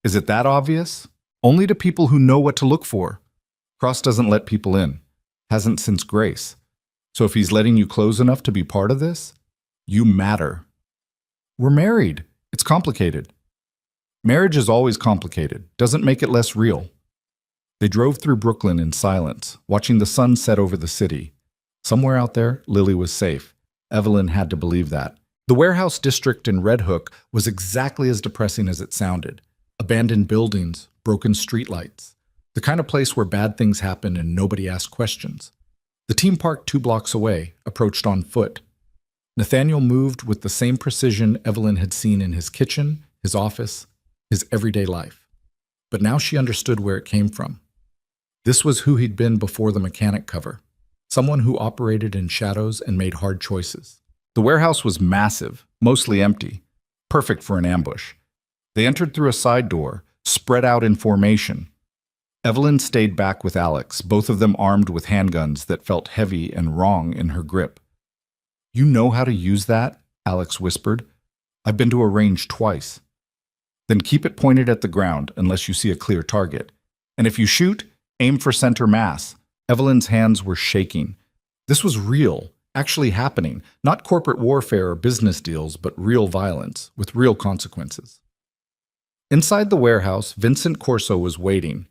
Is it that obvious? Only to people who know what to look for. Cross doesn't let people in. Hasn't since Grace. So if he's letting you close enough to be part of this, you matter. We're married. It's complicated. Marriage is always complicated. Doesn't make it less real. They drove through Brooklyn in silence, watching the sun set over the city. Somewhere out there, Lily was safe. Evelyn had to believe that. The warehouse district in Red Hook was exactly as depressing as it sounded. Abandoned buildings, broken streetlights. The kind of place where bad things happen and nobody asked questions. The team parked 2 blocks away, approached on foot. Nathaniel moved with the same precision Evelyn had seen in his kitchen, his office, his everyday life. But now she understood where it came from. This was who he'd been before the mechanic cover. Someone who operated in shadows and made hard choices. The warehouse was massive, mostly empty, perfect for an ambush. They entered through a side door, spread out in formation. Evelyn stayed back with Alex, both of them armed with handguns that felt heavy and wrong in her grip. You know how to use that? Alex whispered. I've been to a range twice. Then keep it pointed at the ground unless you see a clear target. And if you shoot, aim for center mass. Evelyn's hands were shaking. This was real, actually happening, not corporate warfare or business deals, but real violence, with real consequences. Inside the warehouse, Vincent Corso was waiting.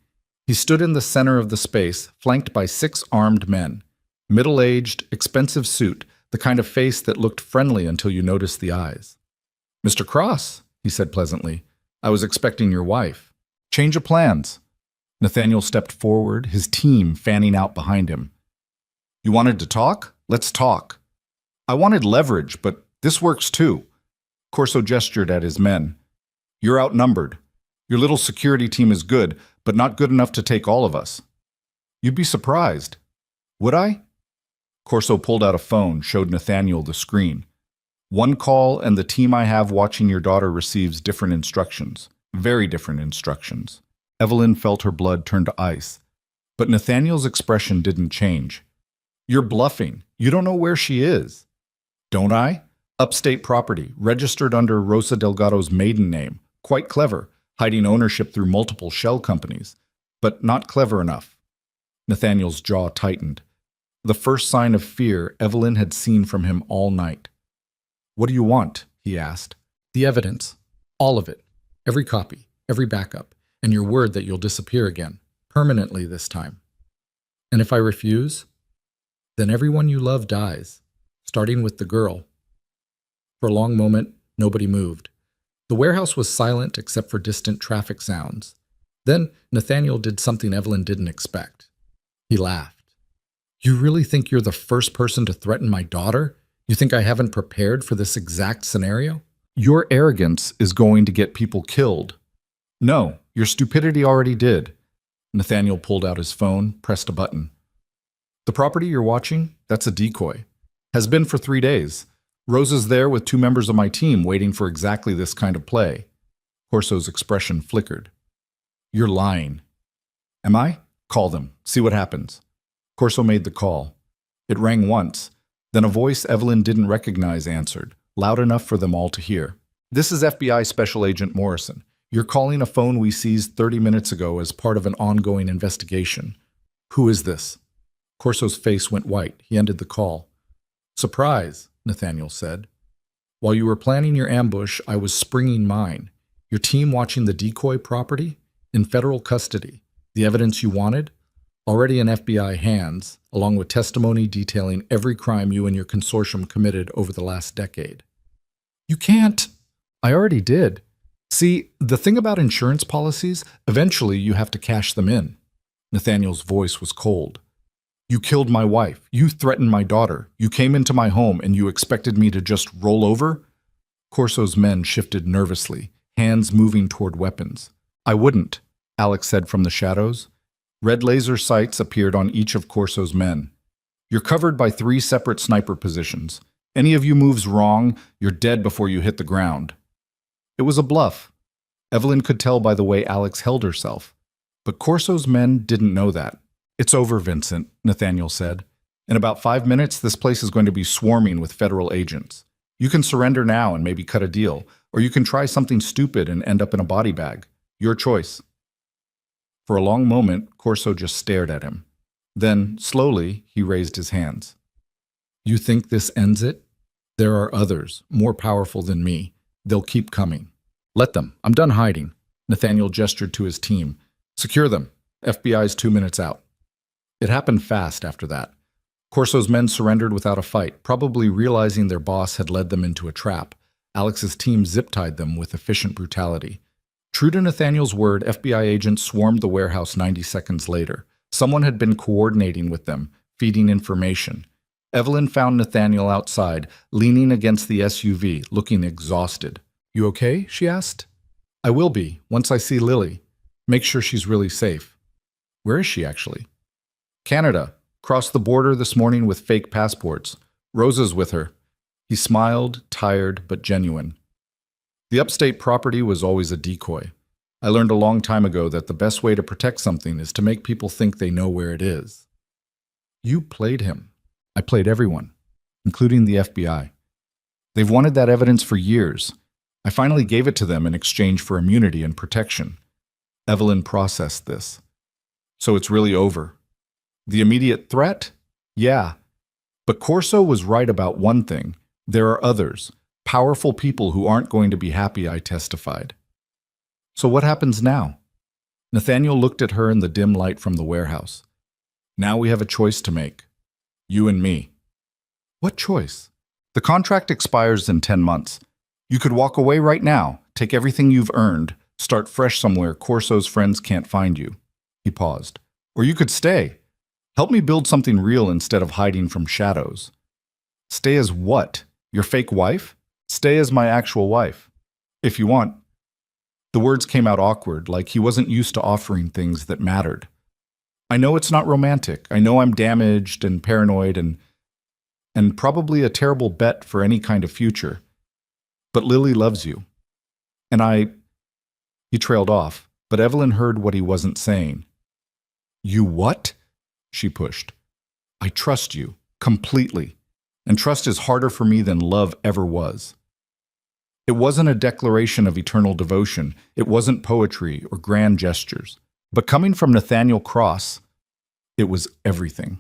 He stood in the center of the space, flanked by 6 armed men. Middle-aged, expensive suit, the kind of face that looked friendly until you noticed the eyes. Mr. Cross, he said pleasantly, I was expecting your wife. Change of plans. Nathaniel stepped forward, his team fanning out behind him. You wanted to talk? Let's talk. I wanted leverage, but this works too. Corso gestured at his men. You're outnumbered. Your little security team is good, but not good enough to take all of us. You'd be surprised. Would I? Corso pulled out a phone, showed Nathaniel the screen. One call and the team I have watching your daughter receives different instructions. Very different instructions. Evelyn felt her blood turn to ice. But Nathaniel's expression didn't change. You're bluffing. You don't know where she is. Don't I? Upstate property, registered under Rosa Delgado's maiden name. Quite clever, hiding ownership through multiple shell companies. But not clever enough. Nathaniel's jaw tightened. The first sign of fear Evelyn had seen from him all night. What do you want? He asked. The evidence. All of it. Every copy. Every backup. And your word that you'll disappear again. Permanently this time. And if I refuse, then everyone you love dies, starting with the girl. For a long moment, nobody moved. The warehouse was silent except for distant traffic sounds. Then Nathaniel did something Evelyn didn't expect. He laughed. You really think you're the first person to threaten my daughter? You think I haven't prepared for this exact scenario? Your arrogance is going to get people killed. No, your stupidity already did. Nathaniel pulled out his phone, pressed a button. The property you're watching, that's a decoy. Has been for 3 days. Rosa's there with 2 members of my team waiting for exactly this kind of play. Corso's expression flickered. You're lying. Am I? Call them. See what happens. Corso made the call. It rang once. Then a voice Evelyn didn't recognize answered, loud enough for them all to hear. This is FBI Special Agent Morrison. You're calling a phone we seized 30 minutes ago as part of an ongoing investigation. Who is this? Corso's face went white. He ended the call. Surprise, Nathaniel said. While you were planning your ambush, I was springing mine. Your team watching the decoy property? In federal custody. The evidence you wanted? Already in FBI hands, along with testimony detailing every crime you and your consortium committed over the last decade. You can't. I already did. See, the thing about insurance policies, eventually you have to cash them in. Nathaniel's voice was cold. You killed my wife. You threatened my daughter. You came into my home and you expected me to just roll over? Corso's men shifted nervously, hands moving toward weapons. I wouldn't, Alex said from the shadows. Red laser sights appeared on each of Corso's men. You're covered by 3 separate sniper positions. Any of you moves wrong, you're dead before you hit the ground. It was a bluff. Evelyn could tell by the way Alex held herself. But Corso's men didn't know that. It's over, Vincent, Nathaniel said. In about 5 minutes, this place is going to be swarming with federal agents. You can surrender now and maybe cut a deal, or you can try something stupid and end up in a body bag. Your choice. For a long moment, Corso just stared at him. Then, slowly, he raised his hands. You think this ends it? There are others, more powerful than me. They'll keep coming. Let them. I'm done hiding. Nathaniel gestured to his team. Secure them. FBI's 2 minutes out. It happened fast after that. Corso's men surrendered without a fight, probably realizing their boss had led them into a trap. Alex's team zip-tied them with efficient brutality. True to Nathaniel's word, FBI agents swarmed the warehouse 90 seconds later. Someone had been coordinating with them, feeding information. Evelyn found Nathaniel outside, leaning against the SUV, looking exhausted. You okay? She asked. I will be, once I see Lily. Make sure she's really safe. Where is she, actually? Canada. Crossed the border this morning with fake passports. Rosa's with her. He smiled, tired but genuine. The upstate property was always a decoy. I learned a long time ago that the best way to protect something is to make people think they know where it is. You played him. I played everyone, including the FBI. They've wanted that evidence for years. I finally gave it to them in exchange for immunity and protection. Evelyn processed this. So it's really over. The immediate threat? Yeah. But Corso was right about one thing. There are others, powerful people who aren't going to be happy I testified. So what happens now? Nathaniel looked at her in the dim light from the warehouse. Now we have a choice to make. You and me. What choice? The contract expires in 10 months. You could walk away right now, take everything you've earned, start fresh somewhere Corso's friends can't find you. He paused. Or you could stay. Help me build something real instead of hiding from shadows. Stay as what? Your fake wife? Stay as my actual wife. If you want. The words came out awkward, like he wasn't used to offering things that mattered. I know it's not romantic. I know I'm damaged and paranoid and probably a terrible bet for any kind of future. But Lily loves you. And He trailed off, but Evelyn heard what he wasn't saying. You what? She pushed. I trust you, completely. And trust is harder for me than love ever was. It wasn't a declaration of eternal devotion. It wasn't poetry or grand gestures. But coming from Nathaniel Cross, it was everything.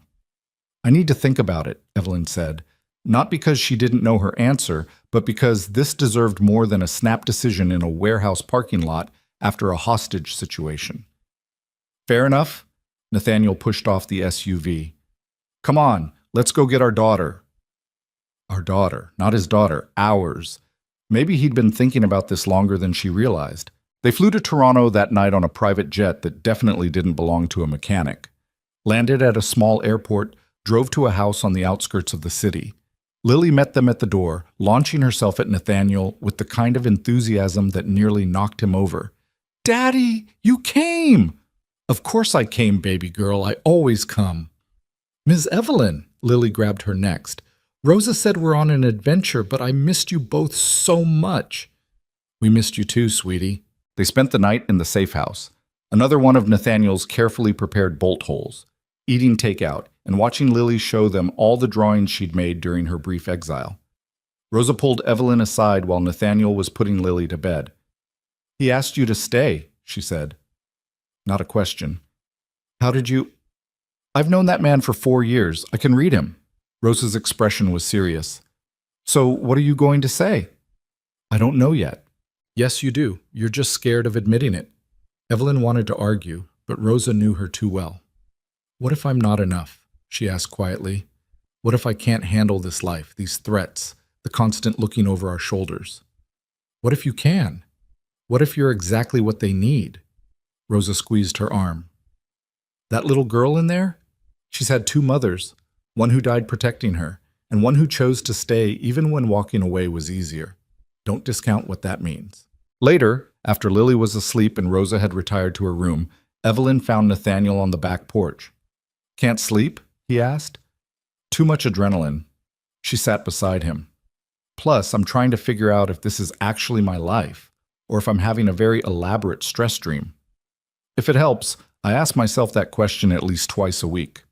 I need to think about it, Evelyn said, not because she didn't know her answer, but because this deserved more than a snap decision in a warehouse parking lot after a hostage situation. Fair enough, Nathaniel pushed off the SUV. Come on, let's go get our daughter. Our daughter, not his daughter, ours. Maybe he'd been thinking about this longer than she realized. They flew to Toronto that night on a private jet that definitely didn't belong to a mechanic. Landed at a small airport, drove to a house on the outskirts of the city. Lily met them at the door, launching herself at Nathaniel with the kind of enthusiasm that nearly knocked him over. Daddy, you came! Of course I came, baby girl. I always come. Ms. Evelyn, Lily grabbed her next. Rosa said we're on an adventure, but I missed you both so much. We missed you too, sweetie. They spent the night in the safe house, another one of Nathaniel's carefully prepared bolt holes, eating takeout and watching Lily show them all the drawings she'd made during her brief exile. Rosa pulled Evelyn aside while Nathaniel was putting Lily to bed. He asked you to stay, she said. Not a question. How did you... I've known that man for 4 years. I can read him. Rosa's expression was serious. So what are you going to say? I don't know yet. Yes, you do. You're just scared of admitting it. Evelyn wanted to argue, but Rosa knew her too well. What if I'm not enough? She asked quietly. What if I can't handle this life, these threats, the constant looking over our shoulders? What if you can? What if you're exactly what they need? Rosa squeezed her arm. That little girl in there? She's had 2 mothers, one who died protecting her, and one who chose to stay even when walking away was easier. Don't discount what that means. Later, after Lily was asleep and Rosa had retired to her room, Evelyn found Nathaniel on the back porch. Can't sleep? He asked. Too much adrenaline. She sat beside him. Plus, I'm trying to figure out if this is actually my life, or if I'm having a very elaborate stress dream. If it helps, I ask myself that question at least twice a week.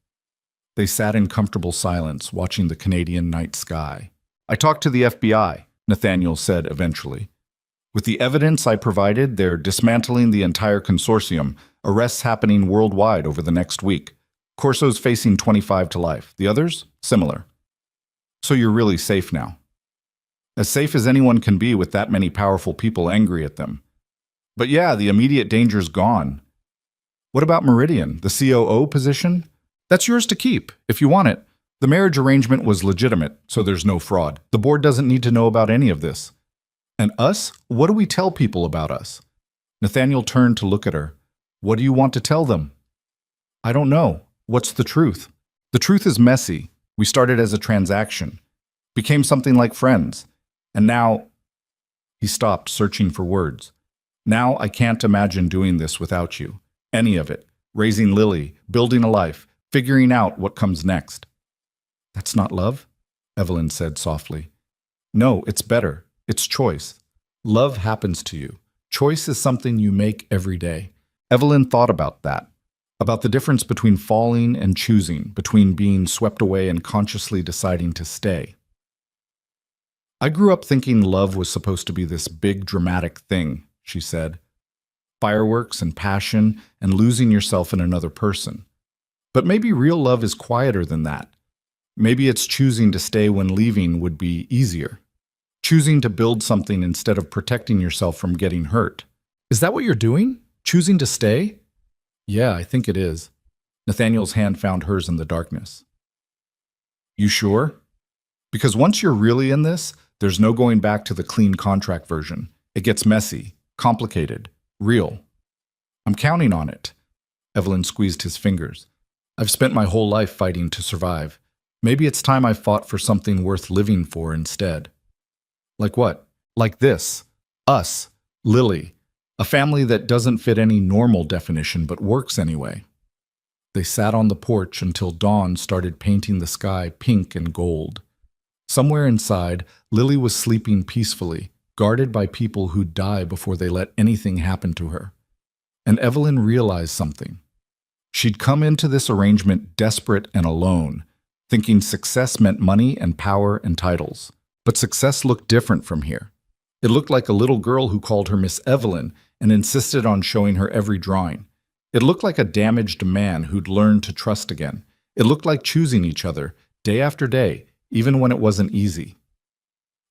They sat in comfortable silence, watching the Canadian night sky. I talked to the FBI, Nathaniel said eventually. With the evidence I provided, they're dismantling the entire consortium, arrests happening worldwide over the next week. Corso's facing 25 to life. The others? Similar. So you're really safe now. As safe as anyone can be with that many powerful people angry at them. But yeah, the immediate danger's gone. What about Meridian, the COO position? That's yours to keep, if you want it. The marriage arrangement was legitimate, so there's no fraud. The board doesn't need to know about any of this. And us? What do we tell people about us? Nathaniel turned to look at her. What do you want to tell them? I don't know. What's the truth? The truth is messy. We started as a transaction, became something like friends, and now... He stopped, searching for words. Now I can't imagine doing this without you. Any of it. Raising Lily, building a life, figuring out what comes next. That's not love? Evelyn said softly. No, it's better. It's choice. Love happens to you. Choice is something you make every day. Evelyn thought about that. About the difference between falling and choosing, between being swept away and consciously deciding to stay. I grew up thinking love was supposed to be this big dramatic thing, she said. Fireworks and passion and losing yourself in another person. But maybe real love is quieter than that. Maybe it's choosing to stay when leaving would be easier. Choosing to build something instead of protecting yourself from getting hurt. Is that what you're doing? Choosing to stay? Yeah, I think it is. Nathaniel's hand found hers in the darkness. You sure? Because once you're really in this, there's no going back to the clean contract version. It gets messy, complicated, real. I'm counting on it. Evelyn squeezed his fingers. I've spent my whole life fighting to survive. Maybe it's time I fought for something worth living for instead. Like what? Like this. Us. Lily. A family that doesn't fit any normal definition but works anyway. They sat on the porch until dawn started painting the sky pink and gold. Somewhere inside, Lily was sleeping peacefully, guarded by people who'd die before they let anything happen to her. And Evelyn realized something. She'd come into this arrangement desperate and alone, thinking success meant money and power and titles. But success looked different from here. It looked like a little girl who called her Miss Evelyn and insisted on showing her every drawing. It looked like a damaged man who'd learned to trust again. It looked like choosing each other, day after day, even when it wasn't easy.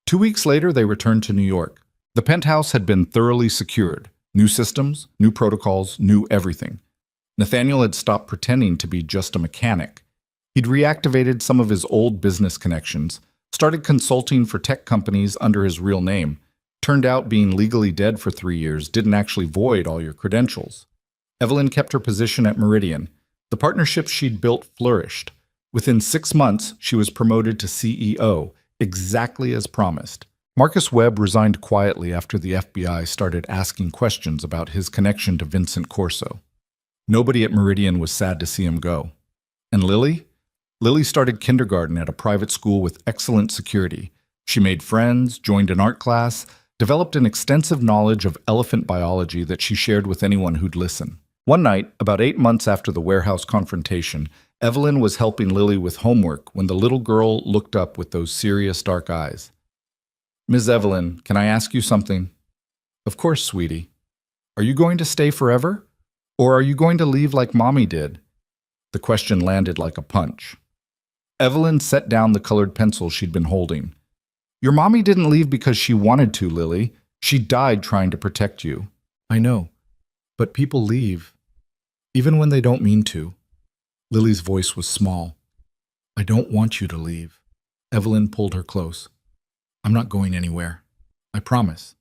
2 weeks later, they returned to New York. The penthouse had been thoroughly secured. New systems, new protocols, new everything. Nathaniel had stopped pretending to be just a mechanic. He'd reactivated some of his old business connections, started consulting for tech companies under his real name. Turned out being legally dead for 3 years didn't actually void all your credentials. Evelyn kept her position at Meridian. The partnership she'd built flourished. Within 6 months, she was promoted to CEO, exactly as promised. Marcus Webb resigned quietly after the FBI started asking questions about his connection to Vincent Corso. Nobody at Meridian was sad to see him go. And Lily? Lily started kindergarten at a private school with excellent security. She made friends, joined an art class, developed an extensive knowledge of elephant biology that she shared with anyone who'd listen. One night, about 8 months after the warehouse confrontation, Evelyn was helping Lily with homework when the little girl looked up with those serious dark eyes. "Ms. Evelyn, can I ask you something?" "Of course, sweetie." "Are you going to stay forever? Or are you going to leave like Mommy did?" The question landed like a punch. Evelyn set down the colored pencil she'd been holding. "Your mommy didn't leave because she wanted to, Lily. She died trying to protect you." "I know, but people leave, even when they don't mean to." Lily's voice was small. "I don't want you to leave." Evelyn pulled her close. "I'm not going anywhere. I promise."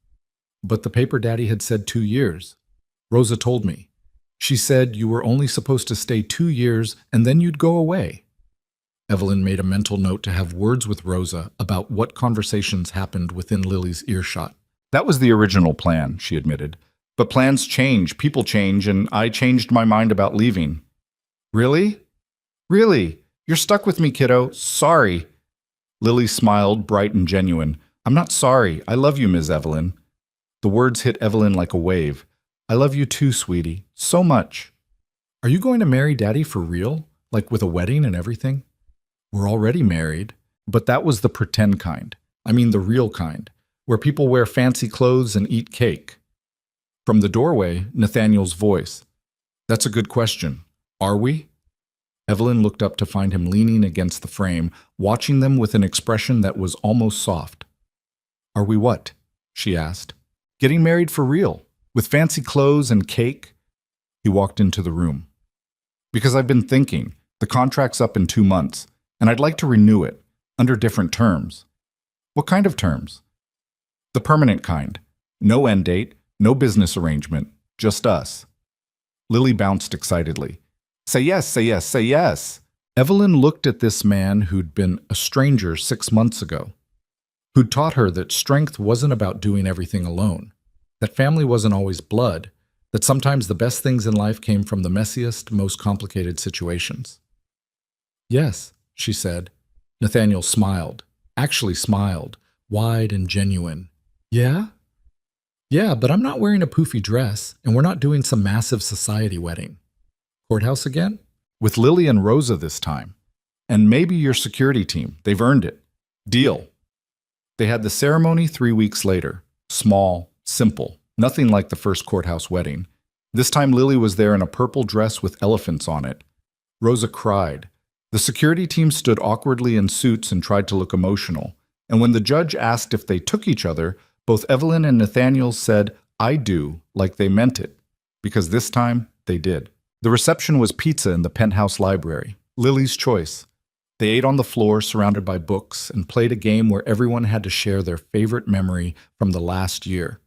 "But the paper daddy had said 2 years. Rosa told me. She said you were only supposed to stay 2 years and then you'd go away." Evelyn made a mental note to have words with Rosa about what conversations happened within Lily's earshot. "That was the original plan," she admitted. "But plans change, people change, and I changed my mind about leaving." "Really? Really? You're stuck with me, kiddo. Sorry." Lily smiled, bright and genuine. "I'm not sorry. I love you, Ms. Evelyn." The words hit Evelyn like a wave. "I love you too, sweetie. So much." "Are you going to marry Daddy for real? Like with a wedding and everything?" "We're already married." "But that was the pretend kind. I mean the real kind, where people wear fancy clothes and eat cake." From the doorway, Nathaniel's voice. "That's a good question. Are we?" Evelyn looked up to find him leaning against the frame, watching them with an expression that was almost soft. "Are we what?" she asked. "Getting married for real, with fancy clothes and cake." He walked into the room. "Because I've been thinking. The contract's up in 2 months. And I'd like to renew it, under different terms." "What kind of terms?" "The permanent kind. No end date, no business arrangement, just us." Lily bounced excitedly. "Say yes, say yes, say yes." Evelyn looked at this man who'd been a stranger 6 months ago, who'd taught her that strength wasn't about doing everything alone, that family wasn't always blood, that sometimes the best things in life came from the messiest, most complicated situations. "Yes," she said. Nathaniel smiled, actually smiled, wide and genuine. "Yeah? Yeah, but I'm not wearing a poofy dress, and we're not doing some massive society wedding." "Courthouse again?" "With Lily and Rosa this time. And maybe your security team. They've earned it. Deal." They had the ceremony 3 weeks later. Small, simple, nothing like the first courthouse wedding. This time Lily was there in a purple dress with elephants on it. Rosa cried. The security team stood awkwardly in suits and tried to look emotional. And when the judge asked if they took each other, both Evelyn and Nathaniel said, "I do," like they meant it. Because this time, they did. The reception was pizza in the penthouse library. Lily's choice. They ate on the floor surrounded by books and played a game where everyone had to share their favorite memory from the last year.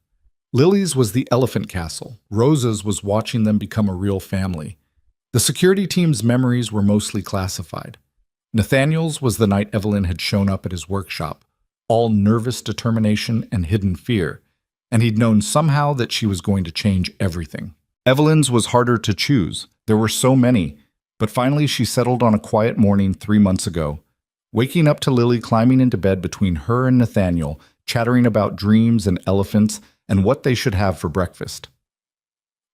Lily's was the elephant castle. Rosa's was watching them become a real family. The security team's memories were mostly classified. Nathaniel's was the night Evelyn had shown up at his workshop, all nervous determination and hidden fear, and he'd known somehow that she was going to change everything. Evelyn's was harder to choose. There were so many. But finally, she settled on a quiet morning 3 months ago, waking up to Lily climbing into bed between her and Nathaniel, chattering about dreams and elephants and what they should have for breakfast.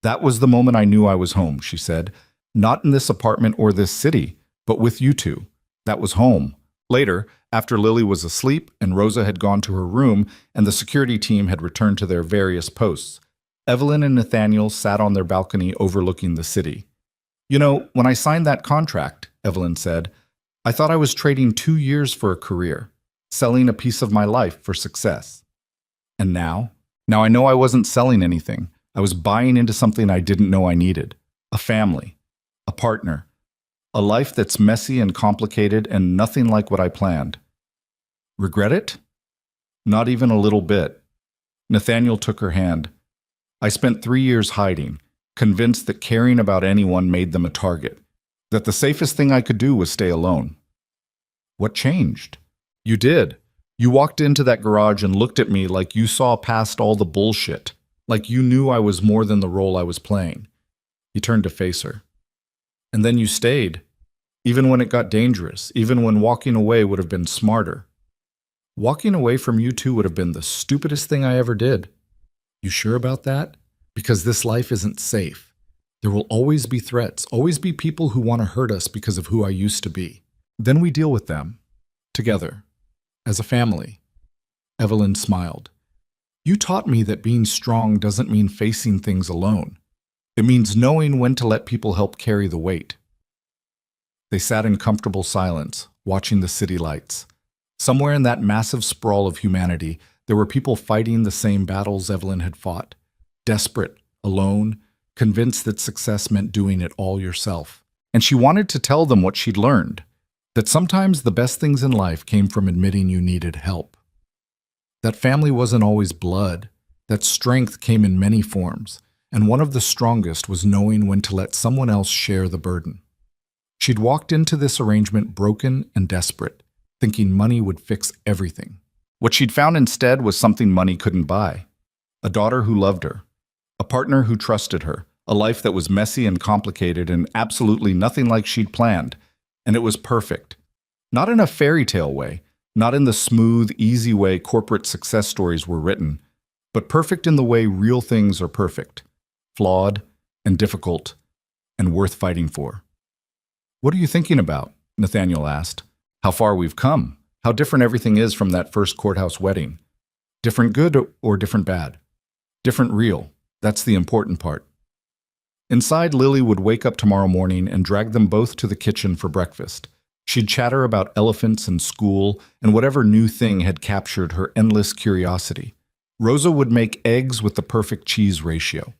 "That was the moment I knew I was home," she said. "Not in this apartment or this city, but with you two. That was home." Later, after Lily was asleep and Rosa had gone to her room and the security team had returned to their various posts, Evelyn and Nathaniel sat on their balcony overlooking the city. "You know, when I signed that contract," Evelyn said, "I thought I was trading 2 years for a career, selling a piece of my life for success. And now? Now I know I wasn't selling anything. I was buying into something I didn't know I needed. A family, a partner, a life that's messy and complicated and nothing like what I planned. Regret it? Not even a little bit." Nathaniel took her hand. "I spent 3 years hiding, convinced that caring about anyone made them a target, that the safest thing I could do was stay alone." "What changed?" "You did. You walked into that garage and looked at me like you saw past all the bullshit, like you knew I was more than the role I was playing." He turned to face her. "And then you stayed, even when it got dangerous, even when walking away would have been smarter. Walking away from you two would have been the stupidest thing I ever did." "You sure about that? Because this life isn't safe. There will always be threats, always be people who want to hurt us because of who I used to be. Then we deal with them, together, as a family." Evelyn smiled. "You taught me that being strong doesn't mean facing things alone. It means knowing when to let people help carry the weight." They sat in comfortable silence, watching the city lights. Somewhere in that massive sprawl of humanity, there were people fighting the same battles Evelyn had fought. Desperate, alone, convinced that success meant doing it all yourself. And she wanted to tell them what she'd learned, that sometimes the best things in life came from admitting you needed help. That family wasn't always blood, that strength came in many forms, and one of the strongest was knowing when to let someone else share the burden. She'd walked into this arrangement broken and desperate, thinking money would fix everything. What she'd found instead was something money couldn't buy. A daughter who loved her, a partner who trusted her, a life that was messy and complicated and absolutely nothing like she'd planned. And it was perfect. Not in a fairy tale way, not in the smooth, easy way corporate success stories were written, but perfect in the way real things are perfect, flawed and difficult and worth fighting for. "What are you thinking about?" Nathaniel asked. "How far we've come, how different everything is from that first courthouse wedding. Different good or different bad? Different real. That's the important part." Inside, Lily would wake up tomorrow morning and drag them both to the kitchen for breakfast. She'd chatter about elephants and school and whatever new thing had captured her endless curiosity. Rosa would make eggs with the perfect cheese ratio.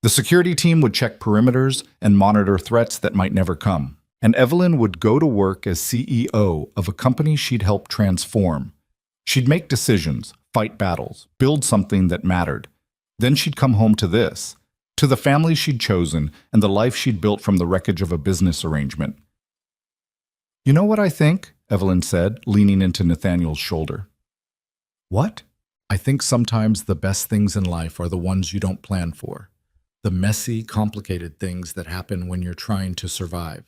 The security team would check perimeters and monitor threats that might never come. And Evelyn would go to work as CEO of a company she'd helped transform. She'd make decisions, fight battles, build something that mattered. Then she'd come home to this, to the family she'd chosen and the life she'd built from the wreckage of a business arrangement. "You know what I think?" Evelyn said, leaning into Nathaniel's shoulder. "What?" "I think sometimes the best things in life are the ones you don't plan for. The messy, complicated things that happen when you're trying to survive."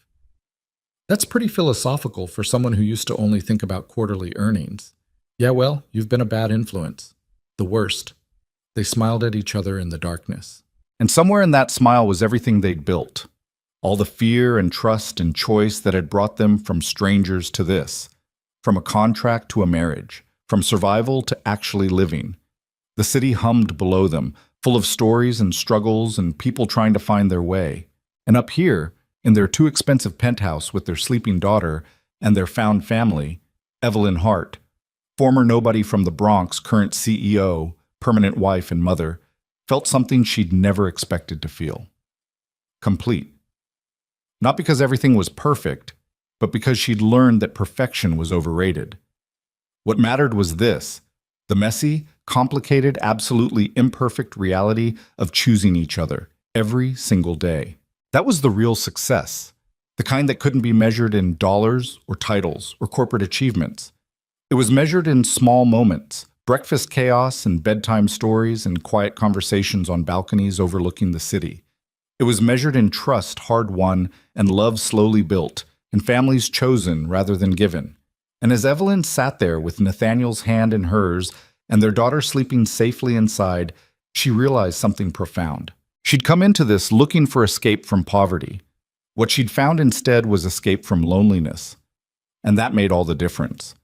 That's pretty philosophical for someone who used to only think about quarterly earnings. "Yeah, well, you've been a bad influence. The worst." They smiled at each other in the darkness. And somewhere in that smile was everything they'd built. All the fear and trust and choice that had brought them from strangers to this. From a contract to a marriage. From survival to actually living. The city hummed below them, full of stories and struggles and people trying to find their way. And up here, in their too expensive penthouse with their sleeping daughter and their found family, Evelyn Hart, former nobody from the Bronx, current CEO, permanent wife and mother, felt something she'd never expected to feel. Complete. Not because everything was perfect, but because she'd learned that perfection was overrated. What mattered was this, the messy, complicated, absolutely imperfect reality of choosing each other every single day. That was the real success, the kind that couldn't be measured in dollars or titles or corporate achievements. It was measured in small moments, breakfast chaos and bedtime stories and quiet conversations on balconies overlooking the city. It was measured in trust hard won and love slowly built, and families chosen rather than given. And as Evelyn sat there with Nathaniel's hand in hers and their daughter sleeping safely inside, she realized something profound. She'd come into this looking for escape from poverty. What she'd found instead was escape from loneliness. And that made all the difference.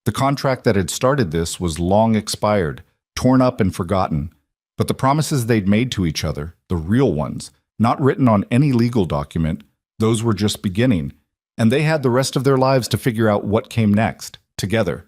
The contract that had started this was long expired, torn up and forgotten. But the promises they'd made to each other, the real ones, not written on any legal document, those were just beginning. And they had the rest of their lives to figure out what came next, together.